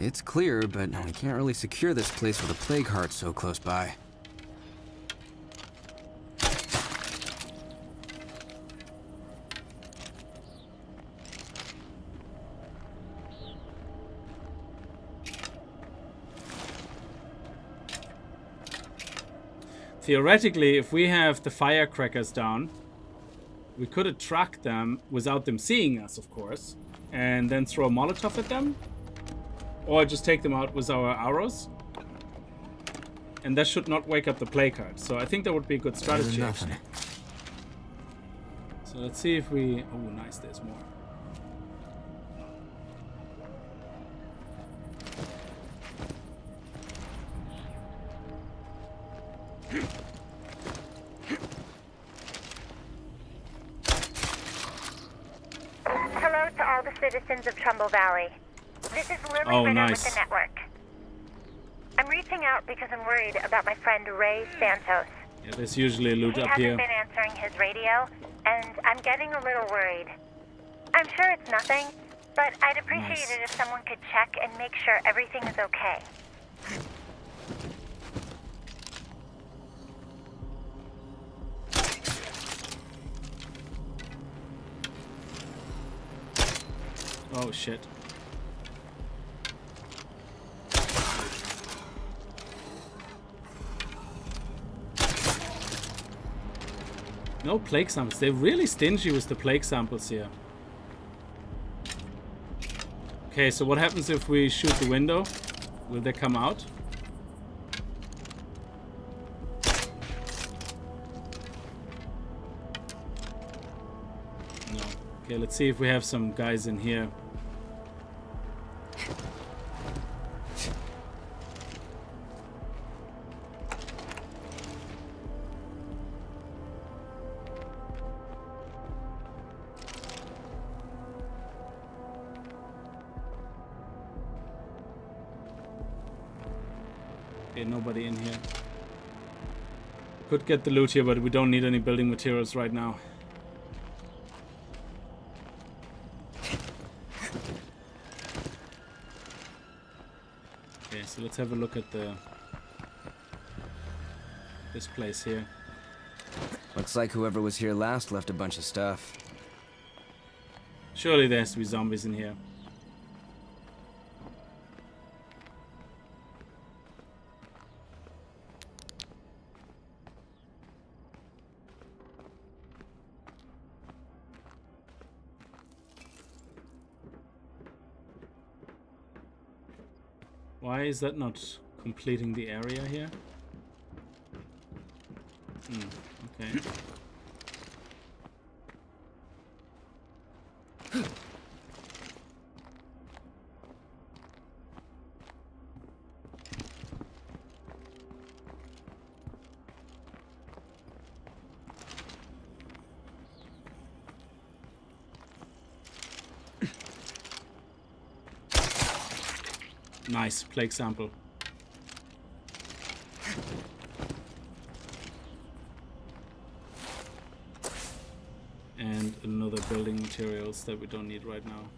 It's clear, but we can't really secure this place with a plague heart so close by. Theoretically, if we have the firecrackers down, we could attract them without them seeing us, of course, and then throw a Molotov at them. Or just take them out with our arrows. And that should not wake up the plague heart. So I think that would be a good strategy, actually. So let's see if we... Oh, nice, there's more. Hello to all the citizens of Trumbull Valley. This is Lily Oh, Ritter nice. with the network. I'm reaching out because I'm worried about my friend Ray Santos. Yeah, there's usually loot He up hasn't here. been answering his radio, and I'm getting a little worried. I'm sure it's nothing, but I'd appreciate Nice. it if someone could check and make sure everything is okay. Oh, shit. No plague samples. They're really stingy with the plague samples here. Okay, so what happens if we shoot the window? Will they come out? No. Okay, let's see if we have some guys in here. Okay, nobody in here. Could get the loot here, but we don't need any building materials right now. Okay, so let's have a look at this place here. Looks like whoever was here last left a bunch of stuff. Surely there has to be zombies in here. Why is that not completing the area here? Okay. Nice plague sample. And another building materials that we don't need right now.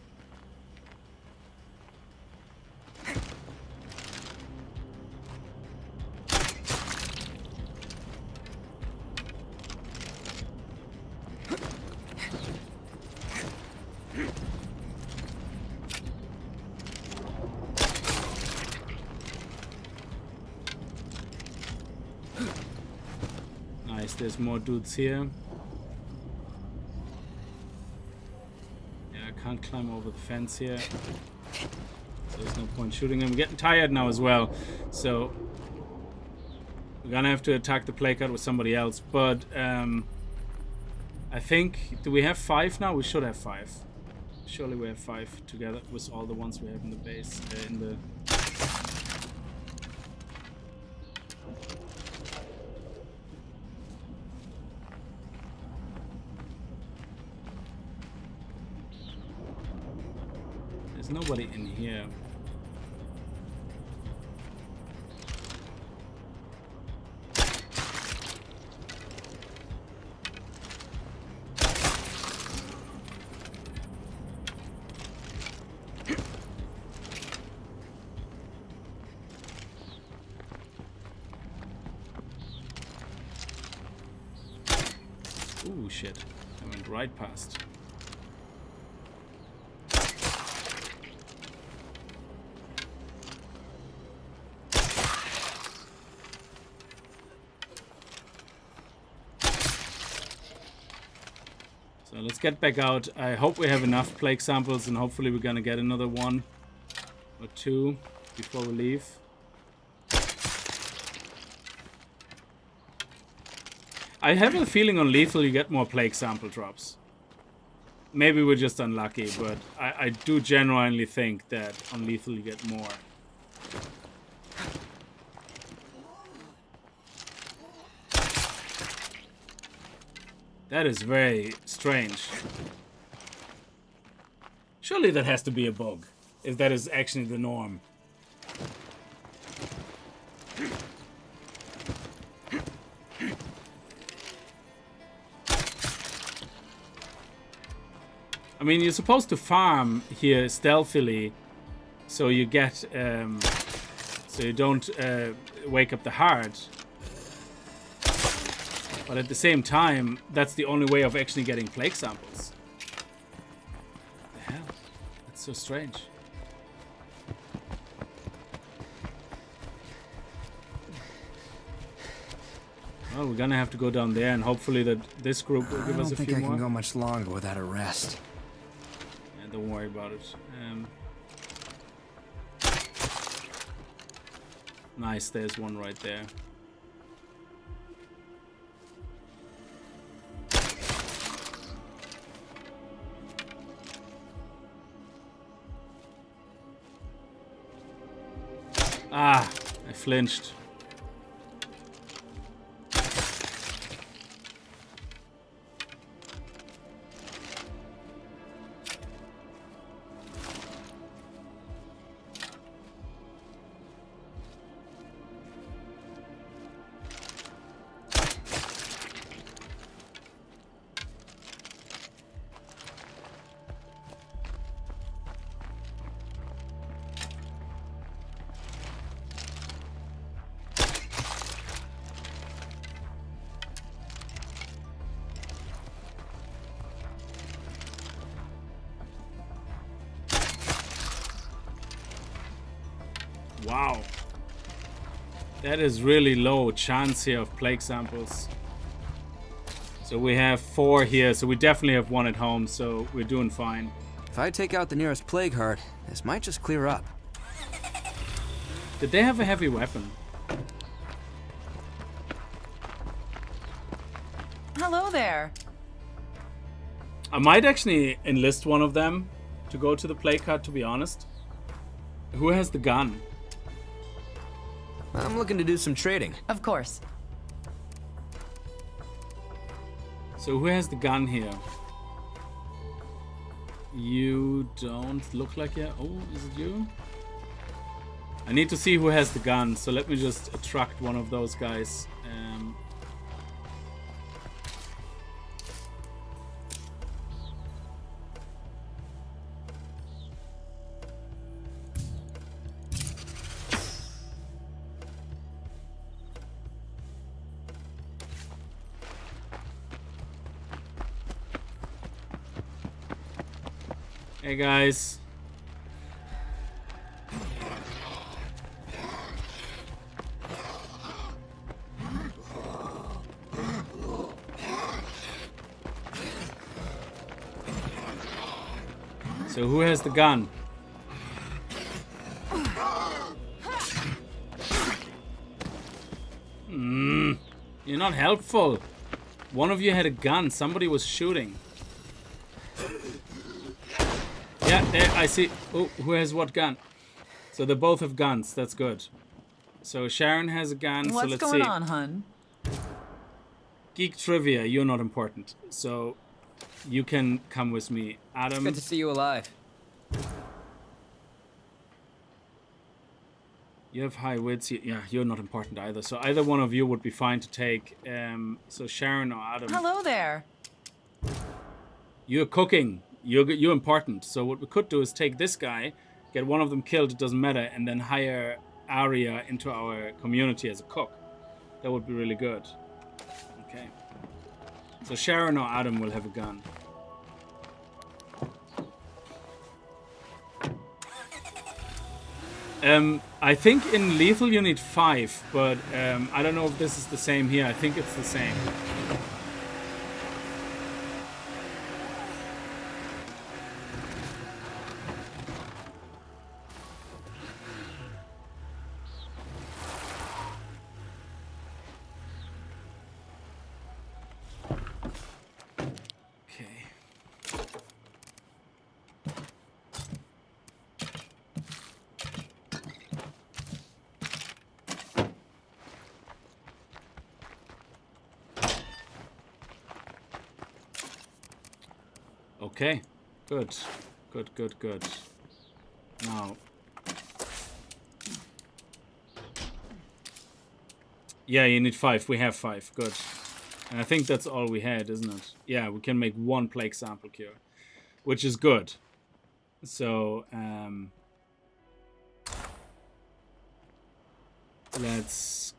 Nice, there's more dudes here. Yeah, I can't climb over the fence here. So there's no point shooting them. I'm getting tired now as well. So we're We're gonna have to attack the plague card with somebody else, but I think, do we have 5 now? We should have 5. Surely we have 5 together with all the ones we have in the base, in the... There's nobody in here. Ooh, shit. I went right past. So let's get back out. I hope we have enough plague samples, and hopefully we're gonna get another 1 or 2 before we leave. I have a feeling on lethal you get more plague sample drops. Maybe we're just unlucky, but I do genuinely think that on lethal you get more. That is very strange. Surely that has to be a bug, if that is actually the norm. I mean, you're supposed to farm here stealthily, so you get, so you don't wake up the heart. But at the same time, that's the only way of actually getting plague samples. What the hell? That's so strange. Well, we're gonna have to go down there, and hopefully that this group will give us a few more. I don't think I can go much longer without a rest. Don't worry about it. Nice, there's one right there. Ah, I flinched. Wow. That is really low chance here of plague samples. So we have 4 here, so we definitely have 1 at home, so we're doing fine. If I take out the nearest plague heart, this might just clear up. Did they have a heavy weapon? Hello there. I might actually enlist one of them to go to the plague heart, to be honest. Who has the gun? I'm looking to do some trading. Of course. So who has the gun here? You don't look like you. Oh, is it you? I need to see who has the gun, so let me just attract one of those guys. Hey guys. So who has the gun? You're not helpful. One of you had a gun. Somebody was shooting. Yeah, there, I see. Oh, who has what gun? So they both have guns. That's good. So Sharon has a gun. What's so let's going see. on, hun? Geek trivia. You're not important. So you can come with me. Adam. Good to see you alive. You have high wits. Yeah, you're not important either. So either one of you would be fine to take. So Sharon or Adam. Hello there. You're cooking. You're important. So what we could do is take this guy, get one of them killed. It doesn't matter, and then hire Arya into our community as a cook. That would be really good. Okay. So Sharon or Adam will have a gun. I think in lethal you need 5, but I don't know if this is the same here. I think it's the same. Okay, good. Good. Now, yeah, you need 5. We have 5. Good. And I think that's all we had, isn't it? Yeah, we can make 1 plague sample cure, which is good. So, let's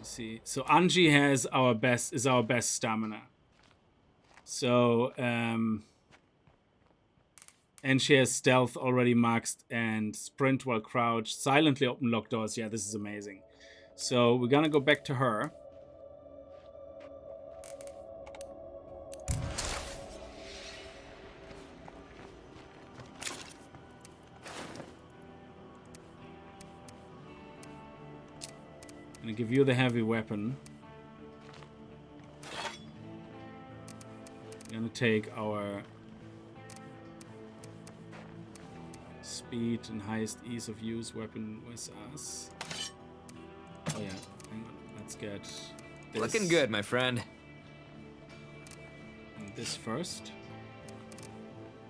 see. So Angie has our best stamina. So and she has stealth already maxed and sprint while crouched, silently open locked doors. Yeah, this is amazing. So we're gonna go back to her. I'm gonna give you the heavy weapon. I'm gonna take our speed and highest ease of use weapon with us. Oh yeah, hang on. Let's get this. Looking good, my friend. And this first.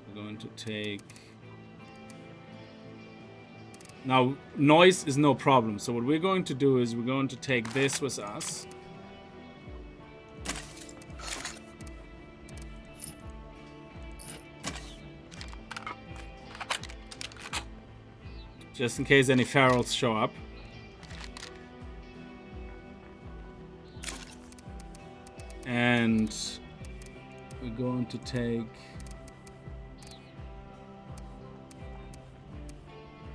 We're going to take... Now, noise is no problem. So what we're going to do is we're going to take this with us. Just in case any ferals show up. And we're going to take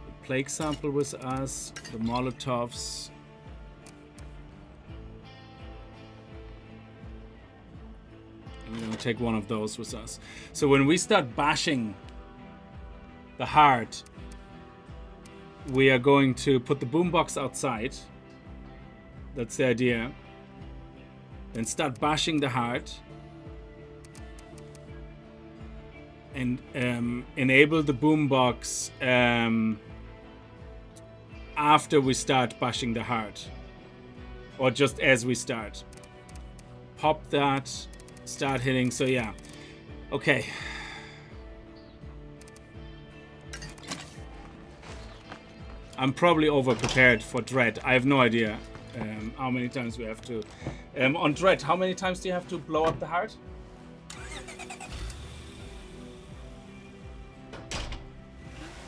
the plague sample with us, the Molotovs. And we're going to take one of those with us. So when we start bashing the heart, we are going to put the boombox outside. That's the idea. Then start bashing the heart. And enable the boombox after we start bashing the heart. Or just as we start. Pop that. Start hitting. So yeah. Okay. I'm probably over-prepared for Dread. I have no idea how many times we have to... on Dread, how many times do you have to blow up the heart?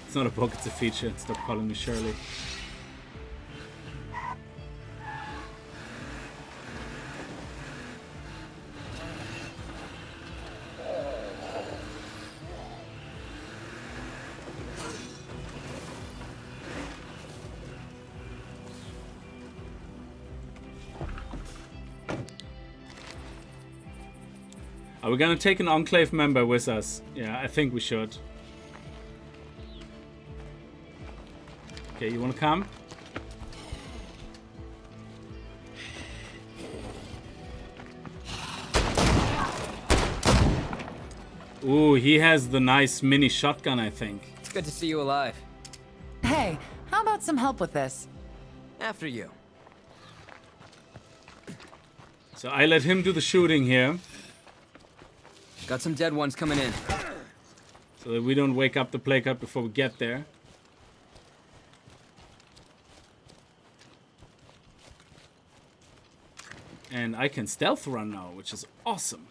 It's not a bug, it's a feature. Stop calling me Shirley. Are we gonna take an Enclave member with us? Yeah, I think we should. Okay, you wanna come? Ooh, he has the nice mini shotgun, I think. It's good to see you alive. Hey, how about some help with this? After you. So I let him do the shooting here, Got some dead ones coming in. so that we don't wake up the plague up before we get there. And I can stealth run now, which is awesome.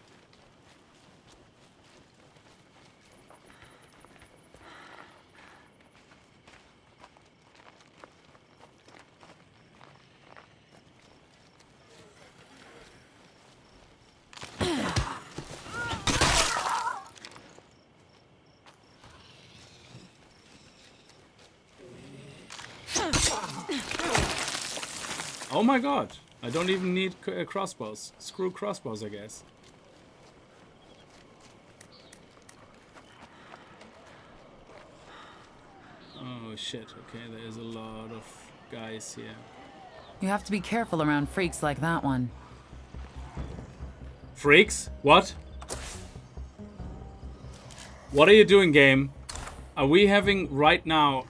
Oh my god, I don't even need crossbows. Screw crossbows, I guess. Oh shit, okay, there's a lot of guys here. You have to be careful around freaks like that one. Freaks? What? What are you doing, game? Are we having right now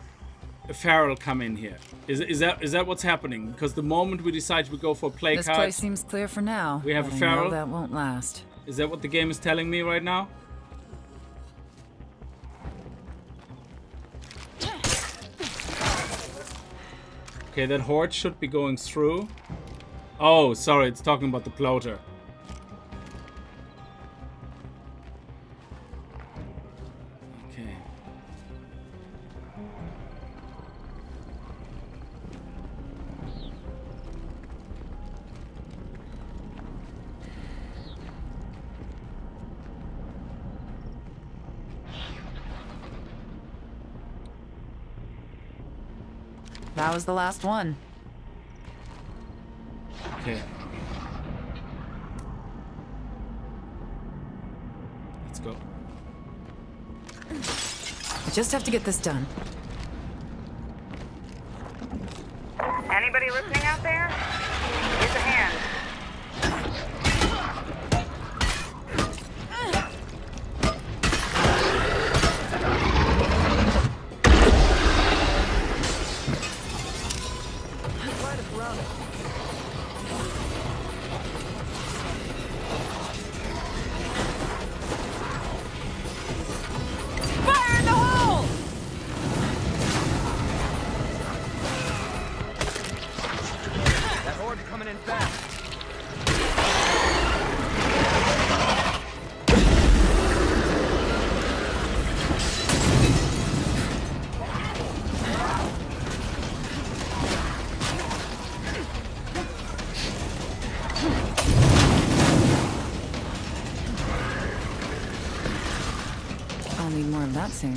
a feral come in here? Is that what's happening? Because the moment we decide we go for play This cards, place seems clear for now. We have a but I feral? know that won't last. is that what the game is telling me right now? Okay, that horde should be going through. Oh, sorry, it's talking about the plotter. Okay. That was the last one. Okay. Let's go. I just have to get this done. Anybody listening out there? Here's a hand. Fire in the hole! That horde coming in fast. I'll need more of that soon.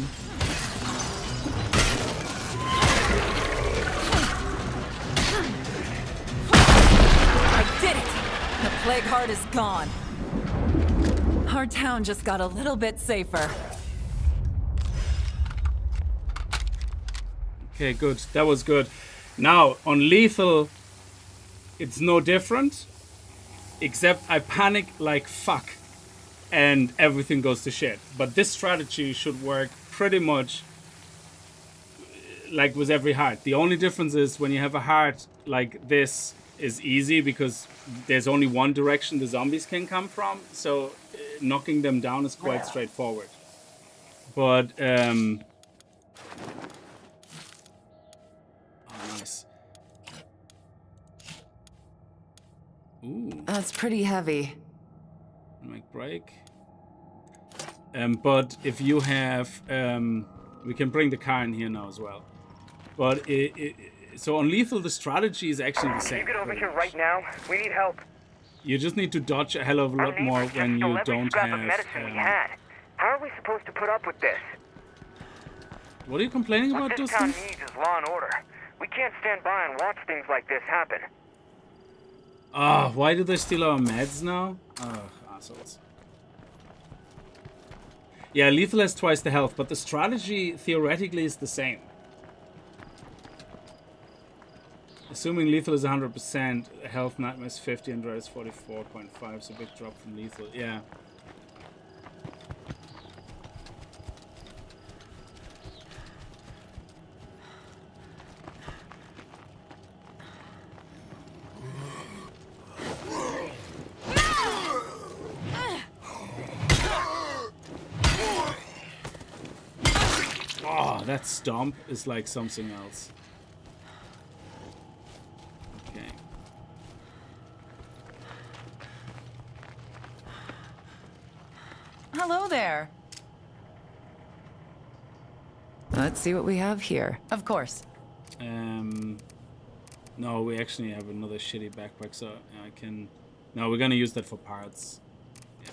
I did it! The plague heart is gone. Our town just got a little bit safer. Okay, good. That was good. Now, on lethal, it's no different. Except I panic like fuck. And everything goes to shit. But this strategy should work pretty much like with every heart. The only difference is when you have a heart like this is easy because there's only one direction the zombies can come from. So knocking them down is quite straightforward. But oh, nice. Ooh. That's pretty heavy. Make break. But if you have, we can bring the car in here now as well. But so on lethal, the strategy is actually the same. You get over here right now. We need help. You just need to dodge a hell of a lot more when you don't scrap of have. medicine we had. How are we supposed to put up with this? What are you complaining What about, this town Dustin? needs is law and order. We can't stand by and watch things like this happen. Ah, why did they steal our meds now? Oh, assholes. Yeah, lethal has twice the health, but the strategy theoretically is the same. Assuming lethal is 100%, health nightmare is 50 and red is 44.5, so big drop from lethal. Yeah. Oh, that stomp is like something else. Okay. Hello there. Let's see what we have here. Of course. No, we actually have another shitty backpack, so I can... No, we're gonna use that for parts. Yeah.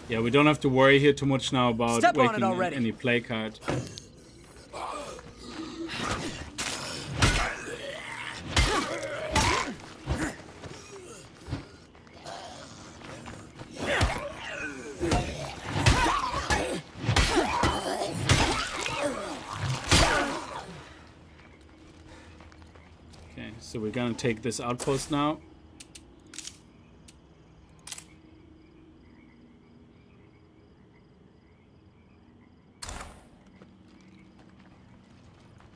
Yeah, we don't have to worry here too much now about waking any play card. Okay, so we're gonna take this outpost now.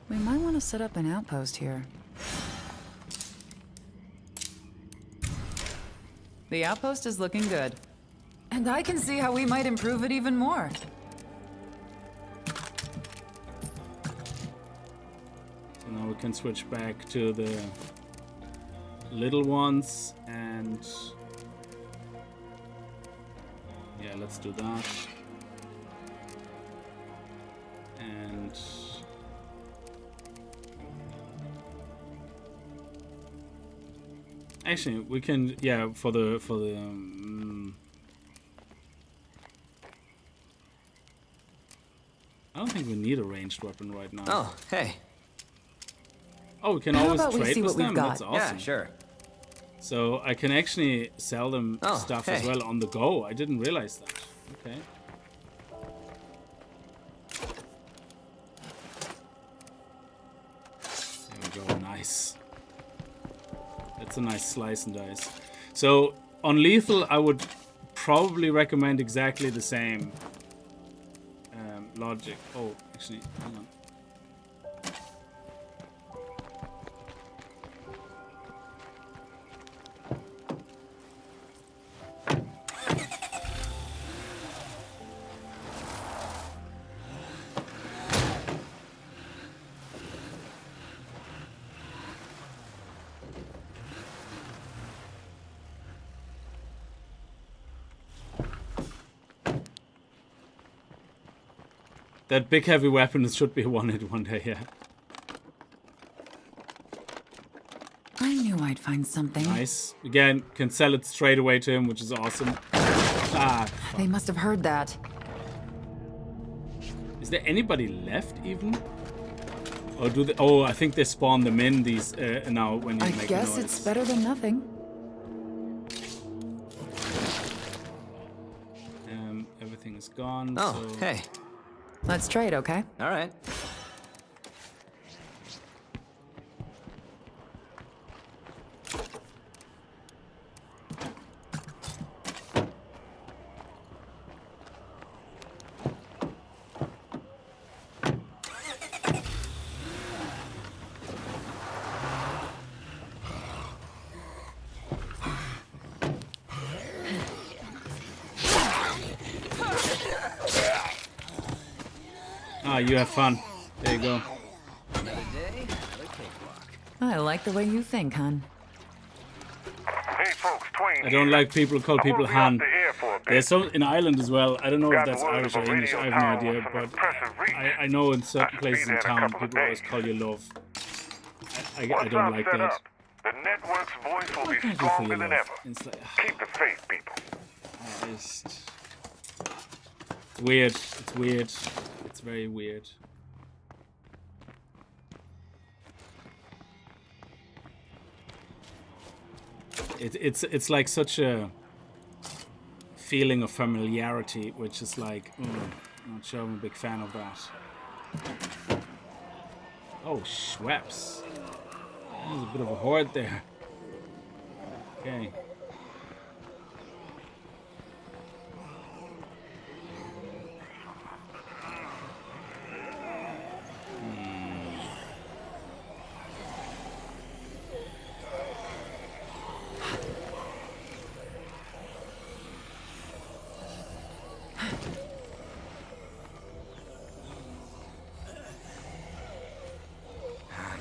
We might want to set up an outpost here. The outpost is looking good. And I can see how we might improve it even more. So now we can switch back to the little ones and... Yeah, let's do that. And... Actually, we can, yeah, for the I don't think we need a ranged weapon right now. Oh, hey. Oh, we can How always about we trade see with what we've them. got? That's awesome. Yeah, sure. So I can actually sell them stuff as hey. well on the go. I didn't realize that. Okay. There we go. Nice. That's a nice slice and dice. So on lethal, I would probably recommend exactly the same logic. Oh, actually, hang on. That big heavy weapon should be a one-hit wonder, yeah. I knew I'd find something. Nice. Again, can sell it straight away to him, which is awesome. Ah, fuck. They must have heard that. Is there anybody left even? Or do they? Oh, I think they spawn them in these now when you I make guess noise. it's better than nothing. Everything is gone. Oh, so... hey. Let's trade, okay? All right. Ah, you have fun. There you go. Another day, another cakewalk. I like the way you think, hon. Hey folks, Twain. I don't like people who call I'm people gonna be off Han. the air for a bit. There's some in Ireland as well. I don't know if Got that's word Irish of or a English. I radio have no tower idea. with some But impressive reach. I know in certain I should be places in there in a town, couple of people always days. call you love. I Once don't I'm like set that. up, the network's voice will Why be can't you feel stronger love? than ever. It's like, Keep the faith, people. it's weird. It's weird. It's very weird. It's like such a feeling of familiarity, which is like, I'm not sure I'm a big fan of that. Oh, Schweppes. There's a bit of a horde there. Okay.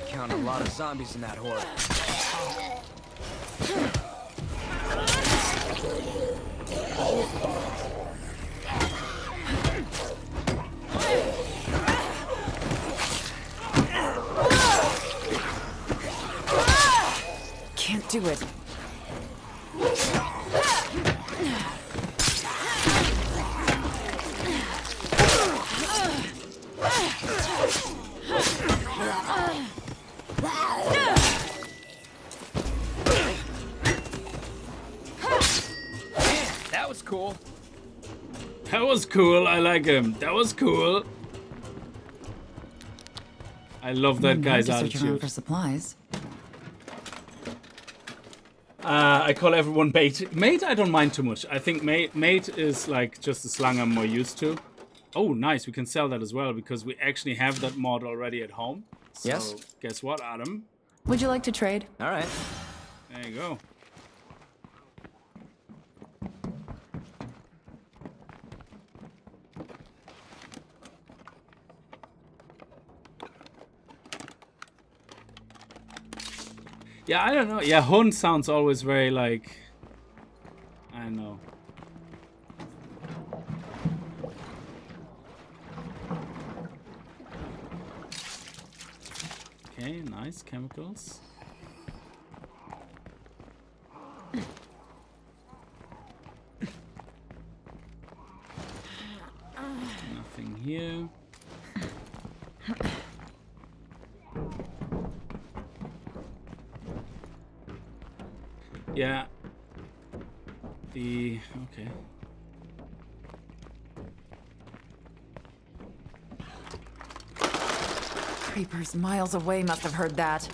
Count a lot of zombies in that horde. Can't do it. That was cool. That was cool. I like him. That was cool. I love that guy's Search around attitude. for supplies. I call everyone mate. Mate, I don't mind too much. I think mate is like just a slang I'm more used to. Oh, nice. We can sell that as well because we actually have that mod already at home. So Yes. guess what, Adam? Would you like to trade? All right. There you go. Yeah, I don't know. Yeah, Hun sounds always very like... I don't know. Okay, nice. Chemicals. Nothing here. Yeah. Okay. Creepers miles away must have heard that.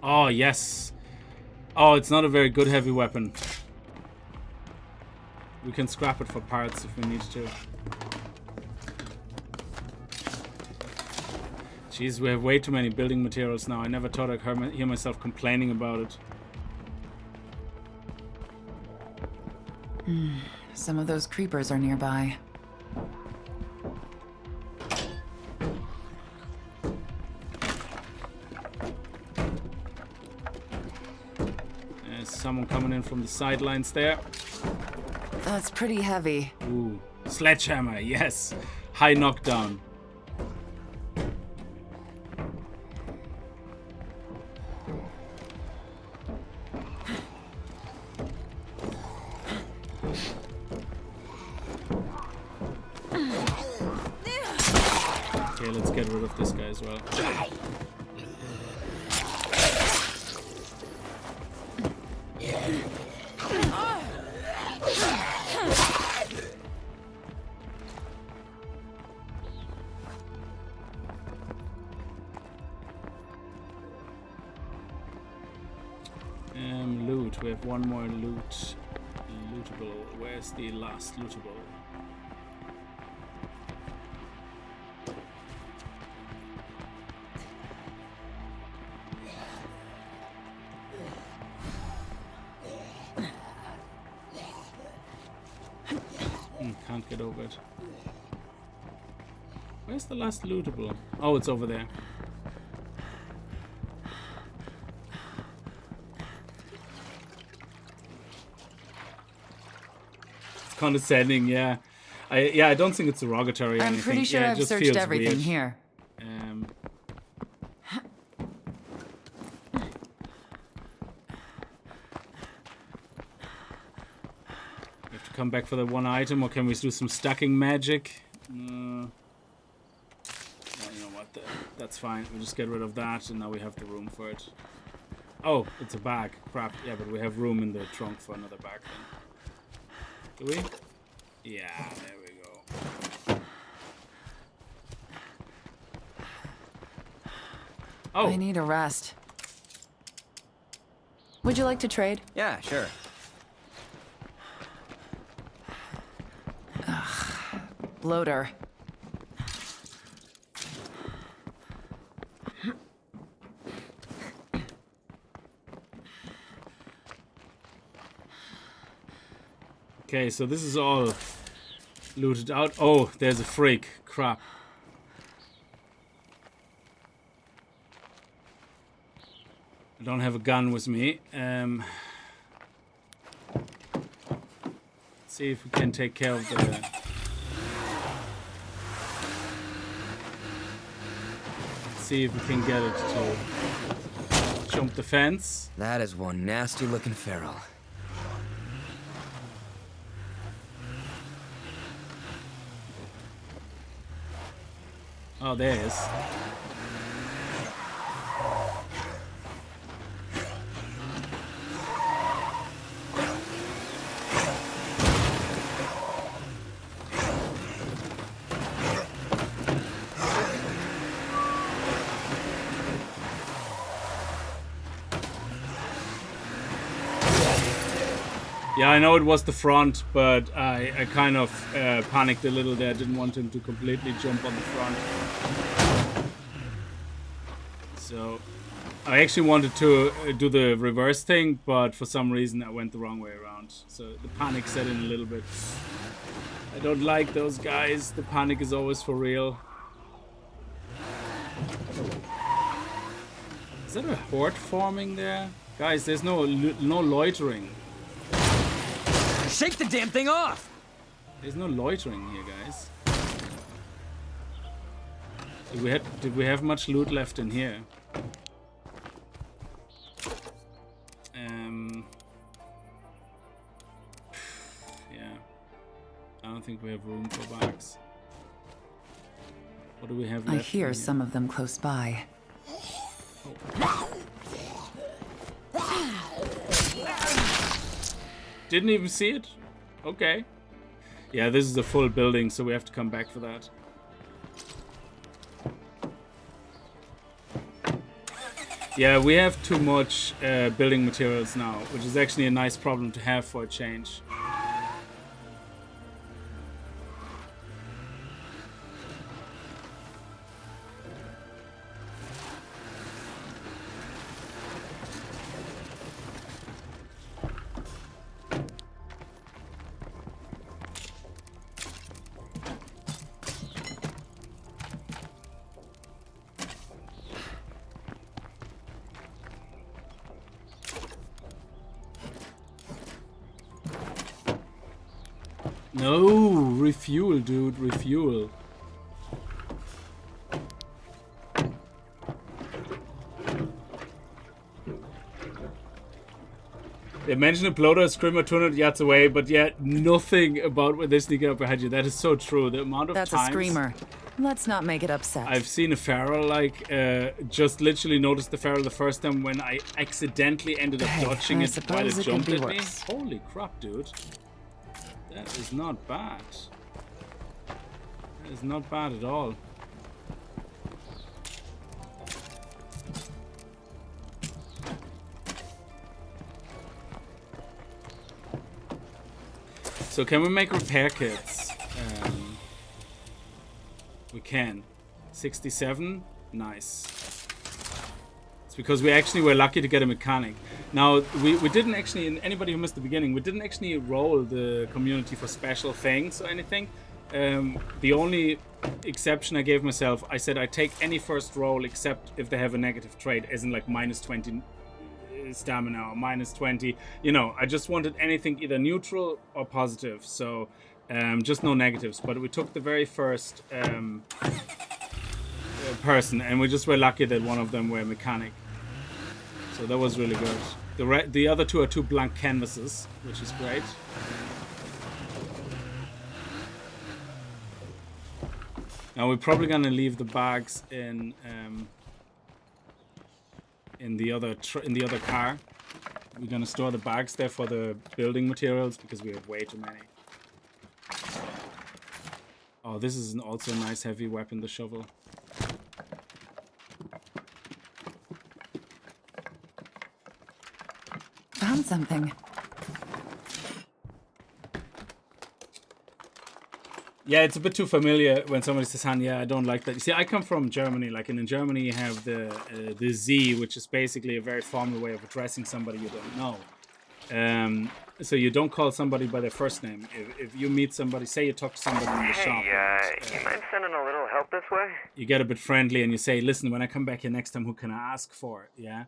Oh, yes. Oh, it's not a very good heavy weapon. We can scrap it for parts if we need to. Jeez, we have way too many building materials now. I never thought I'd hear myself complaining about it. Some of those creepers are nearby. There's someone coming in from the sidelines there. That's pretty heavy. Ooh, sledgehammer, yes. High knockdown. Okay, let's get rid of this guy as well. Loot. We have one more loot. Lootable. Where's the last lootable? Can't get over it. Where's the last lootable? Oh, it's over there. It's condescending, yeah. I don't think it's derogatory or I'm anything. pretty sure Yeah, it I've just searched feels everything weird. here. We have to come back for the one item, or can we do some stacking magic? No, you know what? That's fine. We'll just get rid of that, and now we have the room for it. Oh, it's a bag. Crap. Yeah, but we have room in the trunk for another bag then. Do we? Yeah, there we go. Oh. I need a rest. Would you like to trade? Yeah, sure. Bloater. Okay, so this is all looted out. Oh, there's a freak. Crap. I don't have a gun with me. See if we can take care of the... See if we can get it to jump the fence. That is one nasty looking feral. Oh, there it is. Yeah, I know it was the front, but I kind of panicked a little there. I didn't want him to completely jump on the front. So I actually wanted to do the reverse thing, but for some reason I went the wrong way around. So the panic set in a little bit. I don't like those guys. The panic is always for real. Is that a horde forming there? Guys, there's no loitering. Shake the damn thing off! There's no loitering here, guys. Did we have much loot left in here? Yeah. I don't think we have room for bags. What do we have left? I hear some of them close by. Oh. Didn't even see it? Okay. Yeah, this is a full building, so we have to come back for that. Yeah, we have too much building materials now, which is actually a nice problem to have for a change. No, refuel, dude, refuel. They mentioned a bloater, a screamer 200 yards away, but yet nothing about where they sneak up behind you. That is so true. The amount of That's times a screamer. Let's not make it upset. I've seen a feral, like, just literally noticed the feral the first time when I accidentally ended up dodging it while it jumped at me. Holy crap, dude. That is not bad. That is not bad at all. So can we make repair kits? We can. 67? Nice. It's because we actually were lucky to get a mechanic. Now, we didn't actually, and anybody who missed the beginning, we didn't actually roll the community for special things or anything. The only exception I gave myself, I said I take any first roll except if they have a negative trait, as in like minus 20 stamina or minus 20. You know, I just wanted anything either neutral or positive. So just no negatives. But we took the very first person, and we just were lucky that one of them were mechanic. So that was really good. The other two are two blank canvases, which is great. Now we're probably gonna leave the bags in the other car. We're gonna store the bags there for the building materials because we have way too many. Oh, this is also a nice heavy weapon, the shovel. Found something. Yeah, it's a bit too familiar when somebody says, "Han, yeah, I don't like that." You see, I come from Germany. Like, in Germany, you have the Z, which is basically a very formal way of addressing somebody you don't know. So you don't call somebody by their first name. If you meet somebody, say you talk to somebody in the shop. You mind sending a little help this way? You get a bit friendly and you say, "Listen, when I come back here next time, who can I ask for?" Yeah.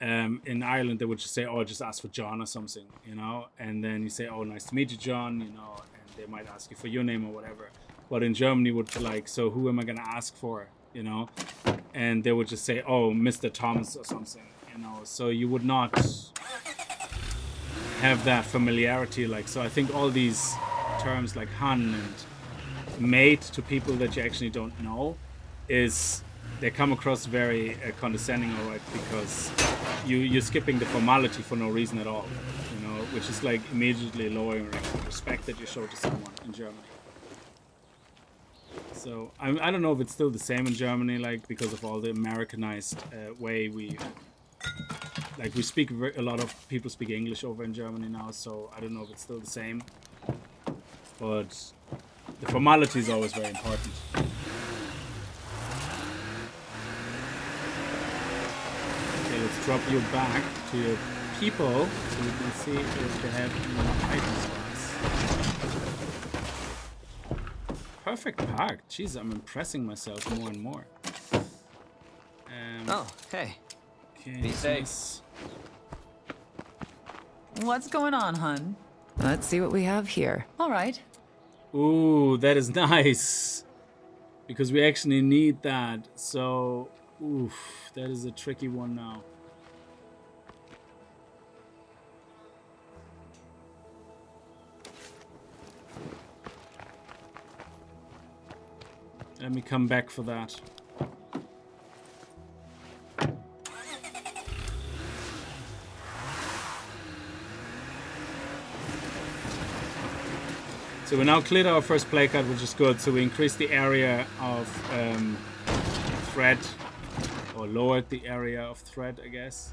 In Ireland, they would just say, "Oh, just ask for John or something," you know. And then you say, "Oh, nice to meet you, John," you know. They might ask you for your name or whatever. But in Germany would be like, "So who am I gonna ask for?" You know? And they would just say, "Oh, Mr. Thomas" or something, you know. So you would not have that familiarity. Like, so I think all these terms like Han and mate to people that you actually don't know they come across very condescending, all right, because you're skipping the formality for no reason at all. Which is like immediately lowering the respect that you show to someone in Germany. So I don't know if it's still the same in Germany, like because of all the Americanized way we speak. A lot of people speak English over in Germany now, so I don't know if it's still the same. But the formality is always very important. Okay, let's drop you back to your people so we can see if they have any items for us. Perfect park. Jeez, I'm impressing myself more and more. Oh, hey. Okay, be safe. What's going on, hun? Let's see what we have here. All right. Ooh, that is nice. Because we actually need that. So, oof, that is a tricky one now. Let me come back for that. So we now cleared our first play card, which is good. So we increased the area of threat, or lowered the area of threat, I guess.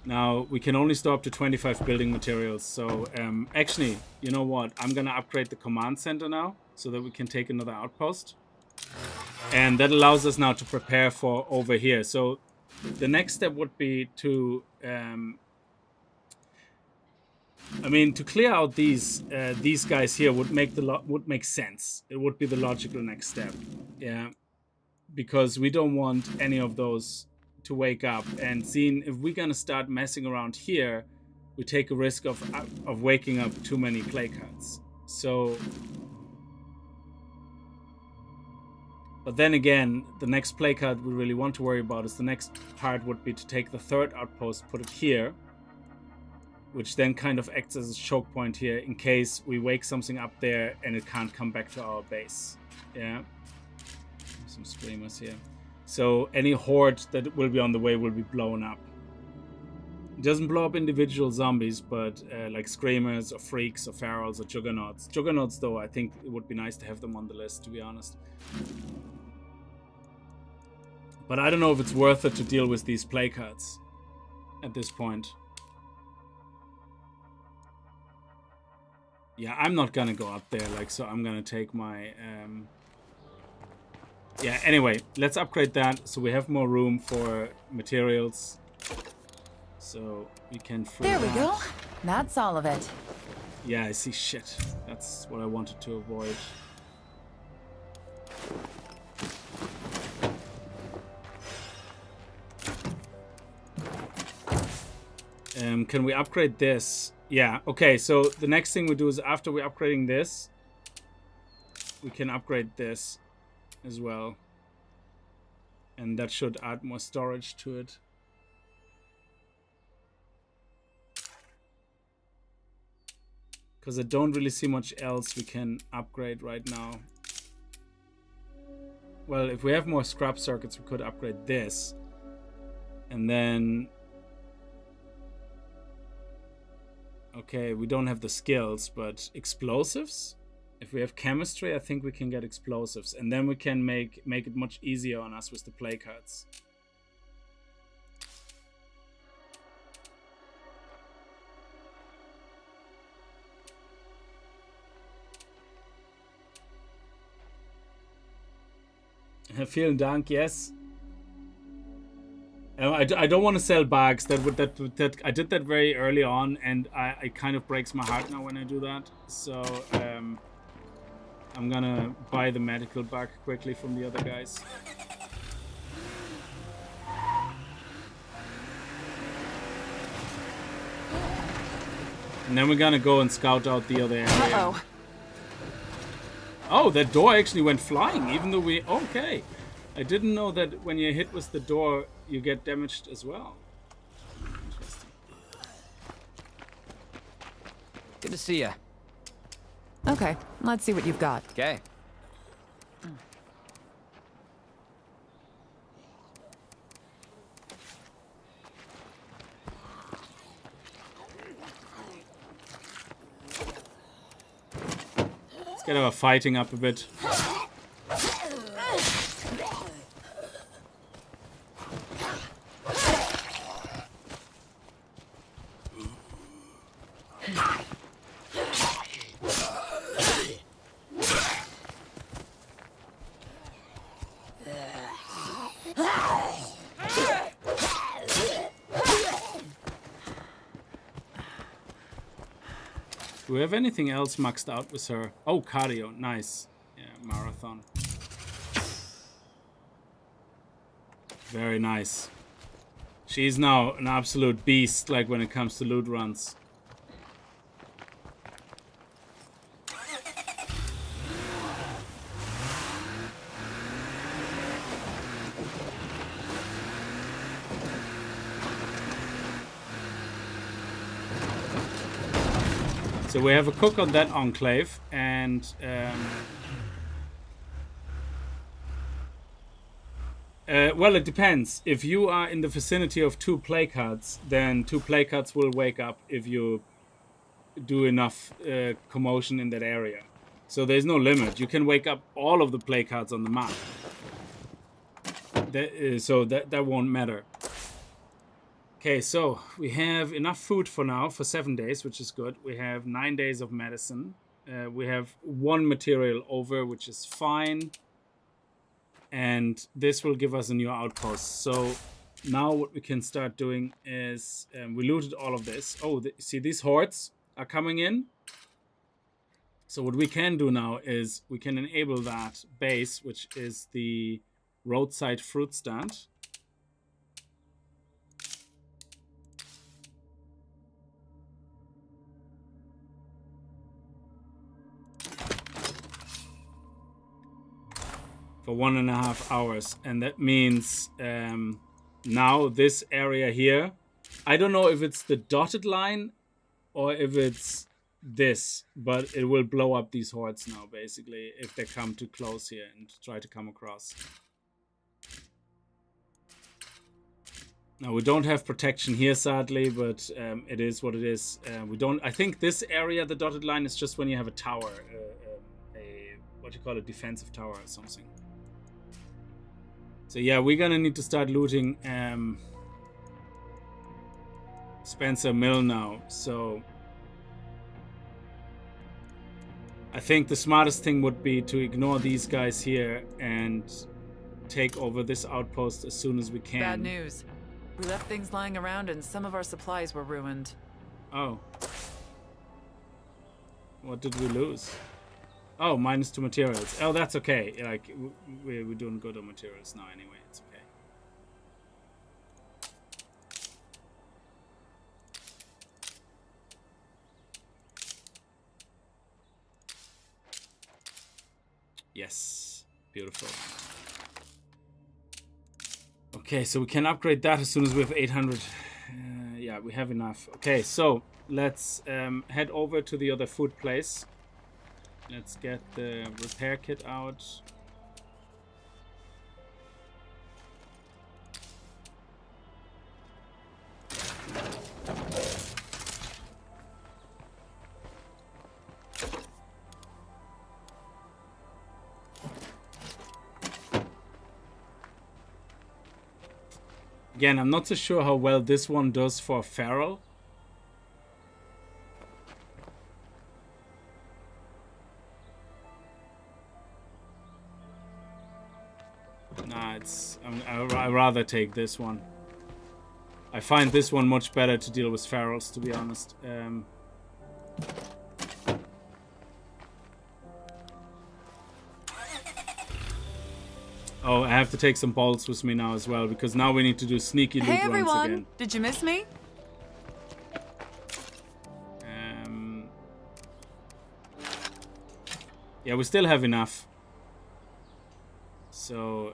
Now, we can only store up to 25 building materials. So, actually, you know what? I'm going to upgrade the command center now so that we can take another outpost. And that allows us now to prepare for over here. So, the next step would be to... to clear out these guys here would make sense. It would be the logical next step. Yeah. Because we don't want any of those to wake up, and seeing if we're gonna start messing around here, we take a risk of waking up too many play cards. So, but then again, the next play card we really want to worry about is the next part would be to take the third outpost, put it here, which then kind of acts as a choke point here in case we wake something up there and it can't come back to our base. Yeah, some screamers here. So any horde that will be on the way will be blown up. It doesn't blow up individual zombies, but like screamers or freaks or ferals or juggernauts. Juggernauts, though, I think it would be nice to have them on the list, to be honest. But I don't know if it's worth it to deal with these play cards at this point. Yeah, I'm not gonna go up there, like, so I'm gonna take my... Yeah, anyway, let's upgrade that so we have more room for materials. So we can free There we that. go. That's all of it. Yeah, I see shit. That's what I wanted to avoid. Can we upgrade this? Yeah, okay, so the next thing we do is after we're upgrading this, we can upgrade this as well. And that should add more storage to it. Because I don't really see much else we can upgrade right now. Well, if we have more scrap circuits, we could upgrade this. And then... Okay, we don't have the skills, but explosives? If we have chemistry, I think we can get explosives. And then we can make it much easier on us with the play cards. Vielen Dank, yes. I don't want to sell bags. That I did that very early on, and it kind of breaks my heart now when I do that. So I'm gonna buy the medical bag quickly from the other guys. And then we're gonna go and scout out the other area. Uh-oh. Oh, that door actually went flying, even though we... Okay. I didn't know that when you hit with the door, you get damaged as well. Interesting. Good to see ya. Okay, let's see what you've got. Okay. Let's get our fighting up a bit. Do we have anything else maxed out with her? Oh, cardio. Nice. Yeah, marathon. Very nice. She's now an absolute beast, like when it comes to loot runs. So we have a cook on that enclave, and well, it depends. If you are in the vicinity of 2 play cards, then 2 play cards will wake up if you do enough commotion in that area. So there's no limit. You can wake up all of the play cards on the map. So that won't matter. Okay, so we have enough food for now for 7 days, which is good. We have 9 days of medicine. We have 1 material over, which is fine. And this will give us a new outpost. So now what we can start doing is we looted all of this. Oh, see, these hordes are coming in. So what we can do now is we can enable that base, which is the roadside fruit stand. For 1.5 hours, and that means now this area here, I don't know if it's the dotted line or if it's this, but it will blow up these hordes now, basically, if they come too close here and try to come across. Now we don't have protection here, sadly, but it is what it is. We don't. I think this area, the dotted line, is just when you have a tower, what you call a defensive tower or something. So yeah, we're gonna need to start looting Spencer Mill now. So I think the smartest thing would be to ignore these guys here and take over this outpost as soon as we can. Bad news. We left things lying around and some of our supplies were ruined. Oh. What did we lose? Oh, -2 materials. Oh, that's okay. Like, we're doing good on materials now anyway. It's okay. Yes. Beautiful. Okay, so we can upgrade that as soon as we have 800. Yeah, we have enough. Okay, so let's head over to the other food place. Let's get the repair kit out. Again, I'm not so sure how well this one does for feral. Nah, I'd rather take this one. I find this one much better to deal with ferals, to be honest. Oh, I have to take some bolts with me now as well, because now we need to do sneaky loot Hey runs everyone! again. Did you miss me? Yeah, we still have enough. So,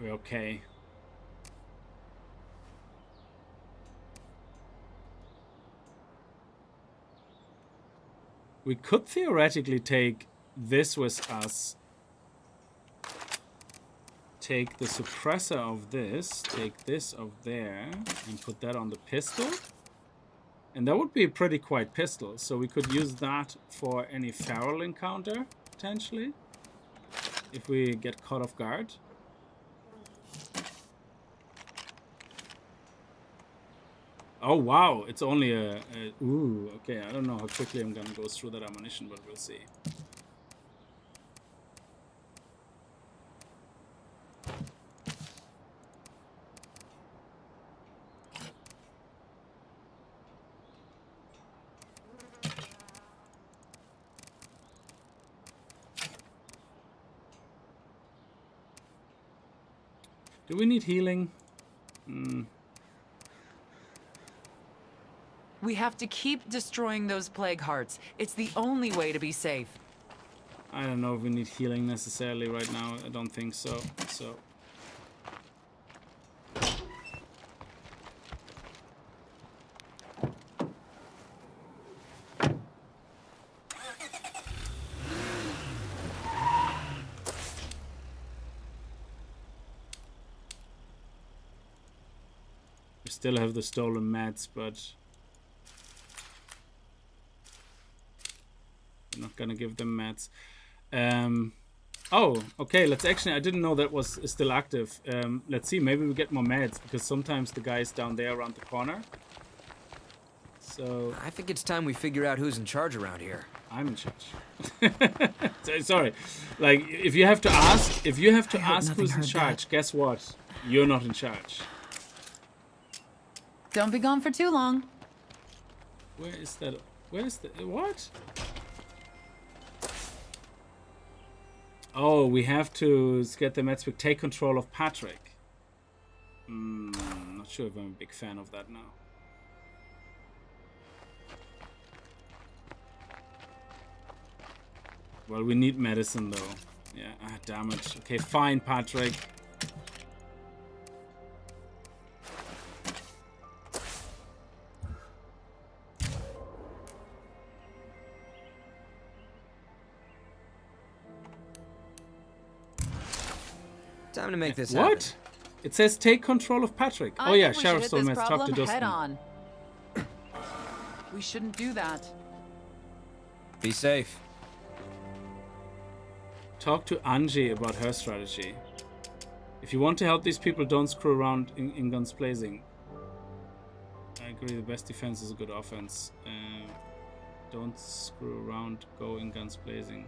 we're okay. We could theoretically take this with us. Take the suppressor of this, take this of there, and put that on the pistol. And that would be a pretty quiet pistol. So we could use that for any feral encounter, potentially. If we get caught off guard. Oh wow, it's only ooh, okay, I don't know how quickly I'm gonna go through that ammunition, but we'll see. Do we need healing? We have to keep destroying those plague hearts. It's the only way to be safe. I don't know if we need healing necessarily right now. I don't think so. So. We still have the stolen meds, but I'm not gonna give them meds. Oh, okay, let's actually, I didn't know that was still active. Let's see, maybe we get more meds, because sometimes the guy's down there around the corner. So I think it's time we figure out who's in charge around here. I'm in charge. Sorry. Like, if you have to ask who's in charge, guess what? You're not in charge. Don't be gone for too long. Where is that? Where's the, what? Oh, we have to get the Metzwick take control of Patrick. Not sure if I'm a big fan of that now. Well, we need medicine though. Yeah, damn it. Okay, fine, Patrick. Time to make this What? happen. It says take control of Patrick. Oh yeah, Sheriff Stolmetz, talk to Dustin. Head on. We shouldn't do that. Be safe. Talk to Angie about her strategy. If you want to help these people, don't screw around in guns blazing. I agree, the best defense is a good offense. Don't screw around, go in guns blazing.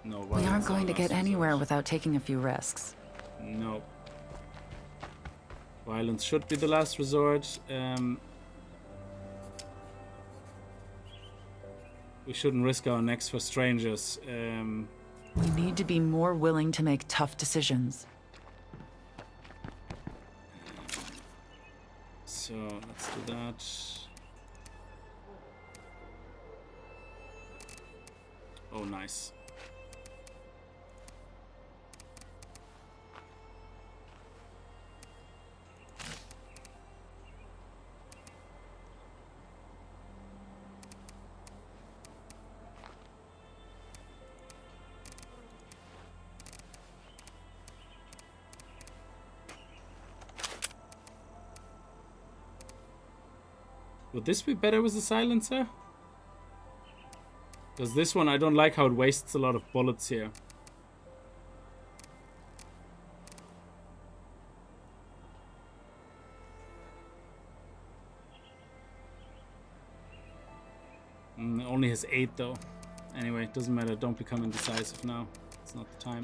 No, We aren't going to get anywhere without taking a few risks. No. Violence should be the last resort. We shouldn't risk our necks for strangers. We need to be more willing to make tough decisions. So let's do that. Oh, nice. Would this be better with the silencer? Because this one, I don't like how it wastes a lot of bullets here. has 8 though. Anyway, it doesn't matter. Don't become indecisive now. It's not the time.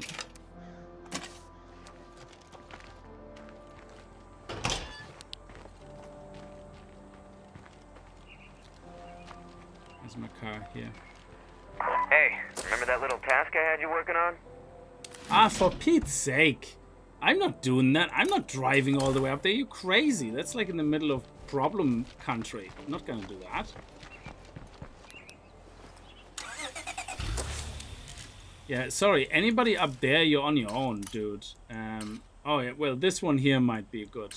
There's my car here. Hey, remember that little task I had you working on? Ah, for Pete's sake. I'm not doing that. I'm not driving all the way up there. You crazy. That's like in the middle of problem country. I'm not gonna do that. Yeah, sorry. Anybody up there, you're on your own, dude. Oh, yeah. Well, this one here might be a good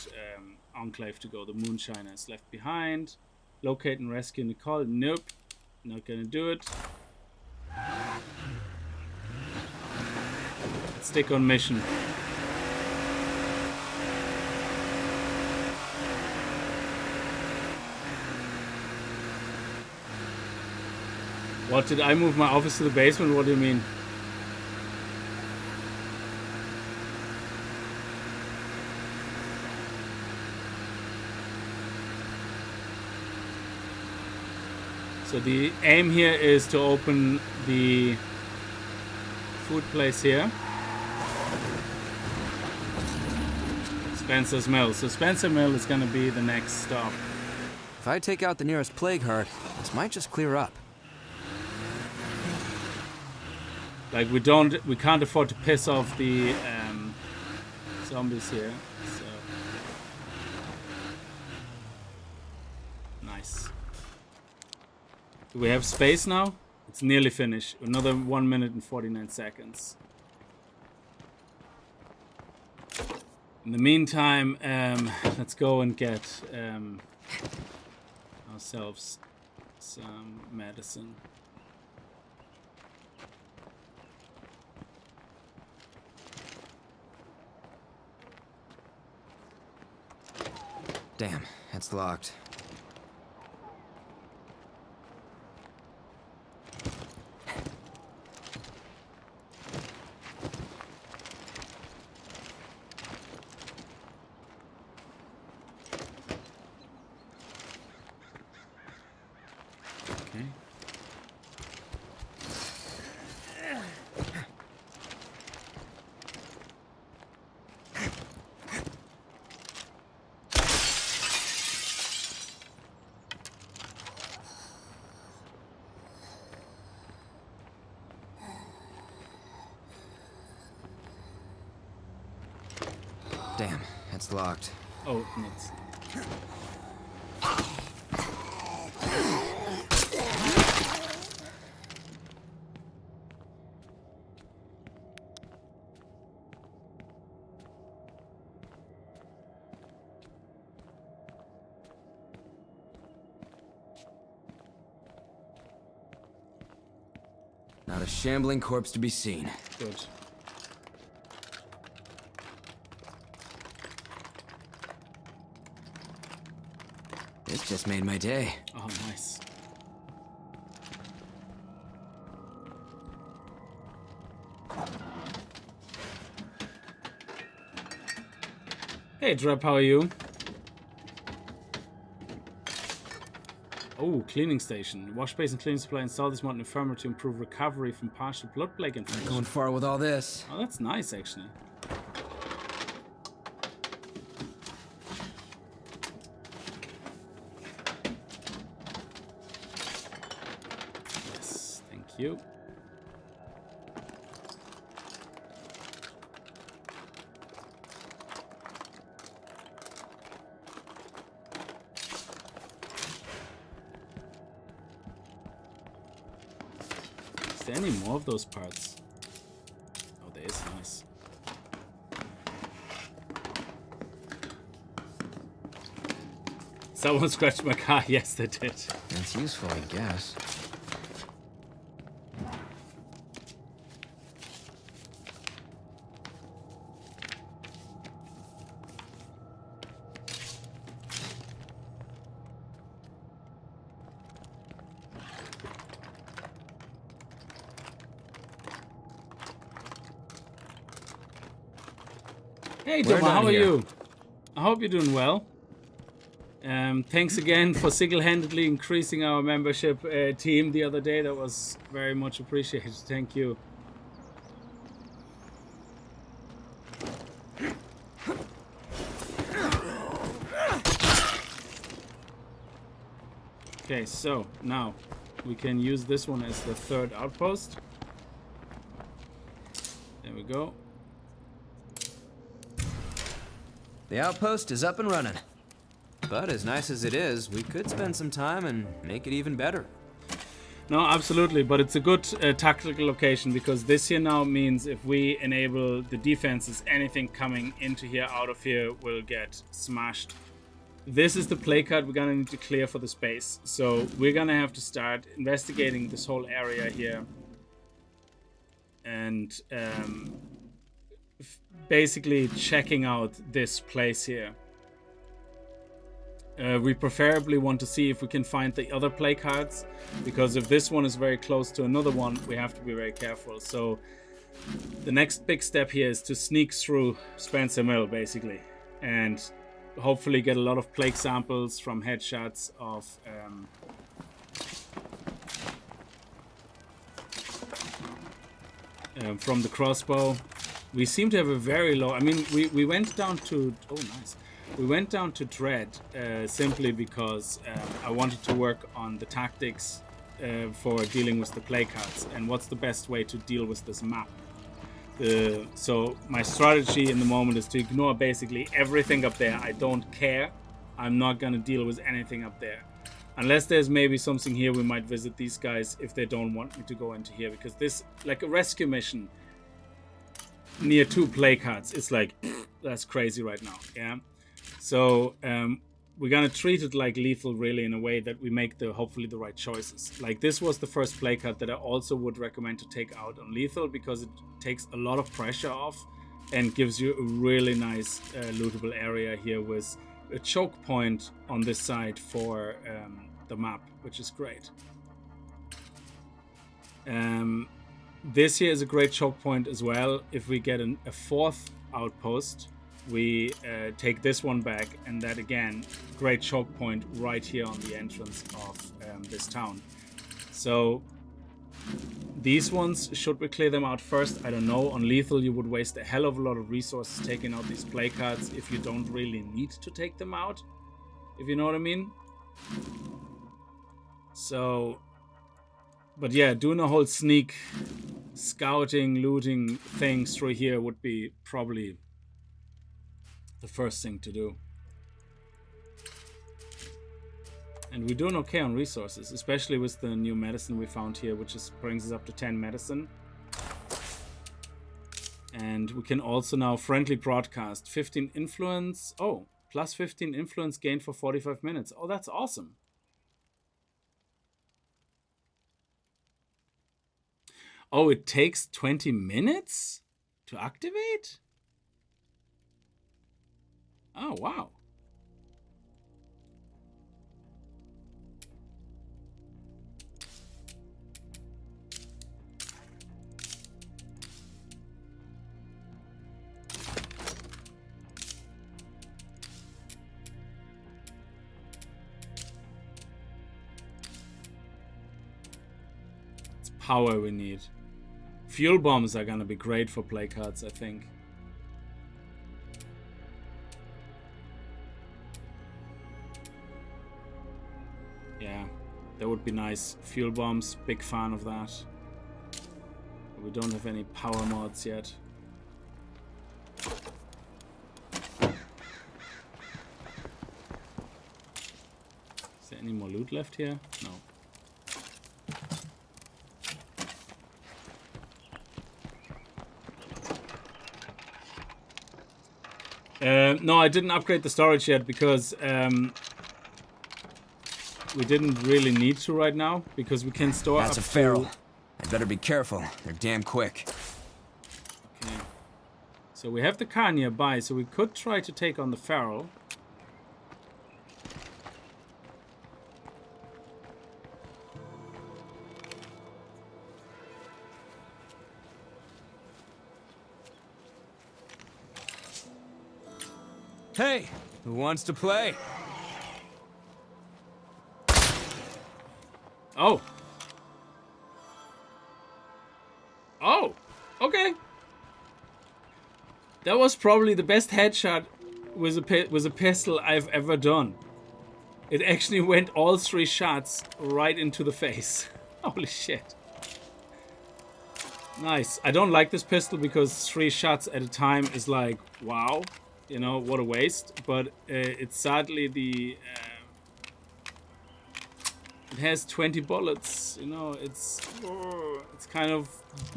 enclave to go. The Moonshiner is left behind. Locate and rescue Nicole. Nope. Not gonna do it. Stick on mission. What, did I move my office to the basement? What do you mean? So the aim here is to open the food place here. Spencer's Mill. So Spencer Mill is going to be the next stop. If I take out the nearest plague heart, this might just clear up. Like we can't afford to piss off the zombies here. So nice. Do we have space now? It's nearly finished. Another 1 minute and 49 seconds. In the meantime, let's go and get ourselves some medicine. Damn, it's locked. Okay. Damn, it's locked. Oh, nuts. Not a shambling corpse to be seen. Good. This just made my day. Oh, nice. Hey, Drep, how are you? Oh, cleaning station. Wash basin cleaning supply. Install this modern infirmary to improve recovery from partial blood plague infection. Not going far with all this. Oh, that's nice, actually. Yes, thank you. Is there any more of those parts? Oh, there is. Nice. Someone scratched my car. Yes, they did. That's useful, I guess. Hey, We're Doma, how done are here. you? I hope you're doing well. Thanks again for single-handedly increasing our membership team the other day. That was very much appreciated. Thank you. Okay, so now we can use this one as the third outpost. There we go. The outpost is up and running. But as nice as it is, we could spend some time and make it even better. No, absolutely, but it's a good tactical location, because this here now means if we enable the defenses, anything coming into here, out of here, will get smashed. This is the play card we're gonna need to clear for the space. So we're gonna have to start investigating this whole area here. And basically checking out this place here. We preferably want to see if we can find the other play cards, because if this one is very close to another one, we have to be very careful. So the next big step here is to sneak through Spencer Mill, basically, and hopefully get a lot of plague samples from headshots of from the crossbow. We seem to have a very low, I mean, we went down to, oh nice, we went down to Dread simply because I wanted to work on the tactics for dealing with the play cards and what's the best way to deal with this map. So my strategy in the moment is to ignore basically everything up there. I don't care. I'm not gonna deal with anything up there. Unless there's maybe something here, we might visit these guys if they don't want me to go into here, because this, like a rescue mission near 2 play cards, it's like, that's crazy right now, yeah? So we're gonna treat it like lethal, really, in a way that we make hopefully the right choices. Like this was the first play card that I also would recommend to take out on lethal, because it takes a lot of pressure off and gives you a really nice lootable area here with a choke point on this side for the map, which is great. This here is a great choke point as well. If we get a 4th outpost, we take this one back, and that again, great choke point right here on the entrance of this town. So these ones, should we clear them out first? I don't know. On lethal, you would waste a hell of a lot of resources taking out these play cards if you don't really need to take them out, if you know what I mean. So, but yeah, doing a whole sneak, scouting, looting things through here would be probably the first thing to do. And we're doing okay on resources, especially with the new medicine we found here, which brings us up to 10 medicine. And we can also now friendly broadcast 15 influence. Oh, plus 15 influence gained for 45 minutes. Oh, that's awesome. Oh, it takes 20 minutes to activate? Oh, wow. It's power we need. Fuel bombs are gonna be great for play cards, I think. Yeah, that would be nice. Fuel bombs, big fan of that. We don't have any power mods yet. Is there any more loot left here? No. No, I didn't upgrade the storage yet because we didn't really need to right now, because we can store That's up a feral. to... I'd better be careful. They're damn quick. Okay. So we have the car nearby, so we could try to take on the feral. Hey, who wants to play? Oh. Oh. Okay. That was probably the best headshot with a pistol I've ever done. It actually went all 3 shots right into the face. Holy shit. Nice. I don't like this pistol because 3 shots at a time is like, wow. You know, what a waste. But it's sadly the... it has 20 bullets. You know, it's kind of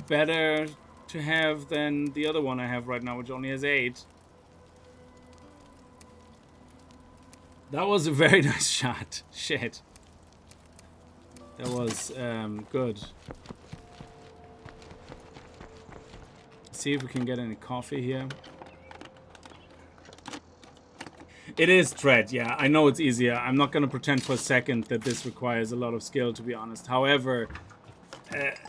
better to have than the other one I have right now, which only has 8. That was a very nice shot. Shit. That was good. See if we can get any coffee here. It is Dread, yeah. I know it's easier. I'm not going to pretend for a second that this requires a lot of skill, to be honest. However,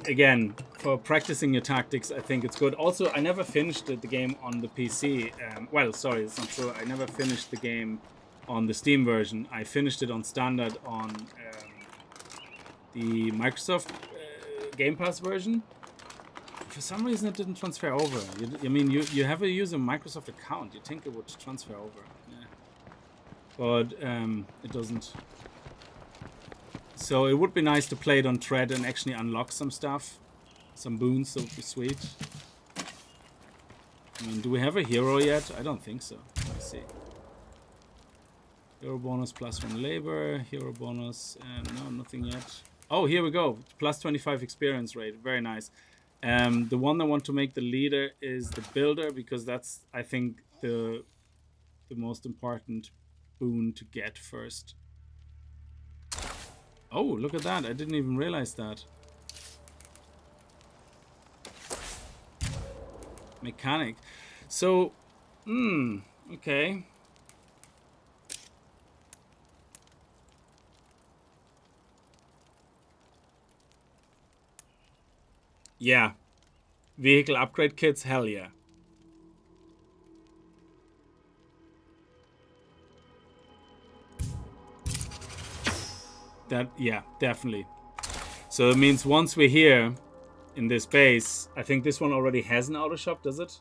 again, for practicing your tactics, I think it's good. Also, I never finished the game on the PC. Well, sorry, it's not true. I never finished the game on the Steam version. I finished it on standard on the Microsoft Game Pass version. For some reason, it didn't transfer over. I mean, you have a user Microsoft account. You think it would transfer over. Yeah. But it doesn't. So it would be nice to play it on Dread and actually unlock some stuff. Some boons, that would be sweet. I mean, do we have a hero yet? I don't think so. Let me see. Hero bonus +1 labor. Hero bonus. No, nothing yet. Oh, here we go. Plus 25 experience rate. Very nice. The one I want to make the leader is the builder, because that's, I think, the most important boon to get first. Oh, look at that. I didn't even realize that. Mechanic. So, okay. Yeah. Vehicle upgrade kits, hell yeah. That, yeah, definitely. So it means once we're here in this base, I think this one already has an auto shop, does it?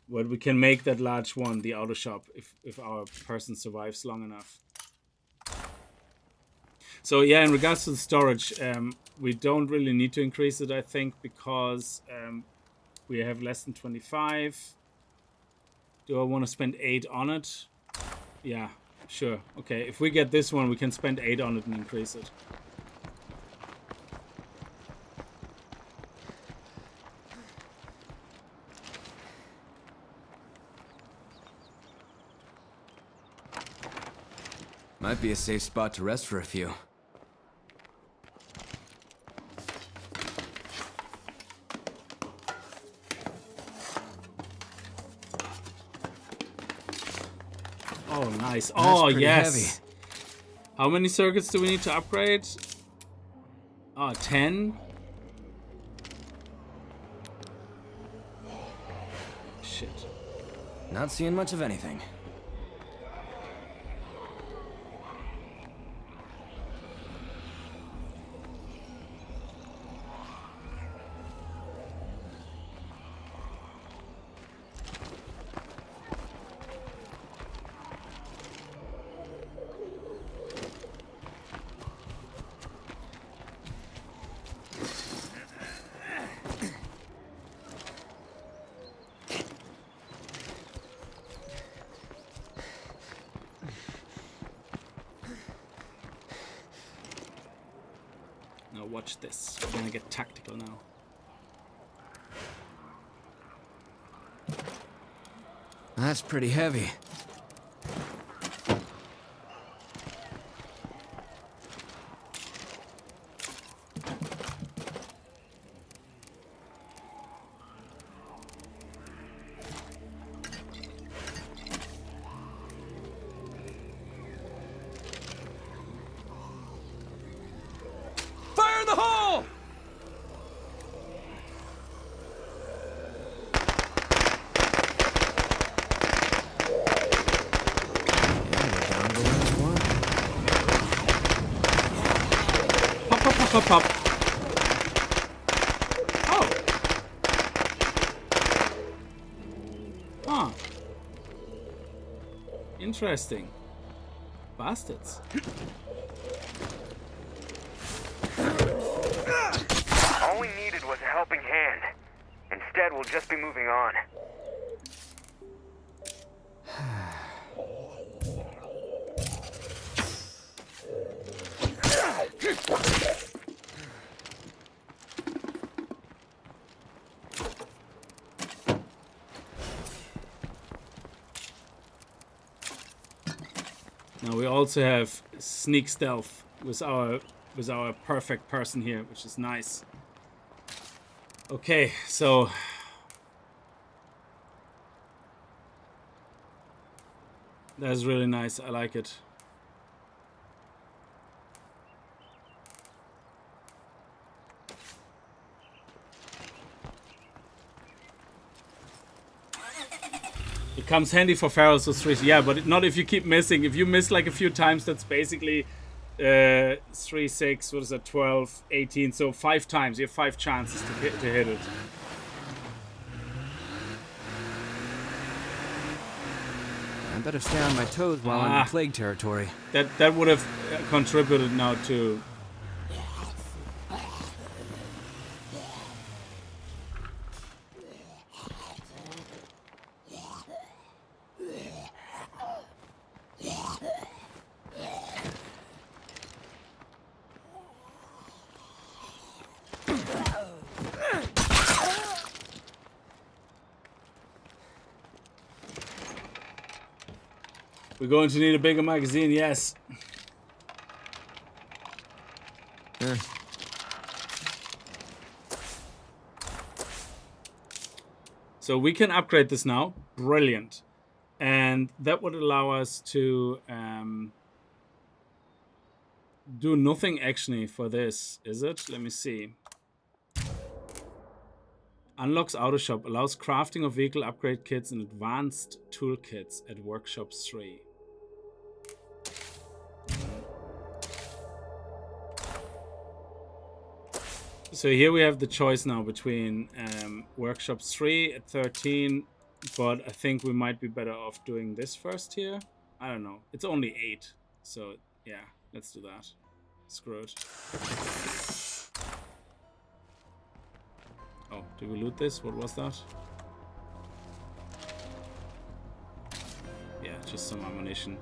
Well, we can make that large one the auto shop if our person survives long enough. So yeah, in regards to the storage, we don't really need to increase it, I think, because we have less than 25. Do I want to spend 8 on it? Yeah, sure. Okay, if we get this one, we can spend 8 on it and increase it. Might be a safe spot to rest for a few. Oh, nice. Oh, yes. Heavy. How many circuits do we need to upgrade? 10. Shit. Not seeing much of anything. Now watch this. We're gonna get tactical now. That's pretty heavy. Fire in the hole! pop. Oh. Huh. Interesting. Bastards. All we needed was a helping hand. Instead, we'll just be moving on. Now we also have sneak stealth with our perfect person here, which is nice. Okay, so that's really nice. I like it. It comes handy for Pharaohs or 3. Yeah, but not if you keep missing. If you miss like a few times, that's basically 3, 6, what is that, 12, 18. So 5 times. You have 5 chances to hit it. I better stay on my toes while I'm in plague territory. That would have contributed now to... We're going to need a bigger magazine, yes. So we can upgrade this now. Brilliant. And that would allow us to do nothing actually for this, is it? Let me see. Unlocks Auto Shop. Allows crafting of vehicle upgrade kits and advanced toolkits at Workshop 3. So here we have the choice now between Workshop 3 at 13, but I think we might be better off doing this first here. I don't know. It's only 8, so yeah, let's do that. Screw it. Oh, did we loot this? What was that? Yeah, just some ammunition.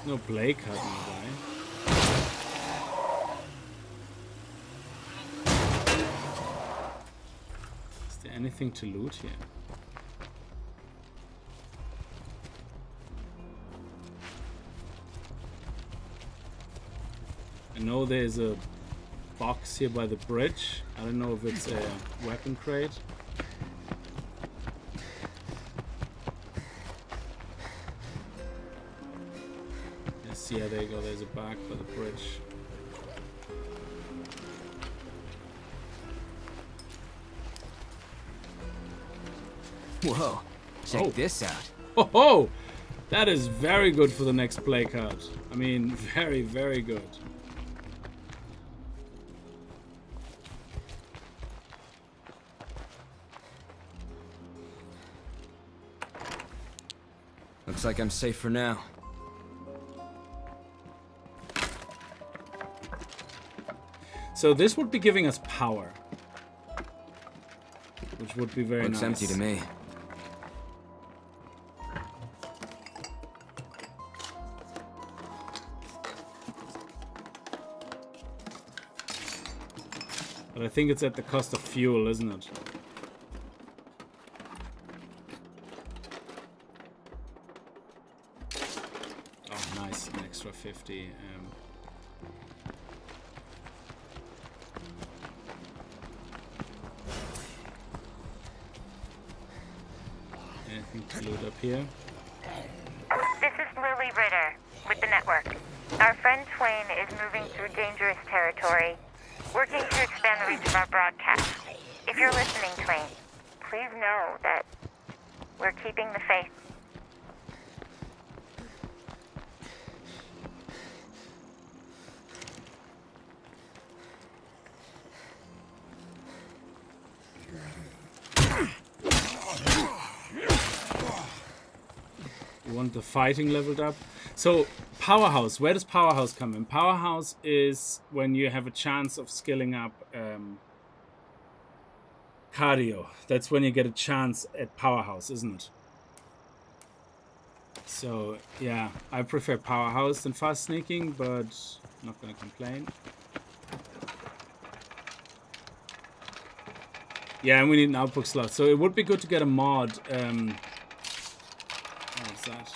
No plague card nearby. Is there anything to loot here? I know there's a box here by the bridge. I don't know if it's a weapon crate. Yeah, there you go. There's a bag by the bridge. Whoa, check this out. Oh, ho! That is very good for the next play card. I mean, very, very good. Looks like I'm safe for now. So this would be giving us power, which would be very nice. Looks empty to me. But I think it's at the cost of fuel, isn't it? extra 50. Anything to loot up here? This is Lily Ritter with the network. Our friend Twain is moving through dangerous territory, working to expand the reach of our broadcast. If you're listening, Twain, please know that we're keeping the faith. You want the fighting leveled up? So, Powerhouse. Where does Powerhouse come in? Powerhouse is when you have a chance of skilling up cardio. That's when you get a chance at Powerhouse, isn't it? So, yeah, I prefer Powerhouse than fast sneaking, but not gonna complain. Yeah, and we need an outbook slot. So it would be good to get a mod. What is that?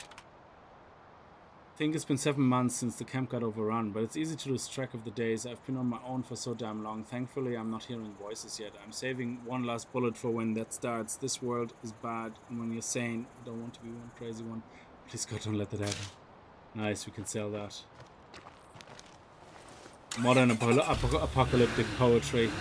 I think it's been 7 months since the camp got overrun, but it's easy to lose track of the days. I've been on my own for so damn long. Thankfully, I'm not hearing voices yet. I'm saving one last bullet for when that starts. This world is bad, and when you're sane, I don't want to be one crazy one. Please God, don't let that happen. Nice, we can sell that. Modern apocalyptic poetry.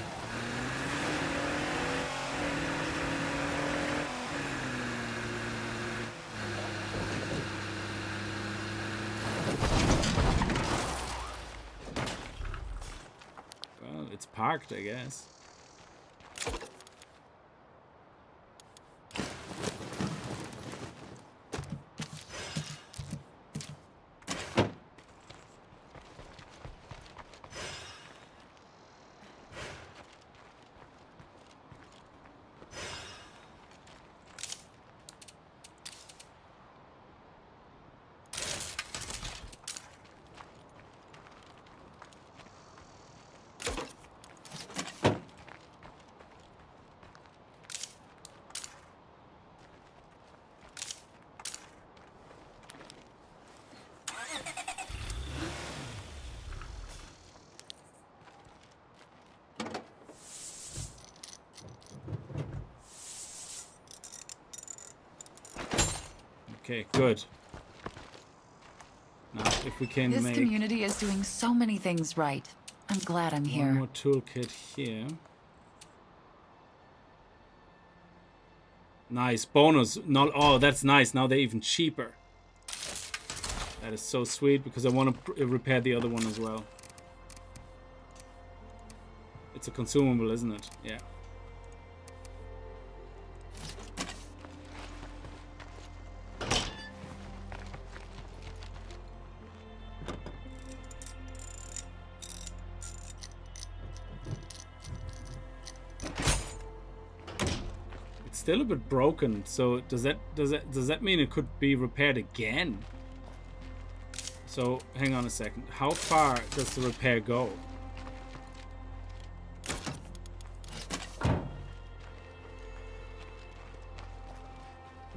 Well, it's parked, I guess. Okay, good. Now, if we can This make community is doing so many things right. I'm glad I'm one here. more toolkit here. Nice bonus. Not oh, that's nice. Now they're even cheaper. That is so sweet because I want to repair the other one as well. It's a consumable, isn't it? Yeah. Still a bit broken, so does that mean it could be repaired again? So hang on a second, how far does the repair go?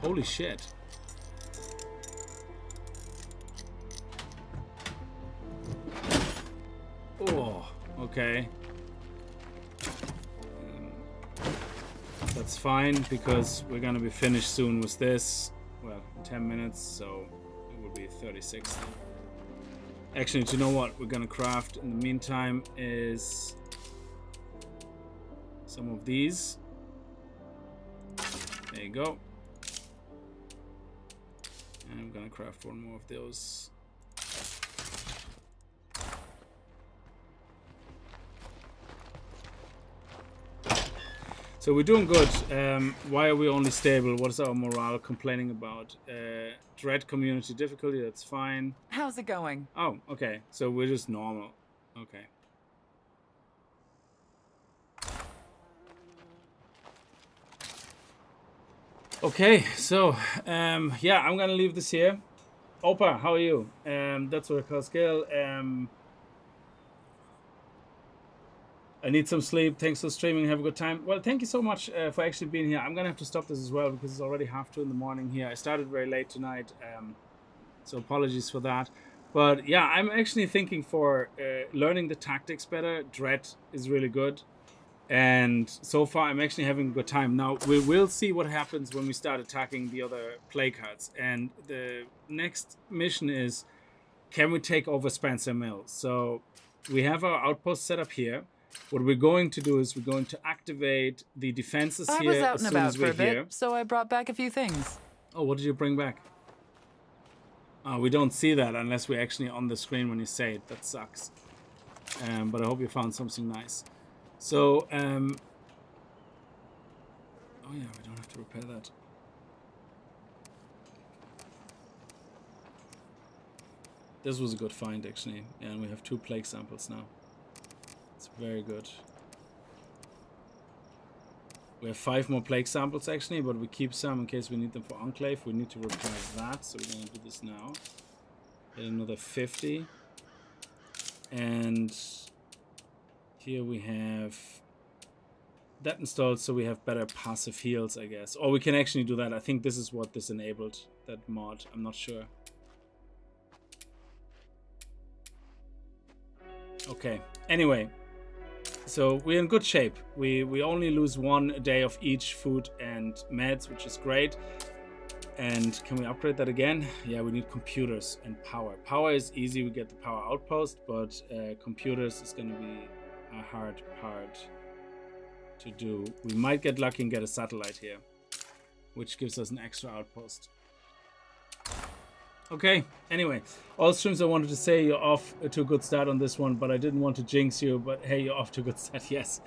Holy shit. Oh, okay. That's fine because we're gonna be finished soon with this. Well, 10 minutes, so it will be 36. Actually, do you know what we're gonna craft in the meantime is some of these. There you go. And I'm gonna craft one more of those. So we're doing good. Why are we only stable? What is our morale complaining about? Dread community difficulty, that's fine. How's it going? Oh, okay. So we're just normal. Okay. Okay, so yeah, I'm gonna leave this here. Opa, how are you? That's what I call skill. I need some sleep. Thanks for streaming. Have a good time. Well, thank you so much for actually being here. I'm going to have to stop this as well because it's already 2:30 in the morning here. I started very late tonight, so apologies for that. But yeah, I'm actually thinking for learning the tactics better, Dread is really good. And so far, I'm actually having a good time. Now, we will see what happens when we start attacking the other play cards. And the next mission is, can we take over Spencer Mills? So we have our outpost set up here. What we're going to do is we're going to activate the defenses I here was out as and soon about as for we're a bit, here. so I brought back a few things. Oh, what did you bring back? We don't see that unless we're actually on the screen when you say it. That sucks. But I hope you found something nice. So, oh yeah, we don't have to repair that. This was a good find, actually. Yeah, and we have 2 plague samples now. It's very good. We have 5 more plague samples, actually, but we keep some in case we need them for Enclave. We need to repair that, so we're going to do this now. Get another 50. And here we have that installed, so we have better passive heals, I guess. Or we can actually do that. I think this is what this enabled, that mod. I'm not sure. Okay, anyway, so we're in good shape. We only lose 1 day of each food and meds, which is great. And can we upgrade that again? Yeah, we need computers and power. Power is easy, we get the power outpost, but computers is going to be a hard part to do. We might get lucky and get a satellite here, which gives us an extra outpost. Okay, anyway, all streams I wanted to say you're off to a good start on this one, but I didn't want to jinx you, but hey, you're off to a good start, yes.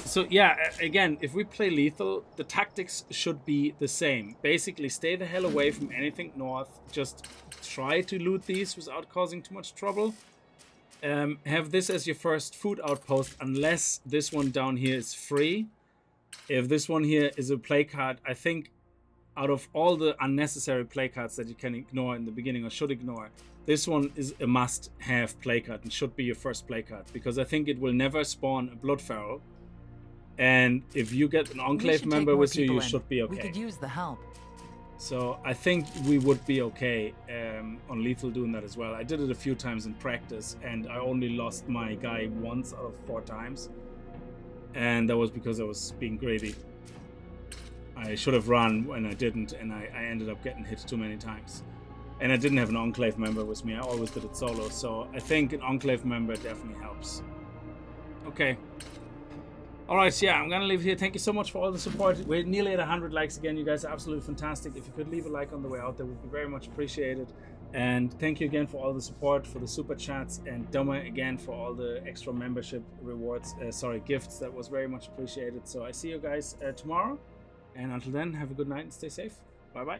So yeah, again, if we play lethal, the tactics should be the same. Basically, stay the hell away from anything north. Just try to loot these without causing too much trouble. Have this as your first food outpost, unless this one down here is free. If this one here is a play card, I think out of all the unnecessary play cards that you can ignore in the beginning or should ignore, this one is a must-have play card and should be your first play card, because I think it will never spawn a Blood Feral. And if you get an Enclave member with you, you should be okay. We could use the help. So I think we would be okay on lethal doing that as well. I did it a few times in practice, and I only lost my guy once out of 4 times. And that was because I was being greedy. I should have run when I didn't, and I ended up getting hit too many times. And I didn't have an Enclave member with me. I always did it solo, so I think an Enclave member definitely helps. Okay. Alright, yeah, I'm gonna leave it here. Thank you so much for all the support. We're nearly at 100 likes again. You guys are absolutely fantastic. If you could leave a like on the way out, that would be very much appreciated. And thank you again for all the support, for the super chats, and Doma again for all the extra membership rewards, gifts. That was very much appreciated. So I see you guys tomorrow. And until then, have a good night and stay safe. Bye-bye.